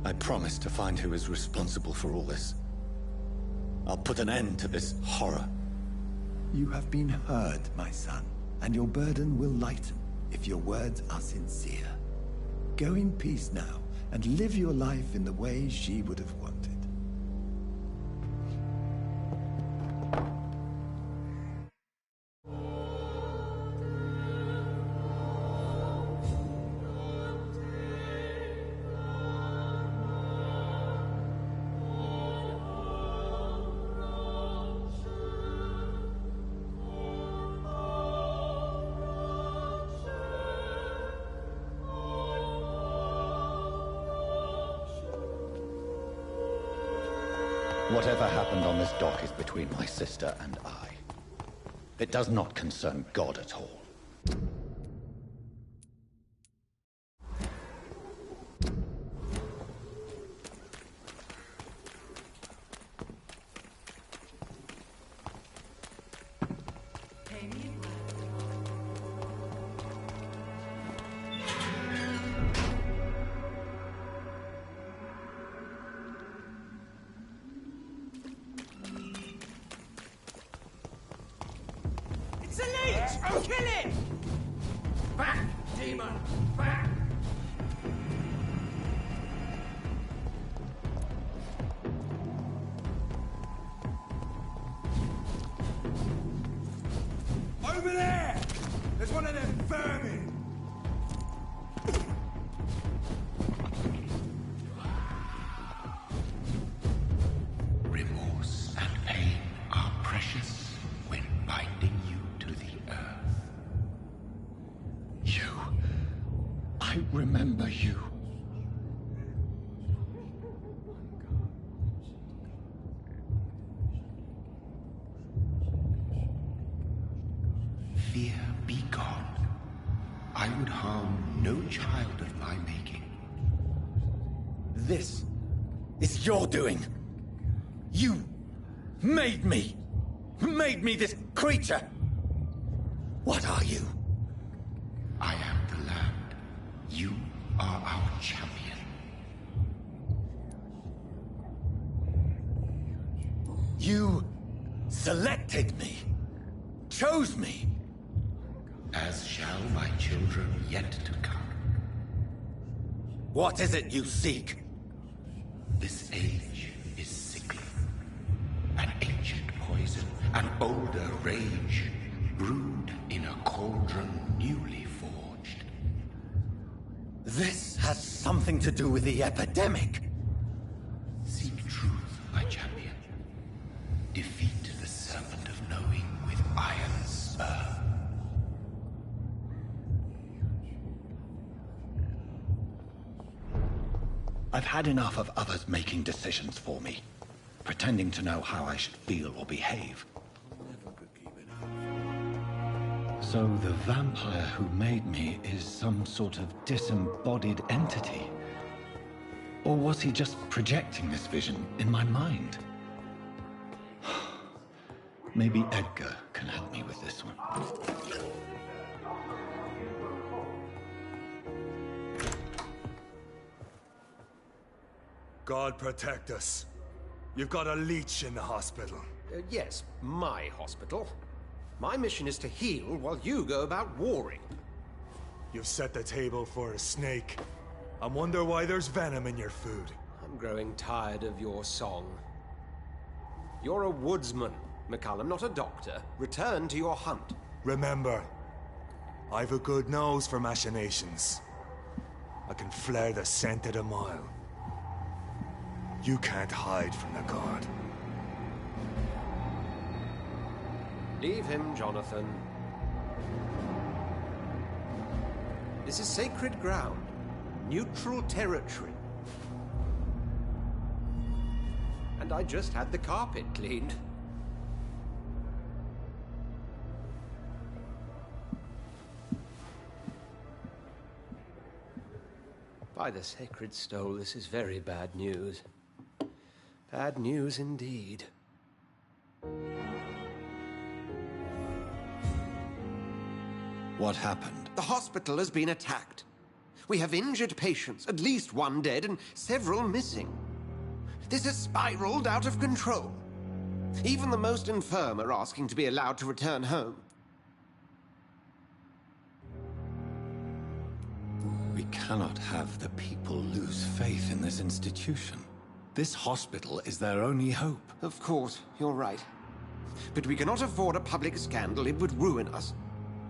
C: I promise to find who is responsible for all this. I'll put an end to this horror.
A: You have been heard, my son, and your burden will lighten if your words are sincere. Go in peace now, and live your life in the way she would have wanted.
C: Whatever happened on this dock is between my sister and I. It does not concern God at all.
G: It's a leech! Kill it! Back, demon! Back! Over there! There's one of them vermin!
D: Remorse and pain are precious when binding you to the earth.
C: You. I remember you.
D: Fear be gone. I would harm no child of my making.
C: This is your doing. You made me. Made me this creature. What are you?
D: I am the land. You are our champion.
C: You selected me. Chose me.
D: As shall my children yet to come.
C: What is it you seek?
D: This age is sickly. An ancient poison, an older rage, brewed in a cauldron newly forged.
C: This has something to do with the epidemic.
D: Seek truth, my champion. Defeat the serpent of knowing with iron spur.
C: I've had enough of others making decisions for me, pretending to know how I should feel or behave. So the vampire who made me is some sort of disembodied entity? Or was he just projecting this vision in my mind? Maybe Edgar can help me with this one.
E: God protect us. You've got a leech in the hospital.
T: Yes, my hospital. My mission is to heal while you go about warring.
E: You've set the table for a snake. I wonder why there's venom in your food.
T: I'm growing tired of your song. You're a woodsman, McCallum, not a doctor. Return to your hunt.
E: Remember, I've a good nose for machinations. I can flare the scent at a mile. You can't hide from the god.
T: Leave him, Jonathan. This is sacred ground. Neutral territory. And I just had the carpet cleaned. By the sacred stole, this is very bad news. Bad news indeed.
C: What happened?
T: The hospital has been attacked. We have injured patients, at least one dead and several missing. This has spiraled out of control. Even the most infirm are asking to be allowed to return home.
C: We cannot have the people lose faith in this institution. This hospital is their only hope.
T: Of course, you're right. But we cannot afford a public scandal. It would ruin us.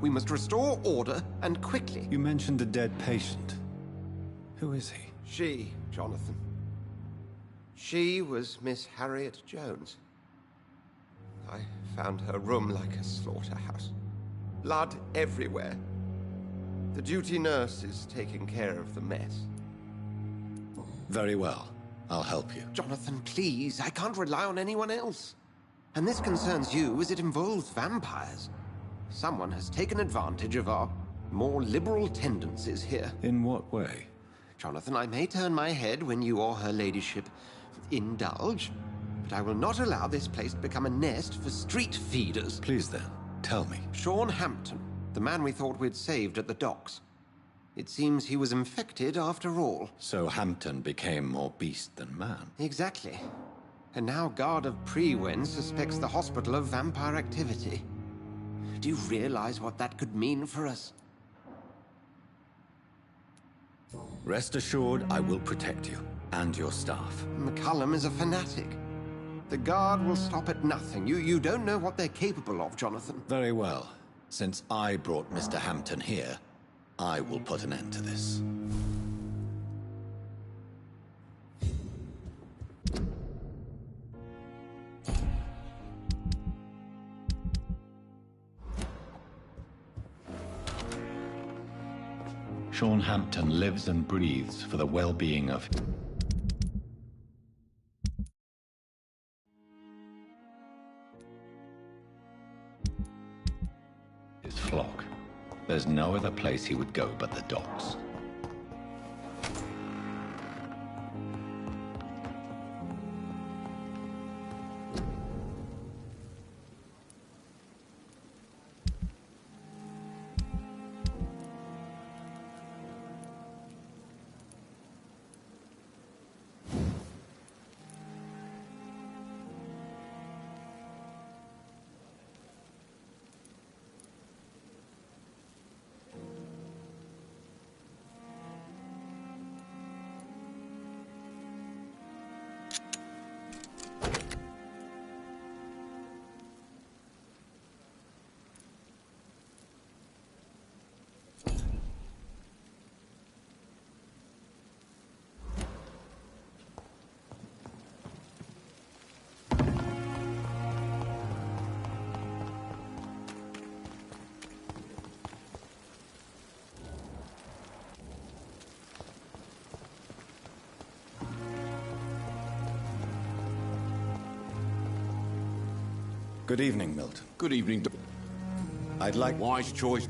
T: We must restore order, and quickly.
C: You mentioned a dead patient. Who is he?
T: She, Jonathan. She was Miss Harriet Jones. I found her room like a slaughterhouse. Blood everywhere. The duty nurse is taking care of the mess.
C: Very well. I'll help you.
T: Jonathan, please. I can't rely on anyone else. And this concerns you as it involves vampires. Someone has taken advantage of our more liberal tendencies here.
C: In what way?
T: Jonathan, I may turn my head when you or her ladyship indulge, but I will not allow this place to become a nest for street feeders.
C: Please then, tell me.
T: Sean Hampton, the man we thought we'd saved at the docks. It seems he was infected after all.
C: So Hampton became more beast than man?
T: Exactly. And now Guard of Prewen suspects the hospital of vampire activity. Do you realize what that could mean for us?
C: Rest assured, I will protect you, and your staff.
T: McCullum is a fanatic. The Guard will stop at nothing. You don't know what they're capable of, Jonathan.
C: Very well. Since I brought Mr. Hampton here, I will put an end to this. Sean Hampton lives and breathes for the well-being of his flock. There's no other place he would go but the docks. Good evening, Milton.
D: Good evening.
C: I'd like...
D: Wise choice.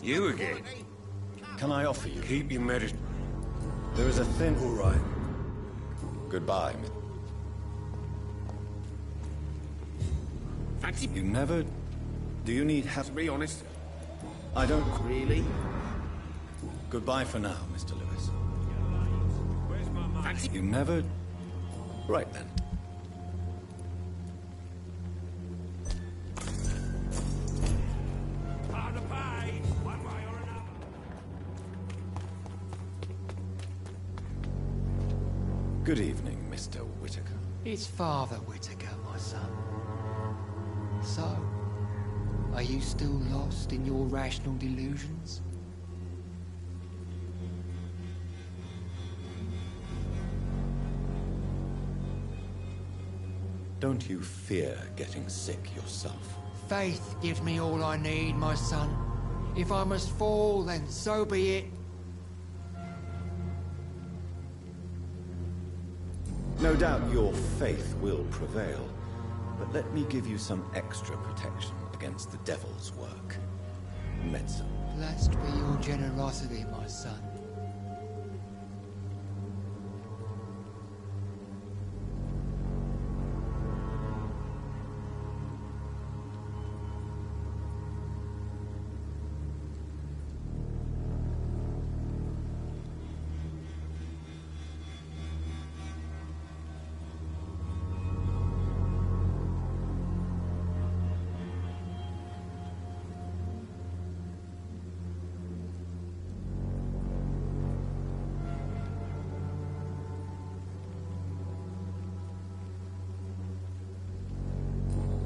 I: You again?
C: Can I offer you?
I: Keep your medicine.
C: There is a thin...
I: All right.
C: Goodbye, Miss...
H: Fancy...
C: You never... Do you need help?
H: To be honest...
C: I don't...
H: Really?
C: Goodbye for now, Mr. Lewis.
H: Where's my money?
C: Fancy... You never... Right then. Good evening, Mr. Whitaker.
J: It's Father Whitaker, my son. So, are you still lost in your rational delusions?
C: Don't you fear getting sick yourself,
J: Faith gives me all I need, my son. If I must fall, then so be it.
C: No doubt your faith will prevail, but let me give you some extra protection against the devil's work. Medicine.
J: Blessed be your generosity, my son.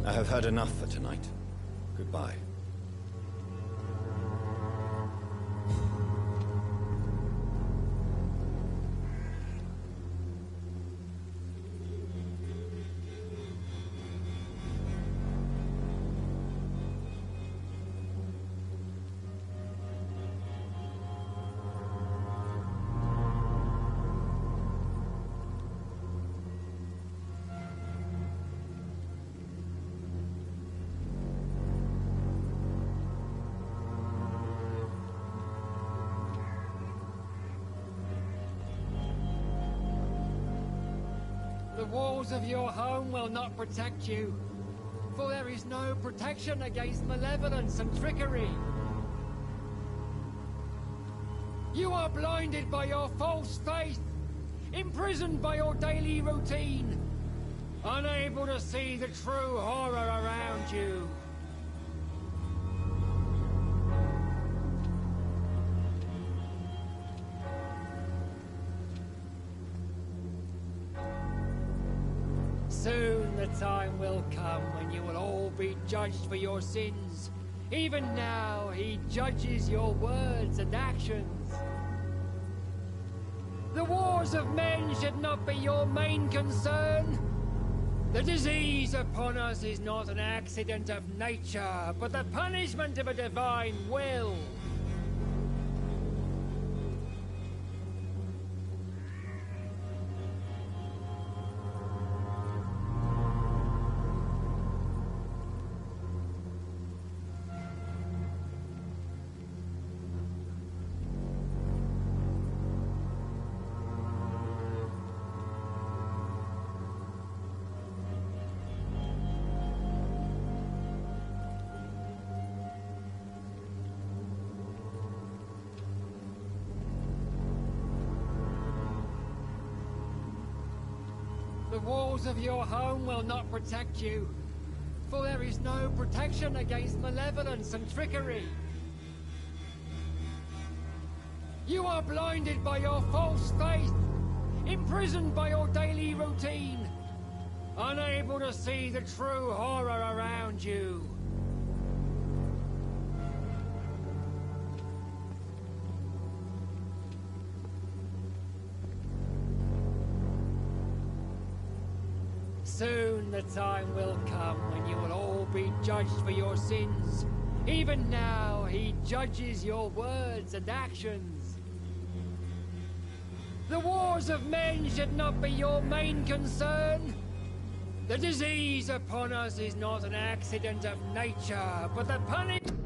C: I have heard enough for tonight. Goodbye.
J: The walls of your home will not protect you, for there is no protection against malevolence and trickery. You are blinded by your false faith, imprisoned by your daily routine, unable to see the true horror around you. Soon the time will come when you will all be judged for your sins. Even now, he judges your words and actions. The wars of men should not be your main concern. The disease upon us is not an accident of nature, but the punishment of a divine will. The walls of your home will not protect you, for there is no protection against malevolence and trickery. You are blinded by your false faith, imprisoned by your daily routine, unable to see the true horror around you. Soon the time will come when you will all be judged for your sins. Even now, he judges your words and actions. The wars of men should not be your main concern. The disease upon us is not an accident of nature, but the punishment...